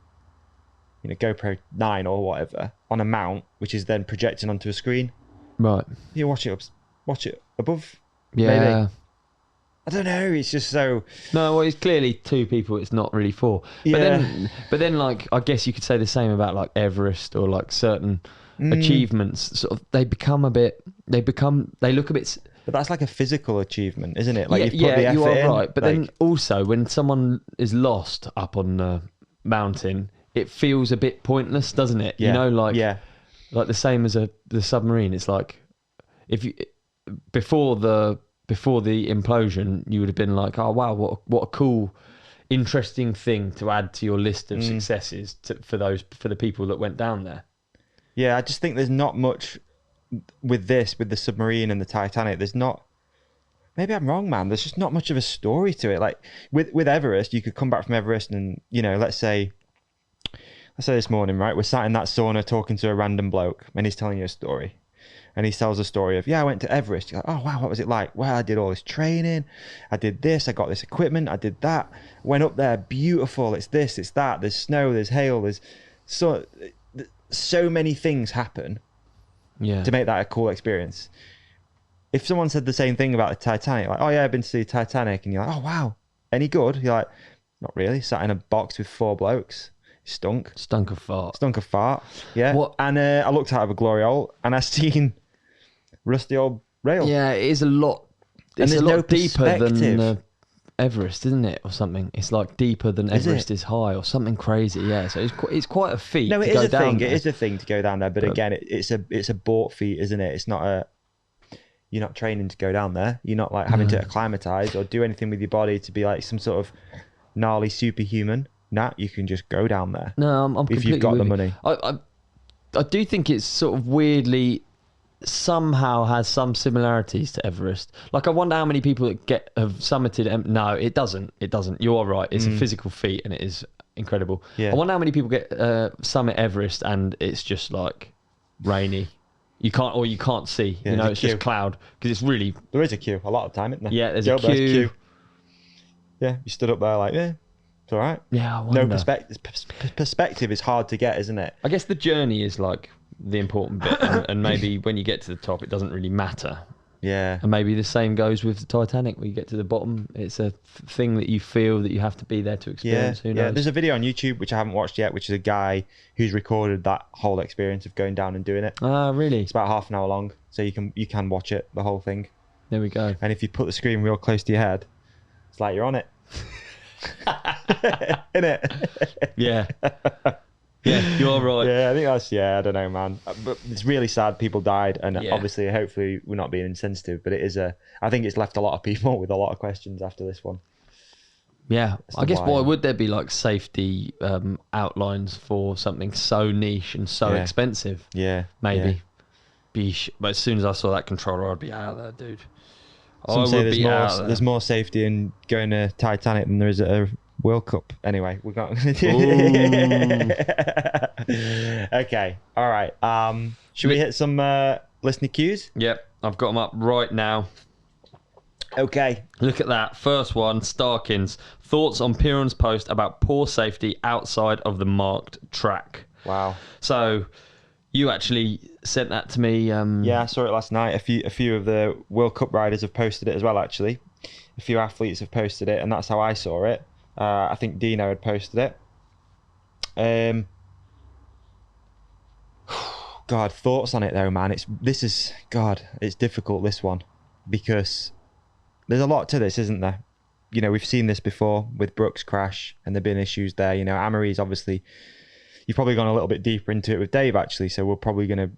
[SPEAKER 2] GoPro 9 or whatever, on a mount, which is then projecting onto a screen.
[SPEAKER 1] Right.
[SPEAKER 2] You watch it above.
[SPEAKER 1] Yeah.
[SPEAKER 2] Maybe. I don't know. It's just so...
[SPEAKER 1] No, well, it's clearly two people it's not really for.
[SPEAKER 2] Yeah.
[SPEAKER 1] But then, like, I guess you could say the same about, like, Everest or, like, certain achievements. Sort of, they look a bit...
[SPEAKER 2] But that's like a physical achievement, isn't it? Like, you've put the effort
[SPEAKER 1] you are
[SPEAKER 2] in,
[SPEAKER 1] right. But then also, when someone is lost up on the mountain, it feels a bit pointless, doesn't it?
[SPEAKER 2] Yeah.
[SPEAKER 1] Like the same as the submarine. It's like, if you... Before the implosion, you would have been like, oh wow, what a cool, interesting thing to add to your list of successes for the people that went down there.
[SPEAKER 2] Yeah, I just think there's not much with the submarine and the Titanic. There's not. Maybe I'm wrong, man. There's just not much of a story to it. Like with Everest, you could come back from Everest and let's say this morning, right? We're sat in that sauna talking to a random bloke, and he's telling you a story. And he tells a story of, I went to Everest. You're like, oh, wow, what was it like? Well, I did all this training. I did this. I got this equipment. I did that. Went up there. Beautiful. It's this. It's that. There's snow. There's hail. There's so many things happen to make that a cool experience. If someone said the same thing about the Titanic, like, oh, yeah, I've been to see Titanic. And you're like, oh, wow. Any good? You're like, not really. Sat in a box with 4 blokes. Stunk
[SPEAKER 1] of fart.
[SPEAKER 2] Yeah. What? And I looked out of a glory hole and I seen rusty old rail.
[SPEAKER 1] Yeah, it is a lot. It's a lot deeper than Everest, isn't it, or something? It's like deeper than Everest is high, or something crazy. Yeah, so it's quite a feat.
[SPEAKER 2] No, it
[SPEAKER 1] to
[SPEAKER 2] is
[SPEAKER 1] go
[SPEAKER 2] a
[SPEAKER 1] down
[SPEAKER 2] thing.
[SPEAKER 1] there.
[SPEAKER 2] It is a thing to go down there, but again, it's a bought feat, isn't it? It's not a. You're not training to go down there. You're not like having to acclimatize or do anything with your body to be like some sort of gnarly superhuman. Nah, you can just go down there.
[SPEAKER 1] No, I'm
[SPEAKER 2] if you've got the money.
[SPEAKER 1] I do think it's sort of weirdly somehow has some similarities to Everest. Like, I wonder how many people that have summited. No, it doesn't. It doesn't. You are right. It's a physical feat, and it is incredible.
[SPEAKER 2] Yeah.
[SPEAKER 1] I wonder how many people get summit Everest, and it's just like rainy. You can't see.
[SPEAKER 2] Yeah,
[SPEAKER 1] it's just cloud, because it's really.
[SPEAKER 2] There is a queue a lot of time, isn't there?
[SPEAKER 1] Yeah, there's a queue.
[SPEAKER 2] Yeah, you stood up there like, yeah, it's all right.
[SPEAKER 1] Yeah, I wonder.
[SPEAKER 2] No perspective. Perspective is hard to get, isn't it?
[SPEAKER 1] I guess the journey is like the important bit, and maybe when you get to the top, it doesn't really matter.
[SPEAKER 2] Yeah.
[SPEAKER 1] And maybe the same goes with the Titanic. When you get to the bottom, it's a thing that you feel that you have to be there to experience. Who knows?
[SPEAKER 2] Yeah, there's a video on YouTube, which I haven't watched yet, which is a guy who's recorded that whole experience of going down and doing it.
[SPEAKER 1] Ah, really?
[SPEAKER 2] It's about half an hour long, so you can watch it, the whole thing.
[SPEAKER 1] There we go.
[SPEAKER 2] And if you put the screen real close to your head, it's like you're on it. Innit?
[SPEAKER 1] Yeah. Yeah, you're right.
[SPEAKER 2] Yeah, I think that's, I don't know, man. But it's really sad people died, and obviously, hopefully, we're not being insensitive, but I think it's left a lot of people with a lot of questions after this one.
[SPEAKER 1] Yeah, I guess why would there be like safety outlines for something so niche and so expensive?
[SPEAKER 2] Yeah.
[SPEAKER 1] Maybe. Yeah. But as soon as I saw that controller, I'd be out of there, dude.
[SPEAKER 2] Some say there's more safety in going to Titanic than there is at a World Cup. Anyway, we're not going to do Okay, all right. Should we hit some listener cues?
[SPEAKER 1] Yep, I've got them up right now.
[SPEAKER 2] Okay.
[SPEAKER 1] Look at that. First one, Starkins. Thoughts on Piron's post about poor safety outside of the marked track.
[SPEAKER 2] Wow.
[SPEAKER 1] So you actually sent that to me.
[SPEAKER 2] Yeah, I saw it last night. A few of the World Cup riders have posted it as well, actually. A few athletes have posted it, and that's how I saw it. I think Dino had posted it. God, thoughts on it though, man. It's difficult, this one, because there's a lot to this, isn't there? We've seen this before with Brooks' crash, and there've been issues there. Amory's obviously. You've probably gone a little bit deeper into it with Dave, actually. So we're probably going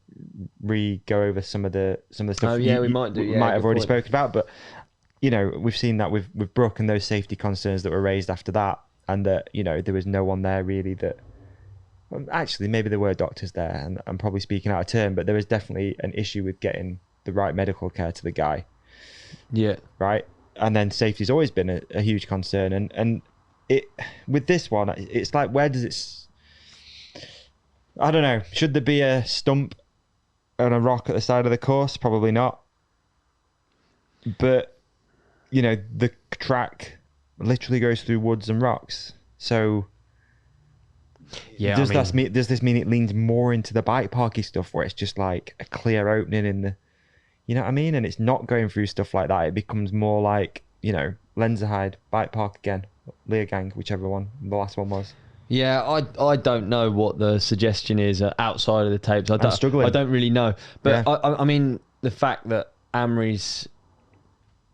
[SPEAKER 2] to go over some of the stuff.
[SPEAKER 1] Oh yeah, we might do. Yeah,
[SPEAKER 2] might have already spoken about, but we've seen that with Brooke and those safety concerns that were raised after that, and that there was no one there really that. Well, actually, maybe there were doctors there, and I'm probably speaking out of turn, but there was definitely an issue with getting the right medical care to the guy.
[SPEAKER 1] Yeah.
[SPEAKER 2] Right. And then safety's always been a huge concern, and it with this one, it's like, where does it? I don't know. Should there be a stump and a rock at the side of the course? Probably not. But, the track literally goes through woods and rocks. So, does this mean it leans more into the bike parky stuff where it's just like a clear opening in the, you know what I mean? And it's not going through stuff like that. It becomes more like, Lenzerheide, bike park again, Leergang, whichever one the last one was.
[SPEAKER 1] Yeah, I don't know what the suggestion is outside of the tapes.
[SPEAKER 2] I'm struggling.
[SPEAKER 1] I don't really know. But I mean, the fact that Amory's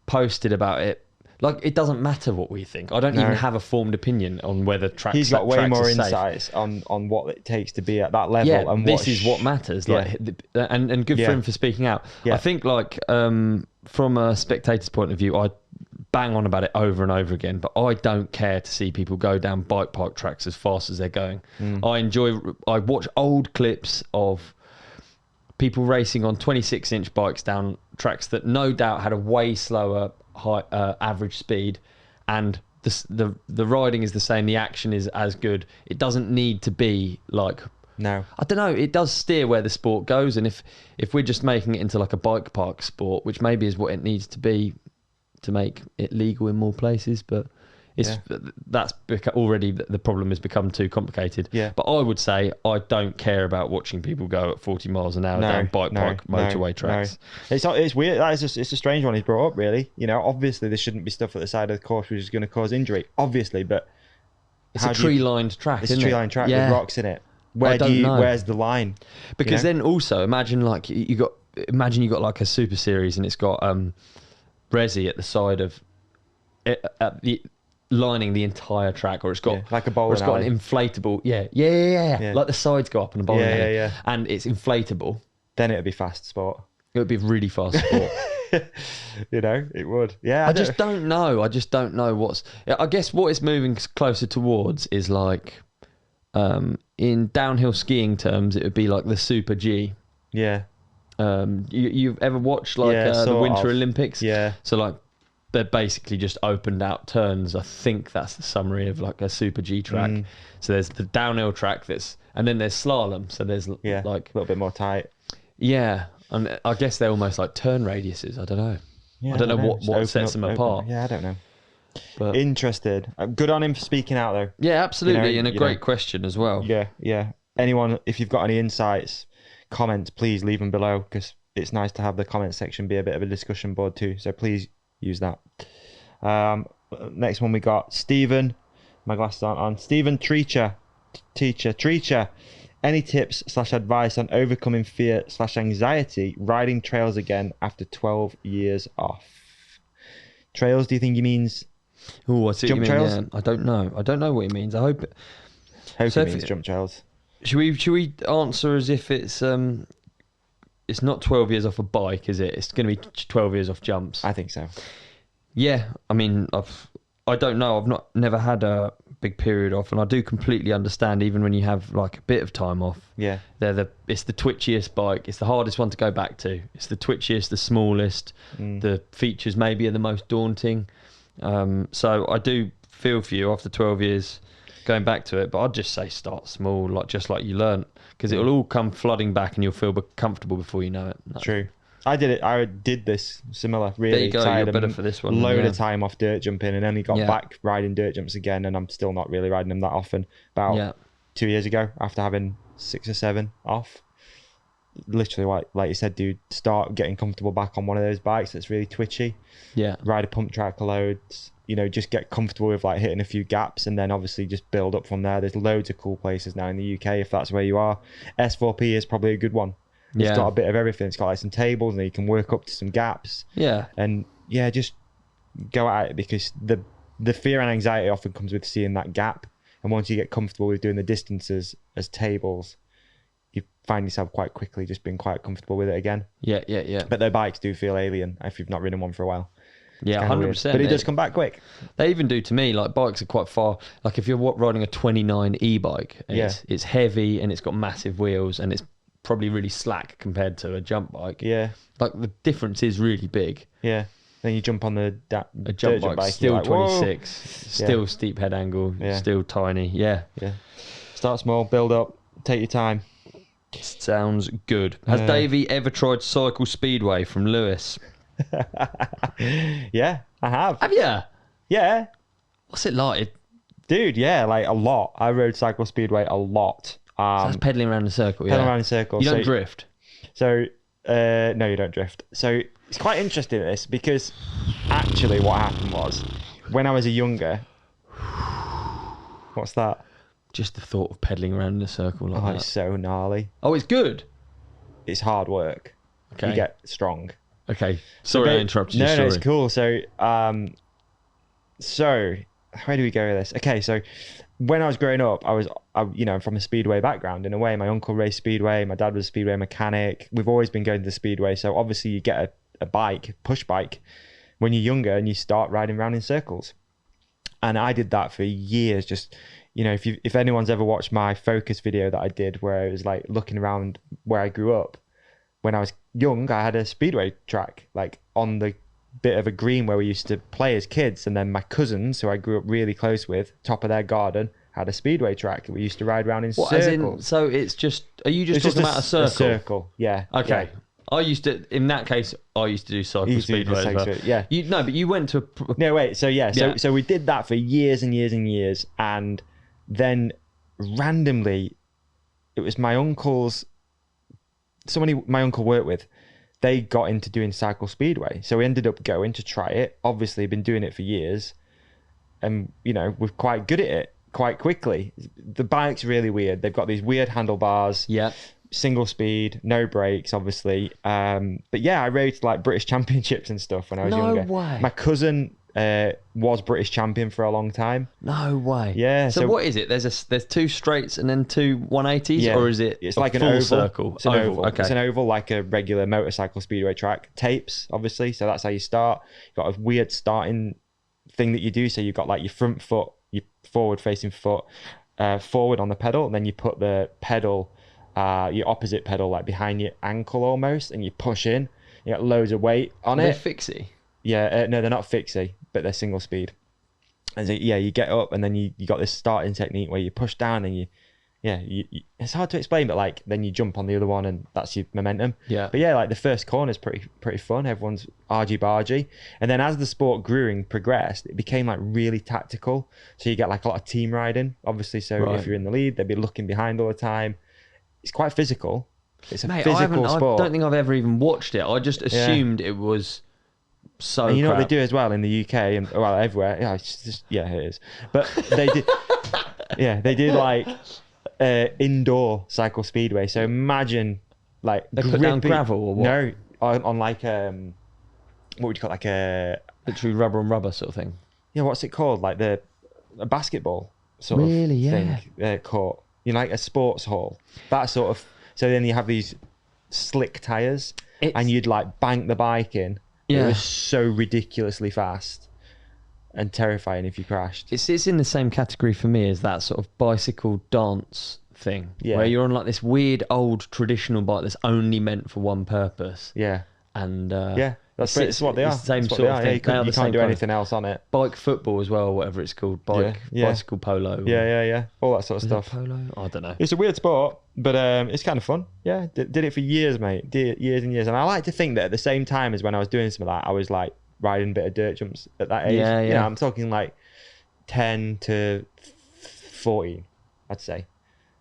[SPEAKER 1] posted about it, like, it doesn't matter what we think. I don't even have a formed opinion on whether tracks.
[SPEAKER 2] He's got way more
[SPEAKER 1] insights
[SPEAKER 2] on what it takes to be at that level.
[SPEAKER 1] Yeah,
[SPEAKER 2] and
[SPEAKER 1] this is what matters. Like, and good for him for speaking out. Yeah. I think, like, from a spectator's point of view, I bang on about it over and over again, but I don't care to see people go down bike park tracks as fast as they're going. I watch old clips of people racing on 26-inch bikes down tracks that no doubt had a way slower average speed, and the riding is the same, the action is as good. It doesn't need to be like,
[SPEAKER 2] no,
[SPEAKER 1] I don't know, it does steer where the sport goes, and if we're just making it into like a bike park sport, which maybe is what it needs to be to make it legal in more places, but that's already the problem has become too complicated.
[SPEAKER 2] Yeah.
[SPEAKER 1] But I would say I don't care about watching people go at 40 miles an hour down bike park motorway tracks.
[SPEAKER 2] It's weird. It's a strange one he's brought up, really. Obviously there shouldn't be stuff at the side of the course which is going to cause injury. Obviously, but
[SPEAKER 1] it's a tree-lined track.
[SPEAKER 2] It's a tree-lined track with rocks in it. Where's the line?
[SPEAKER 1] Because then also imagine like you got like a super series and it's got Resi at the side of at the lining the entire track, or it's got
[SPEAKER 2] like a bowling
[SPEAKER 1] it's got
[SPEAKER 2] alley.
[SPEAKER 1] an inflatable. Yeah. Like the sides go up on a bowling alley.
[SPEAKER 2] Yeah.
[SPEAKER 1] And it's inflatable.
[SPEAKER 2] Then it'd be fast sport.
[SPEAKER 1] It would be really fast sport.
[SPEAKER 2] You know, it would. Yeah.
[SPEAKER 1] I just don't know. I just don't know what's. I guess what it's moving closer towards is like, in downhill skiing terms, it would be like the Super G.
[SPEAKER 2] Yeah.
[SPEAKER 1] You've ever watched like the Winter Olympics?
[SPEAKER 2] Yeah.
[SPEAKER 1] So like they're basically just opened out turns. I think that's the summary of like a Super G track. So there's the downhill track and then there's slalom. So there's like
[SPEAKER 2] a little bit more tight.
[SPEAKER 1] Yeah, and I guess they're almost like turn radiuses. I don't know. Yeah, I don't know what sets them apart.
[SPEAKER 2] Yeah, I don't know.
[SPEAKER 1] But
[SPEAKER 2] interested. Good on him for speaking out though.
[SPEAKER 1] Yeah, absolutely, and a great question as well.
[SPEAKER 2] Yeah. Anyone, if you've got any insights, comments, please leave them below, because it's nice to have the comment section be a bit of a discussion board too. So please use that. Next one we got Stephen. My glasses aren't on. Stephen Treacher. Any tips / advice on overcoming fear / anxiety riding trails again after 12 years off? Trails, do you think he means jump trails?
[SPEAKER 1] Yeah, I don't know. I don't know what he means. I hope
[SPEAKER 2] he means jump trails.
[SPEAKER 1] Should we answer as if it's not 12 years off a bike, is it? It's going to be 12 years off jumps.
[SPEAKER 2] I think so.
[SPEAKER 1] Yeah, I mean, I don't know. I've never had a big period off, and I do completely understand. Even when you have like a bit of time off,
[SPEAKER 2] yeah,
[SPEAKER 1] it's the twitchiest bike. It's the hardest one to go back to. It's the twitchiest, the smallest. The features maybe are the most daunting. So I do feel for you after 12 years going back to it, but I'd just say start small, just like you learnt, because it'll all come flooding back, and you'll feel comfortable before you know it. No.
[SPEAKER 2] True. I did this similar. Really,
[SPEAKER 1] there you go. You're better for this one.
[SPEAKER 2] Load of time off dirt jumping, and only got back riding dirt jumps again, and I'm still not really riding them that often. About 2 years ago, after having 6 or 7 off, literally, like you said, dude, start getting comfortable back on one of those bikes that's really twitchy.
[SPEAKER 1] Yeah.
[SPEAKER 2] Ride a pump track loads. You know, just get comfortable with like hitting a few gaps, and then obviously just build up from there. There's loads of cool places now in the UK if that's where you are. S4P is probably a good one. It's got a bit of everything. It's got like some tables, and you can work up to some gaps.
[SPEAKER 1] Yeah.
[SPEAKER 2] And just go at it, because the fear and anxiety often comes with seeing that gap. And once you get comfortable with doing the distances as tables, you find yourself quite quickly just being quite comfortable with it again.
[SPEAKER 1] Yeah.
[SPEAKER 2] But their bikes do feel alien if you've not ridden one for a while.
[SPEAKER 1] Yeah, 100%.
[SPEAKER 2] But it does come back quick.
[SPEAKER 1] They even do to me. Like bikes are quite far. Like if you're riding a 29 e-bike, it's heavy and it's got massive wheels and it's probably really slack compared to a jump bike.
[SPEAKER 2] Yeah.
[SPEAKER 1] Like the difference is really big.
[SPEAKER 2] Yeah. Then you jump on a
[SPEAKER 1] jump bike, still like, 26, still steep head angle, still tiny. Yeah.
[SPEAKER 2] Start small, build up, take your time.
[SPEAKER 1] Sounds good. Has Davi ever tried Cycle Speedway from Lewis?
[SPEAKER 2] Yeah, I have.
[SPEAKER 1] Have you?
[SPEAKER 2] Yeah.
[SPEAKER 1] What's it like?
[SPEAKER 2] Dude, yeah, like a lot. I rode Cycle Speedway a lot.
[SPEAKER 1] So that's pedaling around in a circle.
[SPEAKER 2] Pedaling around in circles.
[SPEAKER 1] You don't drift.
[SPEAKER 2] So no, you don't drift. So it's quite interesting this, because actually what happened was when I was younger. What's that?
[SPEAKER 1] Just the thought of pedaling around in a circle like that.
[SPEAKER 2] It's so gnarly.
[SPEAKER 1] Oh, it's good.
[SPEAKER 2] It's hard work. Okay. You get strong.
[SPEAKER 1] Okay. Sorry, I interrupted you.
[SPEAKER 2] No, it's cool. So where do we go with this? Okay, so when I was growing up, I'm from a speedway background in a way. My uncle raced speedway. My dad was a speedway mechanic. We've always been going to the speedway. So obviously you get a bike, push bike, when you're younger and you start riding around in circles. And I did that for years. Just, if anyone's ever watched my focus video that I did, where I was like looking around where I grew up, when I was young, I had a speedway track, like on the bit of a green where we used to play as kids. And then my cousins, who I grew up really close with, top of their garden, had a speedway track. We used to ride around in circles.
[SPEAKER 1] So it's just, are you just talking about a circle?
[SPEAKER 2] A circle, yeah.
[SPEAKER 1] Okay. Yeah. I used to do Cycle Speedway as well.
[SPEAKER 2] Yeah.
[SPEAKER 1] But you went to...
[SPEAKER 2] No, wait. So so we did that for years and years and years. And then randomly, it was my uncle's... Somebody my uncle worked with, they got into doing Cycle Speedway. So we ended up going to try it. Obviously, been doing it for years. And, we're quite good at it quite quickly. The bike's really weird. They've got these weird handlebars.
[SPEAKER 1] Yeah.
[SPEAKER 2] Single speed, no brakes, obviously. But yeah, I raced like British Championships and stuff when I was younger.
[SPEAKER 1] No way.
[SPEAKER 2] My cousin was British champion for a long time.
[SPEAKER 1] No way.
[SPEAKER 2] Yeah.
[SPEAKER 1] So what is it? There's 2 straights and then 2 180s, or is it?
[SPEAKER 2] It's like an
[SPEAKER 1] full
[SPEAKER 2] oval
[SPEAKER 1] circle.
[SPEAKER 2] It's an oval.
[SPEAKER 1] Okay.
[SPEAKER 2] It's an oval like a regular motorcycle speedway track. Tapes, obviously. So that's how you start. You've got a weird starting thing that you do. So you've got like your front foot, your forward facing foot, forward on the pedal, and then you put the pedal, your opposite pedal, like behind your ankle almost, and you push in. You got loads of weight on it.
[SPEAKER 1] They're fixie.
[SPEAKER 2] Yeah, no, they're not fixie, but they're single speed. And so, yeah, you get up, and then you got this starting technique where you push down, and you it's hard to explain, but like then you jump on the other one, and that's your momentum.
[SPEAKER 1] Yeah. But
[SPEAKER 2] yeah, like the first corner is pretty fun. Everyone's argy-bargy, and then as the sport grew and progressed, it became like really tactical. So you get like a lot of team riding, obviously. So if you're in the lead, they'd be looking behind all the time. It's quite physical. It's a physical sport.
[SPEAKER 1] I don't think I've ever even watched it. I just assumed it was. So
[SPEAKER 2] and you know what they do as well in the UK and well everywhere. Yeah, it's just, it is. But they did. They did like indoor cycle speedway. So imagine like
[SPEAKER 1] they put down gravel or what?
[SPEAKER 2] No, on like what would you call it? Like a
[SPEAKER 1] literally rubber on rubber sort of thing.
[SPEAKER 2] Yeah, what's it called? Like a basketball sort of thing. Court. You know, like a sports hall. That sort of. So then you have these slick tires, and you'd like bank the bike in. Yeah. It was so ridiculously fast and terrifying if you crashed.
[SPEAKER 1] It's in the same category for me as that sort of bicycle dance thing, where you're on like this weird old traditional bike that's only meant for one purpose.
[SPEAKER 2] Yeah.
[SPEAKER 1] And
[SPEAKER 2] that's what they are.
[SPEAKER 1] It's the same sort of thing.
[SPEAKER 2] You can't do anything else on it.
[SPEAKER 1] Bike football as well, whatever it's called. Bicycle polo.
[SPEAKER 2] Yeah. All that sort of stuff.
[SPEAKER 1] Polo? I don't know.
[SPEAKER 2] It's a weird sport, but it's kind of fun. Yeah, did it for years, mate. Years and years. And I like to think that at the same time as when I was doing some of that, I was like riding a bit of dirt jumps at that age. Yeah. You know, I'm talking like 10 to 14, I'd say.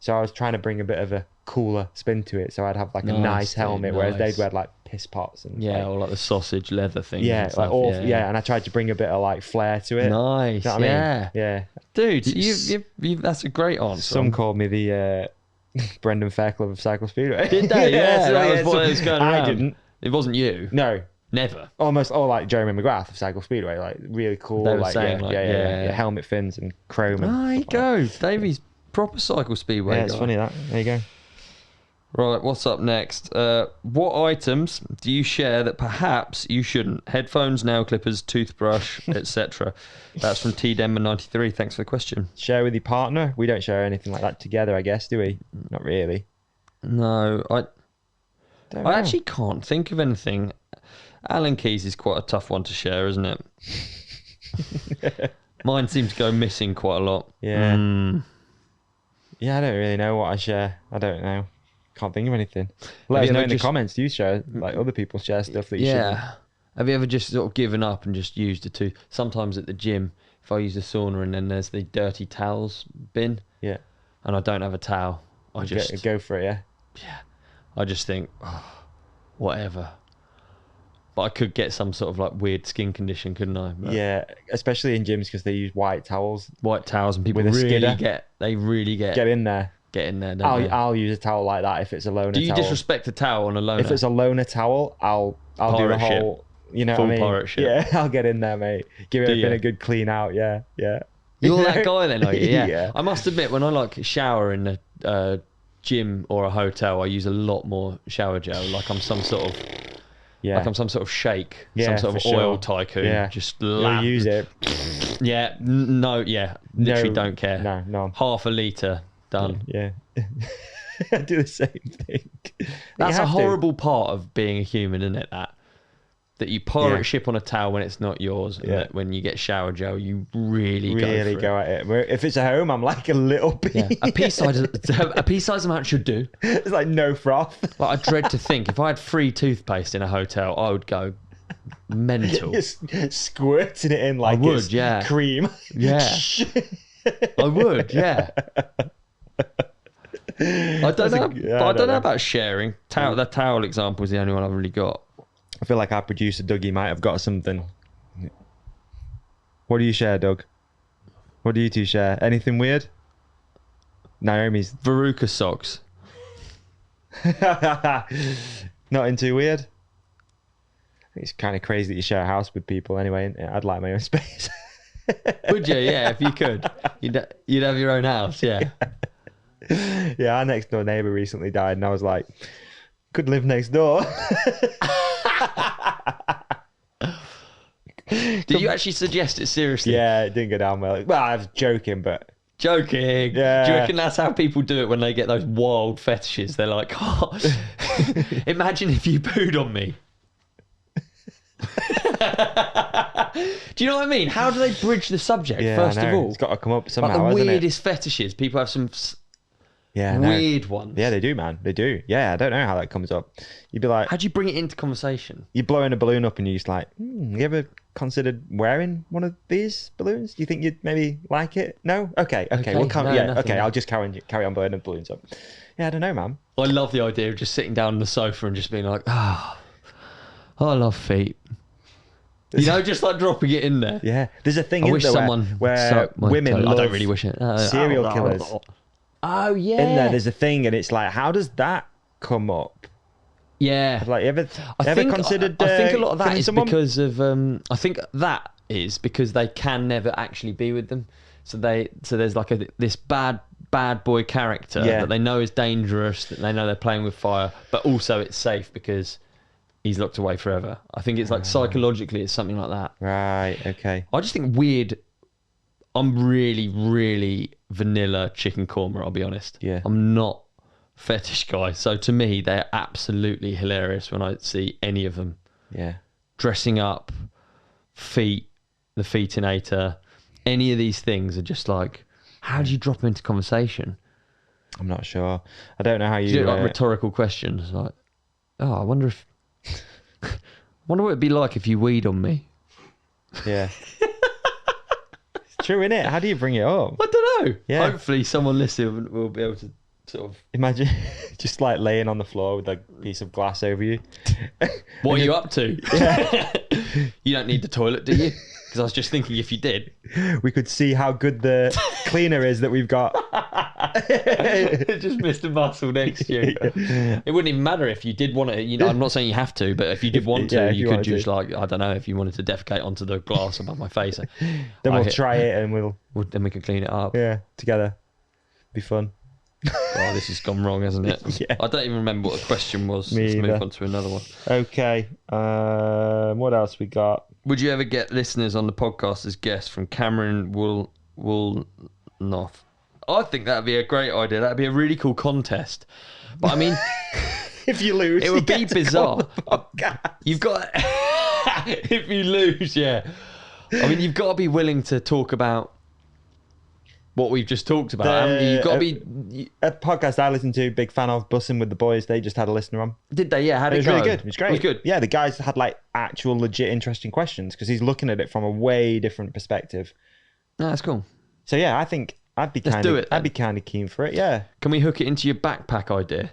[SPEAKER 2] So I was trying to bring a bit of a cooler spin to it, so I'd have like a nice helmet, whereas they'd wear like piss pots and
[SPEAKER 1] or like the sausage leather thing.
[SPEAKER 2] Yeah, like and I tried to bring a bit of like flair to it.
[SPEAKER 1] Nice,
[SPEAKER 2] you know what I mean? Yeah.
[SPEAKER 1] Dude, you that's a great answer.
[SPEAKER 2] Some called me the Brendan Fairclough of Cycle Speedway.
[SPEAKER 1] Did they? That was what was going around.
[SPEAKER 2] I didn't.
[SPEAKER 1] It wasn't you.
[SPEAKER 2] No.
[SPEAKER 1] Never.
[SPEAKER 2] Almost all like Jeremy McGrath of Cycle Speedway, like really cool.
[SPEAKER 1] They were saying
[SPEAKER 2] helmet fins and chrome.
[SPEAKER 1] There you go. Davy's proper Cycle Speedway.
[SPEAKER 2] Yeah, it's funny that. There you go.
[SPEAKER 1] Right, what's up next? What items do you share that perhaps you shouldn't? Headphones, nail clippers, toothbrush, etc. That's from T Denver 93. Thanks for the question.
[SPEAKER 2] Share with your partner? We don't share anything like that together, I guess, do we? Not really.
[SPEAKER 1] No, I actually can't think of anything. Allen keys is quite a tough one to share, isn't it? Mine seems to go missing quite a lot.
[SPEAKER 2] Yeah. Yeah, I don't really know what I share. I don't know. Can't think of anything. Let us know in the comments. Do you share, like other people share stuff that you shouldn't?
[SPEAKER 1] Have you ever just sort of given up and just used the two? Sometimes at the gym, if I use the sauna and then there's the dirty towels bin, and I don't have a towel, I just
[SPEAKER 2] go for it.
[SPEAKER 1] Yeah, I just think, whatever. But I could get some sort of like weird skin condition, couldn't I? But
[SPEAKER 2] yeah, especially in gyms because they use white towels.
[SPEAKER 1] And people really get
[SPEAKER 2] in there.
[SPEAKER 1] Get in there.
[SPEAKER 2] I'll use a towel like that if it's a loaner towel.
[SPEAKER 1] Do you disrespect a towel on a loaner?
[SPEAKER 2] If it's a loaner towel, I'll do the whole. You know
[SPEAKER 1] full
[SPEAKER 2] what I mean?
[SPEAKER 1] Pirate ship.
[SPEAKER 2] Yeah, I'll get in there, mate. Give it a good clean out. Yeah.
[SPEAKER 1] You're that guy then, are you? Yeah. I must admit, when I like shower in a gym or a hotel, I use a lot more shower gel. Like I'm some sort of shake, some sort of oil tycoon. Yeah. Just
[SPEAKER 2] use it.
[SPEAKER 1] Literally don't care.
[SPEAKER 2] No.
[SPEAKER 1] Half a litre, done.
[SPEAKER 2] Yeah. I do the same thing.
[SPEAKER 1] That's a horrible part of being a human, isn't it? That you pirate ship on a towel when it's not yours, and that when you get shower gel, you really go
[SPEAKER 2] at it. If it's at home, I'm like a little bit.
[SPEAKER 1] Yeah. A pea-sized amount should do.
[SPEAKER 2] It's like no froth.
[SPEAKER 1] Like I dread to think if I had free toothpaste in a hotel, I would go mental.
[SPEAKER 2] Just squirting it in like cream.
[SPEAKER 1] Yeah. I would. Yeah. I don't know about sharing. The towel example is the only one I've really got.
[SPEAKER 2] I feel like our producer Dougie might have got something. What do you share, Doug? What do you two share? Anything weird? Naomi's
[SPEAKER 1] Veruca socks.
[SPEAKER 2] Not into weird. It's kind of crazy that you share a house with people anyway. I'd like my own space.
[SPEAKER 1] Would you? Yeah, if you could. You'd have your own house, yeah.
[SPEAKER 2] Yeah, our next door neighbour recently died and I was like, could live next door.
[SPEAKER 1] Did you actually suggest it seriously?
[SPEAKER 2] Yeah, it didn't go down well. Well, I was joking, but...
[SPEAKER 1] Joking.
[SPEAKER 2] Yeah.
[SPEAKER 1] Do you reckon that's how people do it when they get those wild fetishes? They're like, oh, imagine if you pooed on me. Do you know what I mean? How do they bridge the subject, first of all?
[SPEAKER 2] It's got to come up somehow,
[SPEAKER 1] like the
[SPEAKER 2] hasn't
[SPEAKER 1] weirdest fetishes. People have some weird ones.
[SPEAKER 2] Yeah, they do, man. They do. Yeah, I don't know how that comes up. You'd be like...
[SPEAKER 1] How do you bring it into conversation?
[SPEAKER 2] You're blowing a balloon up and you're just like, you ever considered wearing one of these balloons? Do you think you'd maybe like it? No? Okay. We'll come.
[SPEAKER 1] No,
[SPEAKER 2] yeah,
[SPEAKER 1] nothing.
[SPEAKER 2] okay, I'll just carry on blowing the balloons up. Yeah, I don't know, man.
[SPEAKER 1] I love the idea of just sitting down on the sofa and just being like, I love feet. You know, just like dropping it in there.
[SPEAKER 2] Yeah. There's a thing
[SPEAKER 1] I wish someone
[SPEAKER 2] where women love
[SPEAKER 1] I don't really wish it.
[SPEAKER 2] serial killers.
[SPEAKER 1] Oh, yeah.
[SPEAKER 2] In there, there's a thing, and it's like, how does that come up?
[SPEAKER 1] Yeah.
[SPEAKER 2] Like, ever considered
[SPEAKER 1] I think a lot of that is
[SPEAKER 2] someone?
[SPEAKER 1] because of... I think that is because they can never actually be with them. So there's like this bad boy character that they know is dangerous, that they know they're playing with fire, but also it's safe because... he's locked away forever. I think it's like psychologically it's something like that.
[SPEAKER 2] Right, okay.
[SPEAKER 1] I just think weird. I'm really, really vanilla chicken korma, I'll be honest.
[SPEAKER 2] Yeah.
[SPEAKER 1] I'm not fetish guy. So to me, they're absolutely hilarious when I see any of them.
[SPEAKER 2] Yeah.
[SPEAKER 1] Dressing up, feet, the feetinator, any of these things are just like, how do you drop them into conversation?
[SPEAKER 2] I'm not sure. I don't know how you...
[SPEAKER 1] do like rhetorical questions like, I wonder if... wonder what it'd be like if you weed on me.
[SPEAKER 2] Yeah. It's true, isn't it? How do you bring it up?
[SPEAKER 1] I don't know.
[SPEAKER 2] Yeah.
[SPEAKER 1] Hopefully someone listening will be able to sort of...
[SPEAKER 2] Imagine just like laying on the floor with a piece of glass over you.
[SPEAKER 1] What are you up to?
[SPEAKER 2] Yeah.
[SPEAKER 1] You don't need the toilet, do you? Because I was just thinking if you did.
[SPEAKER 2] We could see how good the cleaner is that we've got.
[SPEAKER 1] Just Mr. Muscle next to you. Yeah. It wouldn't even matter if you did want to, you know, I'm not saying you have to, but if you did want to, you could just like, I don't know, if you wanted to defecate onto the glass above my face.
[SPEAKER 2] Then we'll try it and
[SPEAKER 1] then we can clean it up.
[SPEAKER 2] Yeah, together. Be fun.
[SPEAKER 1] Oh, this has gone wrong, hasn't it?
[SPEAKER 2] Yeah.
[SPEAKER 1] I don't even remember what the question was.
[SPEAKER 2] Me
[SPEAKER 1] Let's
[SPEAKER 2] either.
[SPEAKER 1] move on to another one.
[SPEAKER 2] Okay. What else we got?
[SPEAKER 1] Would you ever get listeners on the podcast as guests from Cameron Woolnoth? I think that'd be a great idea. That'd be a really cool contest. But I mean,
[SPEAKER 2] if you lose,
[SPEAKER 1] it would be bizarre. You've got if you lose, yeah. I mean, you've got to be willing to talk about what we've just talked about. Haven't you? You've got to be
[SPEAKER 2] a podcast I listened to, big fan of, Bussing with the Boys. They just had a listener on.
[SPEAKER 1] Did they? Yeah. How did it go?
[SPEAKER 2] Really good. It was great.
[SPEAKER 1] It was good.
[SPEAKER 2] Yeah, the guys had like actual legit interesting questions because he's looking at it from a way different perspective.
[SPEAKER 1] No, that's cool.
[SPEAKER 2] So yeah, I think I'd be kind of keen for it. Yeah.
[SPEAKER 1] Can we hook it into your backpack idea?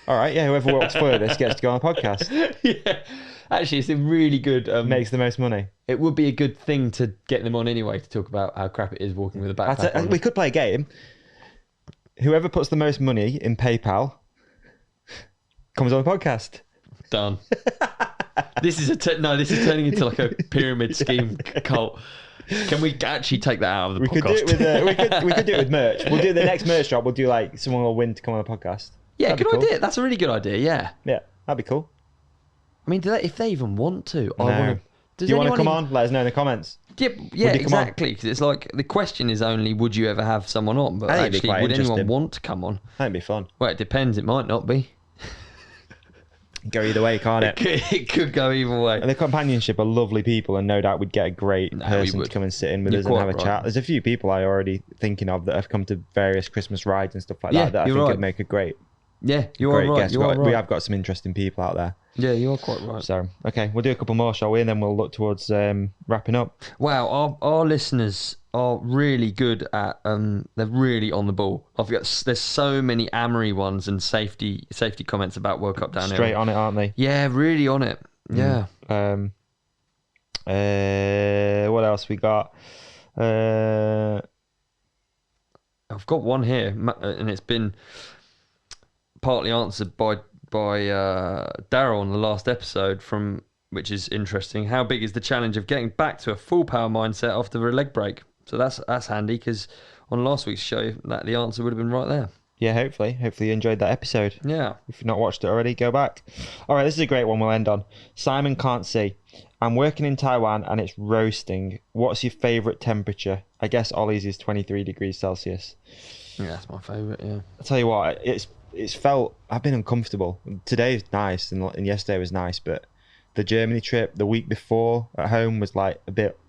[SPEAKER 2] All right. Yeah. Whoever walks furthest gets to go on a podcast.
[SPEAKER 1] Yeah. Actually, it's a really good...
[SPEAKER 2] makes the most money.
[SPEAKER 1] It would be a good thing to get them on anyway, to talk about how crap it is walking with a backpack on.
[SPEAKER 2] We could play a game. Whoever puts the most money in PayPal comes on the podcast.
[SPEAKER 1] Done. This is turning into like a pyramid scheme cult. Can we actually take that out of the podcast?
[SPEAKER 2] We could do it with merch. We'll do the next merch drop. We'll do like someone will win to come on the podcast.
[SPEAKER 1] Yeah,
[SPEAKER 2] That'd
[SPEAKER 1] good idea. That's a really good idea. Yeah.
[SPEAKER 2] Yeah, that'd be cool.
[SPEAKER 1] I mean, if they even want to,
[SPEAKER 2] no. Do you want to come on? Let us know in the comments.
[SPEAKER 1] Yeah, exactly. Because it's like the question is only, would you ever have someone on? But actually, would anyone want to come on?
[SPEAKER 2] That'd be fun.
[SPEAKER 1] Well, it depends. It might not be.
[SPEAKER 2] Go either way, can't it?
[SPEAKER 1] It could go either way.
[SPEAKER 2] And the companionship are lovely people, and no doubt we'd get a great person to come and sit in with us and have a chat. There's a few people I already thinking of that have come to various Christmas rides and stuff like that I think would make a great.
[SPEAKER 1] Yeah, you are right.
[SPEAKER 2] We have got some interesting people out there.
[SPEAKER 1] Yeah, you are quite right.
[SPEAKER 2] So, okay, we'll do a couple more, shall we? And then we'll look towards wrapping up.
[SPEAKER 1] Wow, our listeners are really good at. They're really on the ball. There's so many Amory ones and safety comments about World Cup downhill.
[SPEAKER 2] Straight on it, aren't they?
[SPEAKER 1] Yeah, really on it. Yeah.
[SPEAKER 2] What else we got?
[SPEAKER 1] I've got one here, and it's been partly answered by Daryl on the last episode from which is interesting. How big is the challenge of getting back to a full power mindset after a leg break? So that's handy, because on last week's show, that the answer would have been right there.
[SPEAKER 2] Yeah, hopefully you enjoyed that episode.
[SPEAKER 1] Yeah.
[SPEAKER 2] If you've not watched it already, go back. All right, this is a great one we'll end on. Simon can't see. I'm working in Taiwan and it's roasting. What's your favourite temperature? I guess Ollie's is 23 degrees Celsius.
[SPEAKER 1] Yeah, that's my favourite, yeah.
[SPEAKER 2] I'll tell you what, it's felt, I've been uncomfortable. Today's nice and yesterday was nice, but the Germany trip the week before at home was like a bit,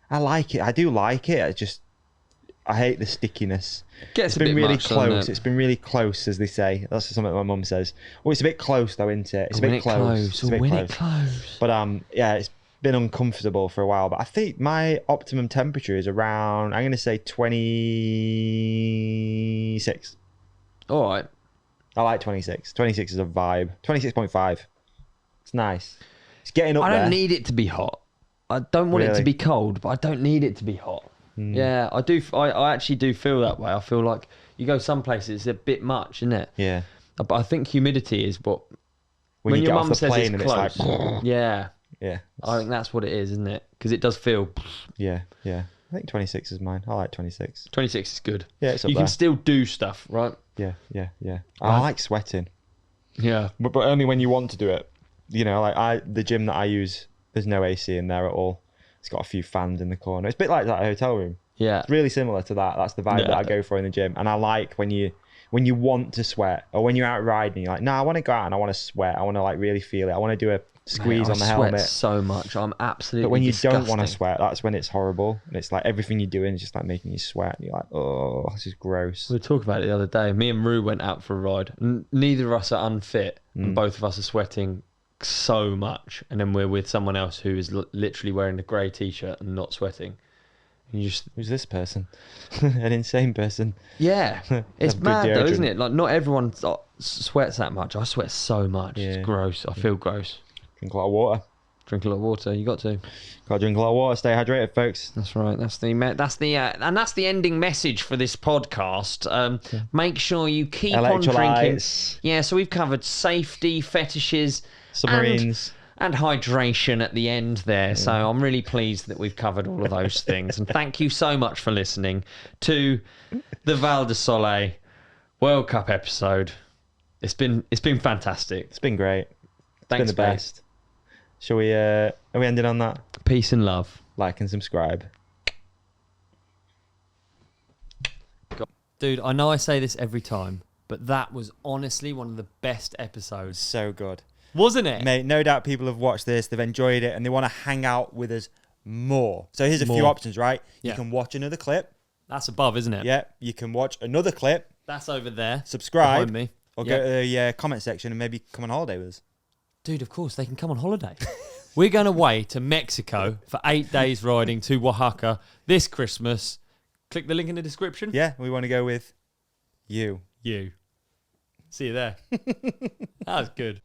[SPEAKER 2] I like it. I do like it. I hate the stickiness.
[SPEAKER 1] It's
[SPEAKER 2] been really close. It's been really close, as they say. That's something my mum says. Oh, it's a bit close though, isn't it? It's a bit close. It's close. But yeah, it's been uncomfortable for a while. But I think my optimum temperature is around, I'm going to say 26.
[SPEAKER 1] All right.
[SPEAKER 2] I like 26. 26 is a vibe. 26.5. It's nice. It's getting up there.
[SPEAKER 1] I don't need it to be hot. I don't want it to be cold, but I don't need it to be hot. Yeah, I do. I actually do feel that way. I feel like you go some places, it's a bit much, isn't it?
[SPEAKER 2] Yeah.
[SPEAKER 1] But I think humidity is what.
[SPEAKER 2] When your mum says it's close. It's like,
[SPEAKER 1] yeah.
[SPEAKER 2] Yeah.
[SPEAKER 1] I think that's what it is, isn't it? Because it does feel.
[SPEAKER 2] Yeah. I think 26 is mine. I like 26.
[SPEAKER 1] 26 is good.
[SPEAKER 2] Yeah, it's up
[SPEAKER 1] you
[SPEAKER 2] there.
[SPEAKER 1] can still do stuff, right?
[SPEAKER 2] Yeah. I like sweating.
[SPEAKER 1] Yeah.
[SPEAKER 2] But only when you want to do it. You know, like the gym that I use, there's no AC in there at all. It's got a few fans in the corner. It's a bit like that hotel room.
[SPEAKER 1] Yeah.
[SPEAKER 2] It's really similar to that. That's the vibe that I go for in the gym. And I like when you want to sweat, or when you're out riding, you're like, no, I want to go out and I want to sweat. I want to like really feel it. I want to do a squeeze on the helmet. I sweat
[SPEAKER 1] so much. I'm absolutely
[SPEAKER 2] But when you
[SPEAKER 1] disgusting.
[SPEAKER 2] don't want to sweat, that's when it's horrible. And it's like everything you're doing is just like making you sweat. And you're like, oh, this is gross.
[SPEAKER 1] We were talking about it the other day. Me and Rue went out for a ride. Neither of us are unfit. And both of us are sweating so much, and then we're with someone else who is literally wearing a grey t-shirt and not sweating, and you just,
[SPEAKER 2] who's this person? An insane person.
[SPEAKER 1] Yeah. It's mad though, isn't it? Like, not everyone sweats that much. I sweat so much. It's gross. I feel gross.
[SPEAKER 2] Drink a lot of water.
[SPEAKER 1] Drink a lot of water. You got to
[SPEAKER 2] drink a lot of water. Stay hydrated, folks.
[SPEAKER 1] That's right. That's the ending message for this podcast. Make sure you keep on drinking. Yeah. So we've covered safety, fetishes,
[SPEAKER 2] submarines,
[SPEAKER 1] and hydration at the end there. So I'm really pleased that we've covered all of those things. And thank you so much for listening to the Val Di Sole World Cup episode. It's been fantastic.
[SPEAKER 2] It's been great.
[SPEAKER 1] Thanks,
[SPEAKER 2] been the best. Shall we? Are we ending on that?
[SPEAKER 1] Peace and love.
[SPEAKER 2] Like and subscribe.
[SPEAKER 4] Dude, I know I say this every time, but that was honestly one of the best episodes.
[SPEAKER 2] So good.
[SPEAKER 4] Wasn't it?
[SPEAKER 2] Mate, no doubt people have watched this, they've enjoyed it, and they want to hang out with us more. So here's a few options, right? You can watch another clip.
[SPEAKER 4] That's above, isn't it?
[SPEAKER 2] Yeah. You can watch another clip.
[SPEAKER 4] That's over there.
[SPEAKER 2] Subscribe.
[SPEAKER 4] Behind me.
[SPEAKER 2] Or go to the comment section and maybe come on holiday with us.
[SPEAKER 4] Dude, of course, they can come on holiday. We're going away to Mexico for 8 days riding to Oaxaca this Christmas. Click the link in the description.
[SPEAKER 2] Yeah, we want to go with you.
[SPEAKER 4] See you there. That was good.